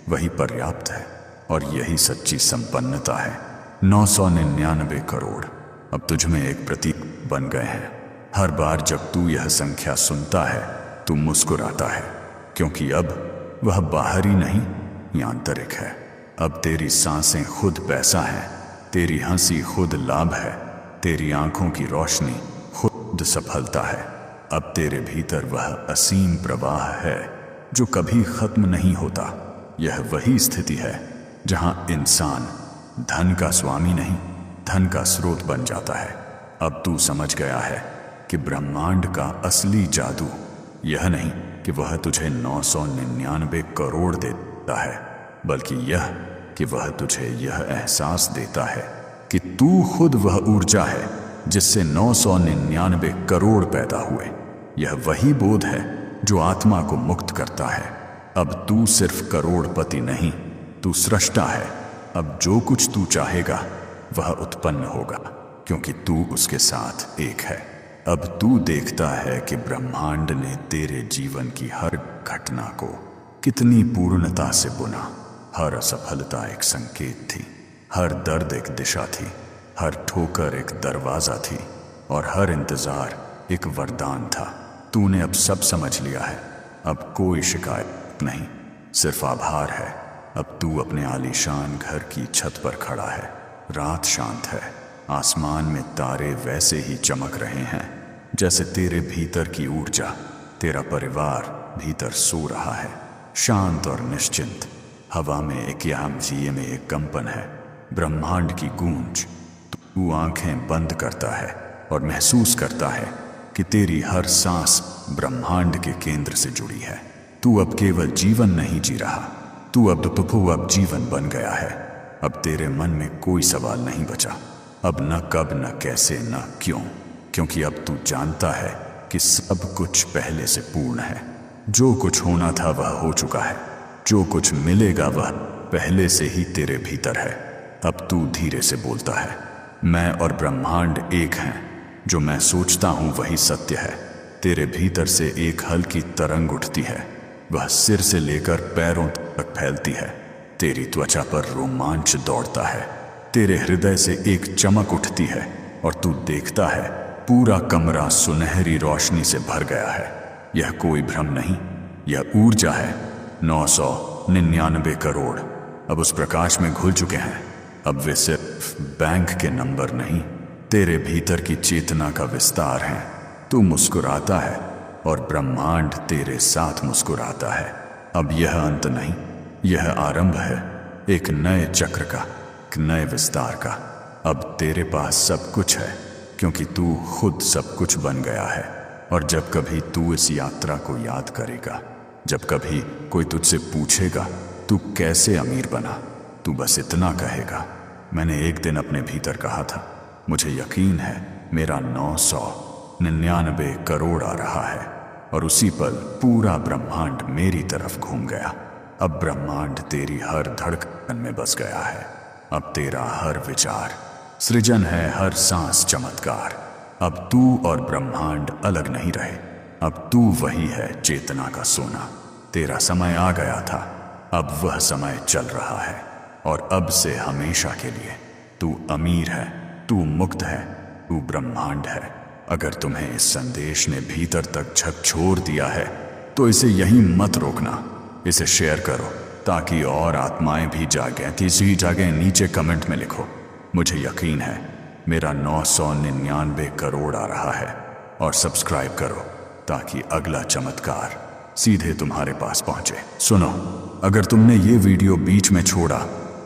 वही पर्याप्त है। और यही सच्ची संपन्नता है। 999 करोड़ अब तुझ में एक प्रतीक बन गए हैं। हर बार जब तू यह संख्या सुनता है तू मुस्कुराता है, क्योंकि अब वह बाहरी नहीं आंतरिक है। अब तेरी सांसें खुद पैसा है, तेरी हंसी खुद लाभ है, तेरी आंखों की रोशनी खुद सफलता है। अब तेरे भीतर वह असीम प्रवाह है जो कभी खत्म नहीं होता। यह वही स्थिति है जहां इंसान धन का स्वामी नहीं, धन का स्रोत बन जाता है। अब तू समझ गया है कि ब्रह्मांड का असली जादू यह नहीं कि वह तुझे 999 करोड़ देता है, बल्कि यह कि वह तुझे यह एहसास देता है कि तू खुद वह ऊर्जा है जिससे 999 करोड़ पैदा हुए। यह वही बोध है जो आत्मा को मुक्त करता है। अब तू सिर्फ करोड़पति नहीं, तू सृष्टा है। अब जो कुछ तू चाहेगा वह उत्पन्न होगा, क्योंकि तू उसके साथ एक है। अब तू देखता है कि ब्रह्मांड ने तेरे जीवन की हर घटना को कितनी पूर्णता से बुना। हर असफलता एक संकेत थी, हर दर्द एक दिशा थी, हर ठोकर एक दरवाजा थी और हर इंतजार एक वरदान था। तूने अब सब समझ लिया है। अब कोई शिकायत नहीं, सिर्फ आभार है। अब तू अपने आलीशान घर की छत पर खड़ा है। रात शांत है, आसमान में तारे वैसे ही चमक रहे हैं जैसे तेरे भीतर की ऊर्जा। तेरा परिवार भीतर सो रहा है, शांत और निश्चिंत। हवा में एक यामजिए में एक कंपन है, ब्रह्मांड की गूंज। तू आंखें बंद करता है और महसूस करता है कि तेरी हर सांस ब्रह्मांड के केंद्र से जुड़ी है। तू अब केवल जीवन नहीं जी रहा, तू अब जीवन बन गया है। अब तेरे मन में कोई सवाल नहीं बचा, अब न कब न कैसे न क्यों, क्योंकि अब तू जानता है कि सब कुछ पहले से पूर्ण है। जो कुछ होना था वह हो चुका है, जो कुछ मिलेगा वह पहले से ही तेरे भीतर है। अब तू धीरे से बोलता है, मैं और ब्रह्मांड एक हैं। जो मैं सोचता हूं वही सत्य है। तेरे भीतर से एक हल्की तरंग उठती है, वह सिर से लेकर पैरों तक फैलती है। तेरी त्वचा पर रोमांच दौड़ता है, तेरे हृदय से एक चमक उठती है और तू देखता है पूरा कमरा सुनहरी रोशनी से भर गया है। यह कोई भ्रम नहीं, यह ऊर्जा है। 999 करोड़ अब उस प्रकाश में घुल चुके हैं। अब वे सिर्फ बैंक के नंबर नहीं, तेरे भीतर की चेतना का विस्तार है। तू मुस्कुराता है और ब्रह्मांड तेरे साथ मुस्कुराता है। अब यह अंत नहीं, यह आरंभ है एक नए चक्र का, एक नए विस्तार का। अब तेरे पास सब कुछ है, क्योंकि तू खुद सब कुछ बन गया है। और जब कभी तू इस यात्रा को याद करेगा, जब कभी कोई तुझसे पूछेगा तू कैसे अमीर बना, तू बस इतना कहेगा, मैंने एक दिन अपने भीतर कहा था, मुझे यकीन है मेरा 999 करोड़ आ रहा है। और उसी पल पूरा ब्रह्मांड मेरी तरफ घूम गया। अब ब्रह्मांड तेरी हर धड़कन में बस गया है। अब तेरा हर विचार सृजन है, हर सांस चमत्कार। अब तू और ब्रह्मांड अलग नहीं रहे, अब तू वही है चेतना का सोना। तेरा समय आ गया था, अब वह समय चल रहा है और अब से हमेशा के लिए तू अमीर है, तू मुक्त है, तू ब्रह्मांड है। अगर तुम्हें इस संदेश ने भीतर तक झकझोर दिया है तो इसे यहीं मत रोकना, इसे शेयर करो ताकि और आत्माएं भी जागें। तीसरी जागें नीचे कमेंट में लिखो, मुझे यकीन है मेरा 999 करोड़ आ रहा है। और सब्सक्राइब करो ताकि अगला चमत्कार सीधे तुम्हारे पास पहुंचे। सुनो, अगर तुमने ये वीडियो बीच में छोड़ा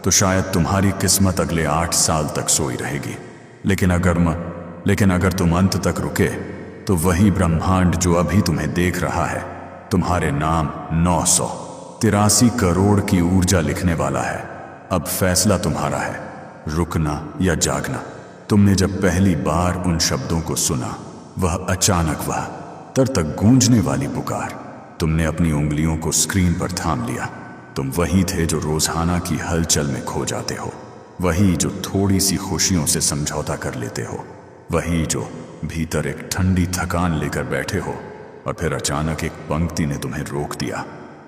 तो शायद तुम्हारी किस्मत अगले 8 साल तक सोई रहेगी। लेकिन अगर तुम अंत तक रुके तो वही ब्रह्मांड जो अभी तुम्हें देख रहा है तुम्हारे नाम 983 करोड़ की ऊर्जा लिखने वाला है। अब फैसला तुम्हारा है, रुकना या जागना। तुमने जब पहली बार उन शब्दों को सुना, वह अचानक वह तर तक गूंजने वाली पुकार, तुमने अपनी उंगलियों को स्क्रीन पर थाम लिया। तुम वही थे जो रोजाना की हलचल में खो जाते हो, वही जो थोड़ी सी खुशियों से समझौता कर लेते हो, वही जो भीतर एक ठंडी थकान लेकर बैठे हो और फिर अचानक एक पंक्ति ने तुम्हें रोक दिया।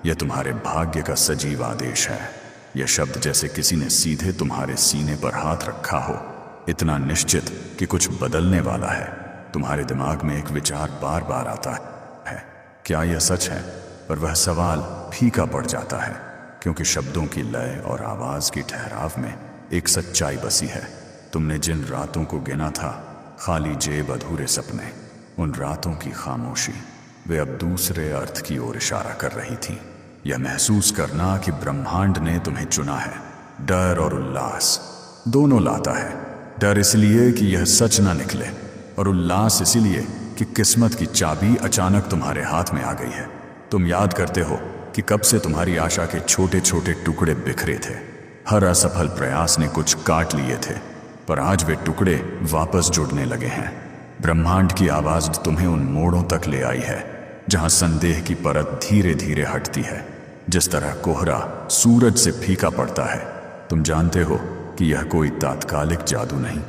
यह तुम्हारे भाग्य का सजीव आदेश है। यह शब्द जैसे किसी ने सीधे तुम्हारे सीने पर हाथ रखा हो, इतना निश्चित कि कुछ बदलने वाला है। तुम्हारे दिमाग में एक विचार बार बार आता है, क्या यह सच है? पर वह सवाल फीका पड़ जाता है, क्योंकि शब्दों की लय और आवाज की ठहराव में एक सच्चाई बसी है। तुमने जिन रातों को गिना था, खाली जेब, अधूरे सपने, उन रातों की खामोशी, वे अब दूसरे अर्थ की ओर इशारा कर रही थी। यह महसूस करना कि ब्रह्मांड ने तुम्हें चुना है, डर और उल्लास दोनों लाता है। डर इसलिए कि यह सच ना निकले, और उल्लास इसलिए कि किस्मत की चाबी अचानक तुम्हारे हाथ में आ गई है। तुम याद करते हो कि कब से तुम्हारी आशा के छोटे छोटे टुकड़े बिखरे थे। हर असफल प्रयास ने कुछ काट लिए थे, पर आज वे टुकड़े वापस जुड़ने लगे हैं। ब्रह्मांड की आवाज तुम्हें उन मोड़ों तक ले आई है जहां संदेह की परत धीरे धीरे हटती है, जिस तरह कोहरा सूरज से फीका पड़ता है। तुम जानते हो कि यह कोई तात्कालिक जादू नहीं,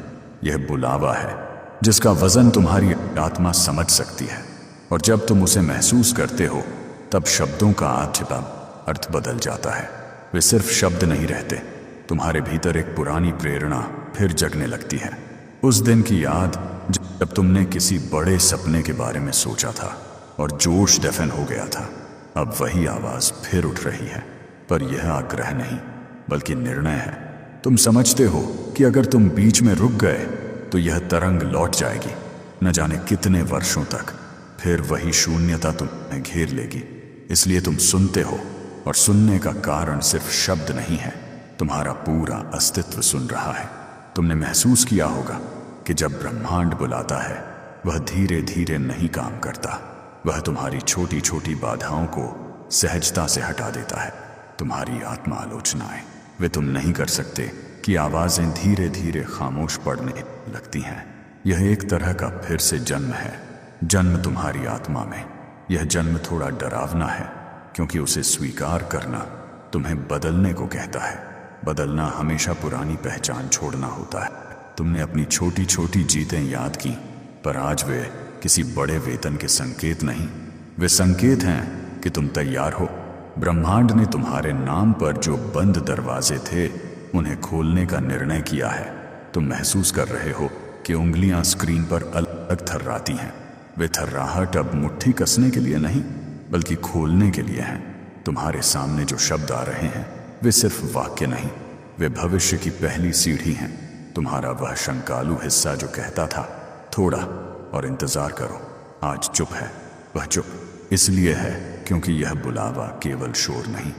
यह बुलावा है जिसका वजन तुम्हारी आत्मा समझ सकती है, और जब तुम उसे महसूस करते हो तब शब्दों का छिपा अर्थ बदल जाता है। वे सिर्फ शब्द नहीं रहते, तुम्हारे भीतर एक पुरानी प्रेरणा फिर जगने लगती है। उस दिन की याद जब तुमने किसी बड़े सपने के बारे में सोचा था और जोश दफन हो गया था। अब वही आवाज फिर उठ रही है, पर यह आग्रह नहीं बल्कि निर्णय है। तुम समझते हो कि अगर तुम बीच में रुक गए तो यह तरंग लौट जाएगी, न जाने कितने वर्षों तक। फिर वही शून्यता तुम्हें घेर लेगी। इसलिए तुम सुनते हो, और सुनने का कारण सिर्फ शब्द नहीं है, तुम्हारा पूरा अस्तित्व सुन रहा है। तुमने महसूस किया होगा कि जब ब्रह्मांड बुलाता है, वह धीरे धीरे नहीं काम करता। वह तुम्हारी छोटी छोटी बाधाओं को सहजता से हटा देता है। तुम्हारी आत्मा आलोचनाएं, वे तुम नहीं कर सकते कि आवाजें धीरे धीरे खामोश पड़ने लगती हैं। यह एक तरह का फिर से जन्म है, जन्म तुम्हारी आत्मा में। यह जन्म थोड़ा डरावना है, क्योंकि उसे स्वीकार करना तुम्हें बदलने को कहता है। बदलना हमेशा पुरानी पहचान छोड़ना होता है। तुमने अपनी छोटी छोटी जीतें याद की, पर आज वे किसी बड़े वेतन के संकेत नहीं, वे संकेत हैं कि तुम तैयार हो। ब्रह्मांड ने तुम्हारे नाम पर जो बंद दरवाजे थे, उन्हें खोलने का निर्णय किया है। तुम महसूस कर रहे हो कि उंगलियां स्क्रीन पर अलग थर्राती हैं। वे थर्राहट अब मुट्ठी कसने के लिए नहीं, बल्कि खोलने के लिए हैं। तुम्हारे सामने जो शब्द आ रहे हैं, वे सिर्फ वाक्य नहीं, वे भविष्य की पहली सीढ़ी हैं। तुम्हारा वह शंकालु हिस्सा जो कहता था, थोड़ा और इंतजार करो, आज चुप है। वह चुप इसलिए है क्योंकि यह बुलावा केवल शोर नहीं,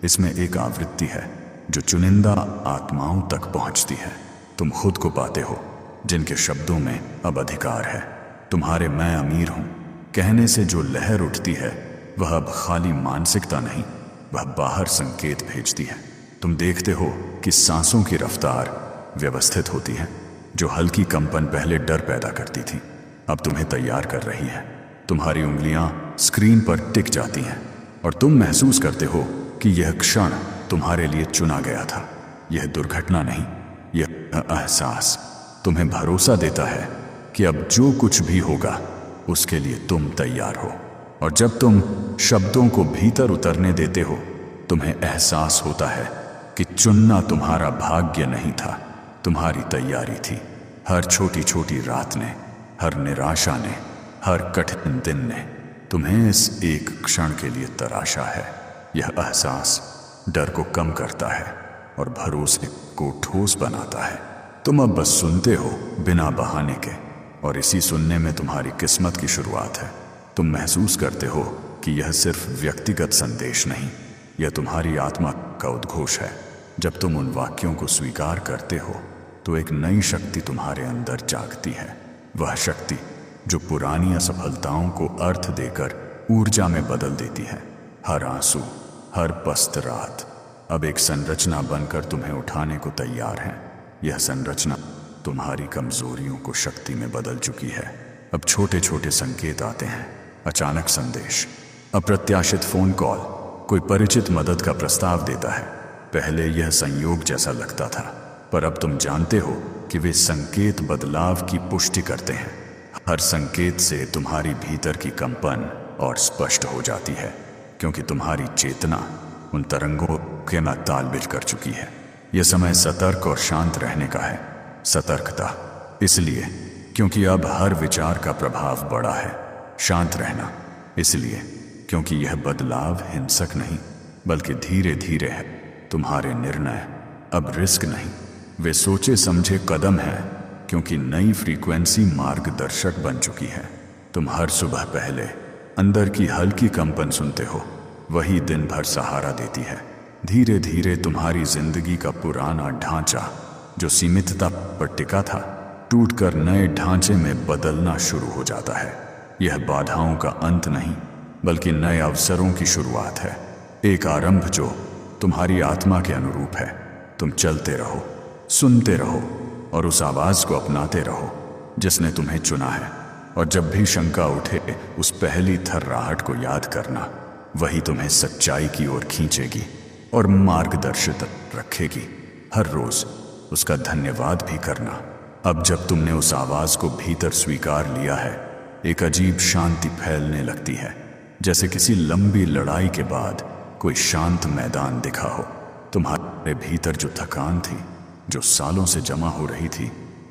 इसमें एक आवृत्ति है जो चुनिंदा आत्माओं तक पहुंचती है। तुम खुद को पाते हो, जिनके शब्दों में अब अधिकार है। तुम्हारे मैं अमीर हूं कहने से जो लहर उठती है, वह अब खाली मानसिकता नहीं, वह बाहर संकेत भेजती है। तुम देखते हो कि सांसों की रफ्तार व्यवस्थित होती है। जो हल्की कंपन पहले डर पैदा करती थी, अब तुम्हें तैयार कर रही है। तुम्हारी उंगलियां स्क्रीन पर टिक जाती हैं, और तुम महसूस करते हो कि यह क्षण तुम्हारे लिए चुना गया था। यह दुर्घटना नहीं, यह एहसास तुम्हें भरोसा देता है कि अब जो कुछ भी होगा उसके लिए तुम तैयार हो। और जब तुम शब्दों को भीतर उतरने देते हो, तुम्हें एहसास होता है कि चुनना तुम्हारा भाग्य नहीं था, तुम्हारी तैयारी थी। हर छोटी छोटी रात ने, हर निराशा ने, हर कठिन दिन ने तुम्हें इस एक क्षण के लिए तराशा है। यह एहसास डर को कम करता है और भरोसे को ठोस बनाता है। तुम अब बस सुनते हो बिना बहाने के, और इसी सुनने में तुम्हारी किस्मत की शुरुआत है। तुम महसूस करते हो कि यह सिर्फ व्यक्तिगत संदेश नहीं, यह तुम्हारी आत्मा का उद्घोष है। जब तुम उन वाक्यों को स्वीकार करते हो, तो एक नई शक्ति तुम्हारे अंदर जागती है। वह शक्ति जो पुरानी असफलताओं को अर्थ देकर ऊर्जा में बदल देती है। हर आंसू, हर पस्त रात अब एक संरचना बनकर तुम्हें उठाने को तैयार है। यह संरचना तुम्हारी कमजोरियों को शक्ति में बदल चुकी है। अब छोटे छोटे संकेत आते हैं, अचानक संदेश, अप्रत्याशित फोन कॉल, कोई परिचित मदद का प्रस्ताव देता है। पहले यह संयोग जैसा लगता था, पर अब तुम जानते हो कि वे संकेत बदलाव की पुष्टि करते हैं। हर संकेत से तुम्हारी भीतर की कंपन और स्पष्ट हो जाती है, क्योंकि तुम्हारी चेतना उन तरंगों के ना तालबिल कर चुकी है। यह समय सतर्क और शांत रहने का है। सतर्कता इसलिए क्योंकि अब हर विचार का प्रभाव बड़ा है। शांत रहना इसलिए क्योंकि यह बदलाव हिंसक नहीं बल्कि धीरे धीरे है। तुम्हारे निर्णय अब रिस्क नहीं, वे सोचे समझे कदम हैं, क्योंकि नई फ्रीक्वेंसी मार्गदर्शक बन चुकी है। तुम हर सुबह पहले अंदर की हल्की कंपन सुनते हो, वही दिन भर सहारा देती है। धीरे धीरे तुम्हारी जिंदगी का पुराना ढांचा जो सीमितता पर टिका था टूटकर नए ढांचे में बदलना शुरू हो जाता है। यह बाधाओं का अंत नहीं बल्कि नए अवसरों की शुरुआत है। एक आरंभ जो तुम्हारी आत्मा के अनुरूप है। तुम चलते रहो, सुनते रहो और उस आवाज को अपनाते रहो जिसने तुम्हें चुना है। और जब भी शंका उठे उस पहली थर्राहट को याद करना, वही तुम्हें सच्चाई की ओर खींचेगी और मार्गदर्शित रखेगी। हर रोज उसका धन्यवाद भी करना। अब जब तुमने उस आवाज को भीतर स्वीकार लिया है, एक अजीब शांति फैलने लगती है, जैसे किसी लंबी लड़ाई के बाद कोई शांत मैदान दिखा हो। तुम्हारे भीतर जो थकान थी, जो सालों से जमा हो रही थी,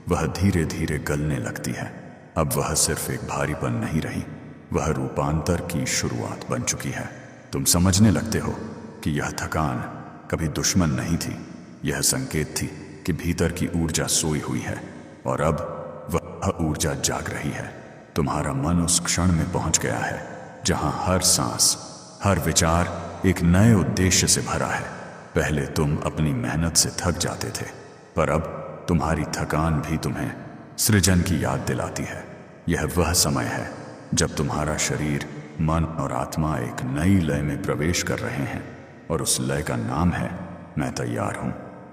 वह धीरे धीरे गलने लगती है। अब वह सिर्फ एक भारीपन नहीं रही, वह रूपांतर की शुरुआत बन चुकी है। तुम समझने लगते हो कि यह थकान कभी दुश्मन नहीं थी, यह संकेत थी कि भीतर की ऊर्जा सोई हुई है और अब वह ऊर्जा जाग रही है। तुम्हारा मन उस क्षण में पहुंच गया है जहां हर सांस, हर विचार एक नए उद्देश्य से भरा है। पहले तुम अपनी मेहनत से थक जाते थे, पर अब तुम्हारी थकान भी तुम्हें सृजन की याद दिलाती है। यह वह समय है जब तुम्हारा शरीर, मन और आत्मा एक नई लय में प्रवेश कर रहे हैं और उस लय का नाम है मैं तैयार हूं।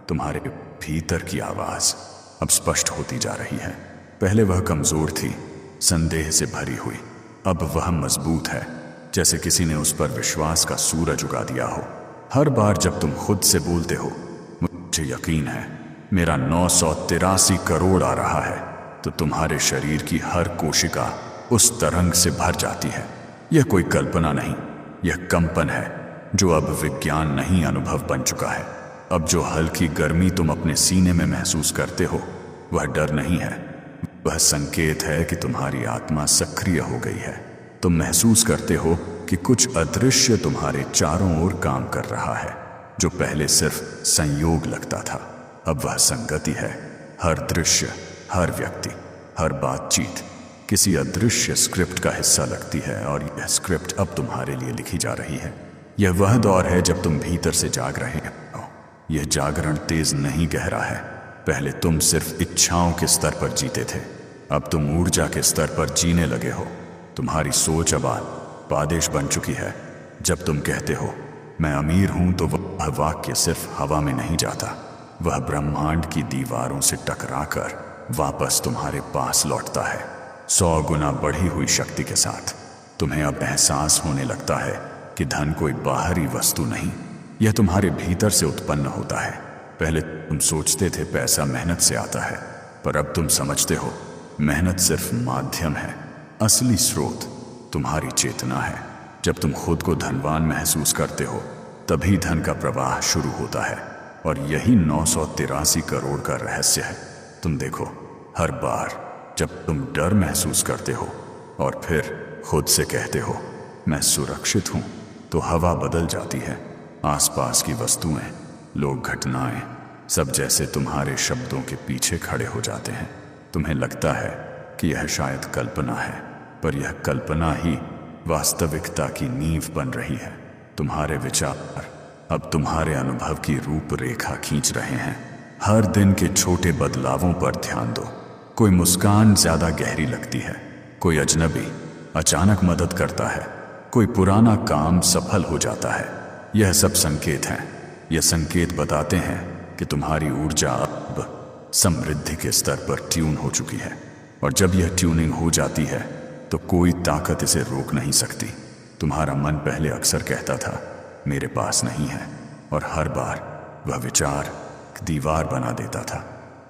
तुम्हारे भीतर की आवाज अब स्पष्ट होती जा रही है। पहले वह कमजोर थी, संदेह से भरी हुई, अब वह मजबूत है, जैसे किसी ने उस पर विश्वास का सूरज उगा दिया हो। हर बार जब तुम खुद से बोलते हो मुझे यकीन है मेरा 983 करोड़ आ रहा है, तो तुम्हारे शरीर की हर कोशिका उस तरंग से भर जाती है। यह कोई कल्पना नहीं, यह कंपन है जो अब विज्ञान नहीं अनुभव बन चुका है। अब जो हल्की गर्मी तुम अपने सीने में महसूस करते हो, वह डर नहीं है, वह संकेत है कि तुम्हारी आत्मा सक्रिय हो गई है। तुम महसूस करते हो कि कुछ अदृश्य तुम्हारे चारों ओर काम कर रहा है। जो पहले सिर्फ संयोग लगता था, अब वह संगति है। हर दृश्य, हर व्यक्ति, हर बातचीत किसी अदृश्य स्क्रिप्ट का हिस्सा लगती है और यह स्क्रिप्ट अब तुम्हारे लिए लिखी जा रही है। यह वह दौर है जब तुम भीतर से जाग रहे हो। यह जागरण तेज नहीं गहरा है। पहले तुम सिर्फ इच्छाओं के स्तर पर जीते थे, अब तुम ऊर्जा के स्तर पर जीने लगे हो। तुम्हारी सोच अब आदेश बन चुकी है। जब तुम कहते हो मैं अमीर हूं, तो वह वाक्य सिर्फ हवा में नहीं जाता, वह ब्रह्मांड की दीवारों से टकराकर वापस तुम्हारे पास लौटता है, 100 गुना बढ़ी हुई शक्ति के साथ। तुम्हें अब एहसास होने लगता है कि धन कोई बाहरी वस्तु नहीं, यह तुम्हारे भीतर से उत्पन्न होता है। पहले तुम सोचते थे पैसा मेहनत से आता है, पर अब तुम समझते हो मेहनत सिर्फ माध्यम है, असली स्रोत तुम्हारी चेतना है। जब तुम खुद को धनवान महसूस करते हो, तभी धन का प्रवाह शुरू होता है, और यही 983 करोड़ का रहस्य है। तुम देखो, हर बार जब तुम डर महसूस करते हो और फिर खुद से कहते हो मैं सुरक्षित हूं, तो हवा बदल जाती है। आसपास की वस्तुएं, लोग, घटनाएं सब जैसे तुम्हारे शब्दों के पीछे खड़े हो जाते हैं। तुम्हें लगता है कि यह शायद कल्पना है, पर यह कल्पना ही वास्तविकता की नींव बन रही है। तुम्हारे विचार अब तुम्हारे अनुभव की रूपरेखा खींच रहे हैं। हर दिन के छोटे बदलावों पर ध्यान दो। कोई मुस्कान ज्यादा गहरी लगती है, कोई अजनबी अचानक मदद करता है, कोई पुराना काम सफल हो जाता है। यह सब संकेत हैं। यह संकेत बताते हैं कि तुम्हारी ऊर्जा अब समृद्धि के स्तर पर ट्यून हो चुकी है, और जब यह ट्यूनिंग हो जाती है तो कोई ताकत इसे रोक नहीं सकती। तुम्हारा मन पहले अक्सर कहता था मेरे पास नहीं है, और हर बार वह विचार दीवार बना देता था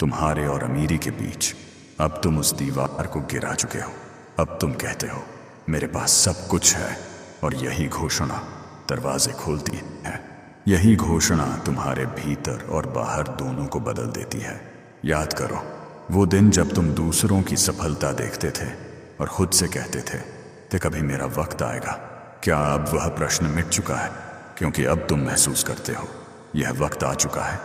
तुम्हारे और अमीरी के बीच। अब तुम उस दीवार को गिरा चुके हो। अब तुम कहते हो मेरे पास सब कुछ है, और यही घोषणा दरवाजे खोलती है। यही घोषणा तुम्हारे भीतर और बाहर दोनों को बदल देती है। याद करो वो दिन जब तुम दूसरों की सफलता देखते थे और खुद से कहते थे कि कभी मेरा वक्त आएगा। क्या अब वह प्रश्न मिट चुका है? क्योंकि अब तुम महसूस करते हो यह वक्त आ चुका है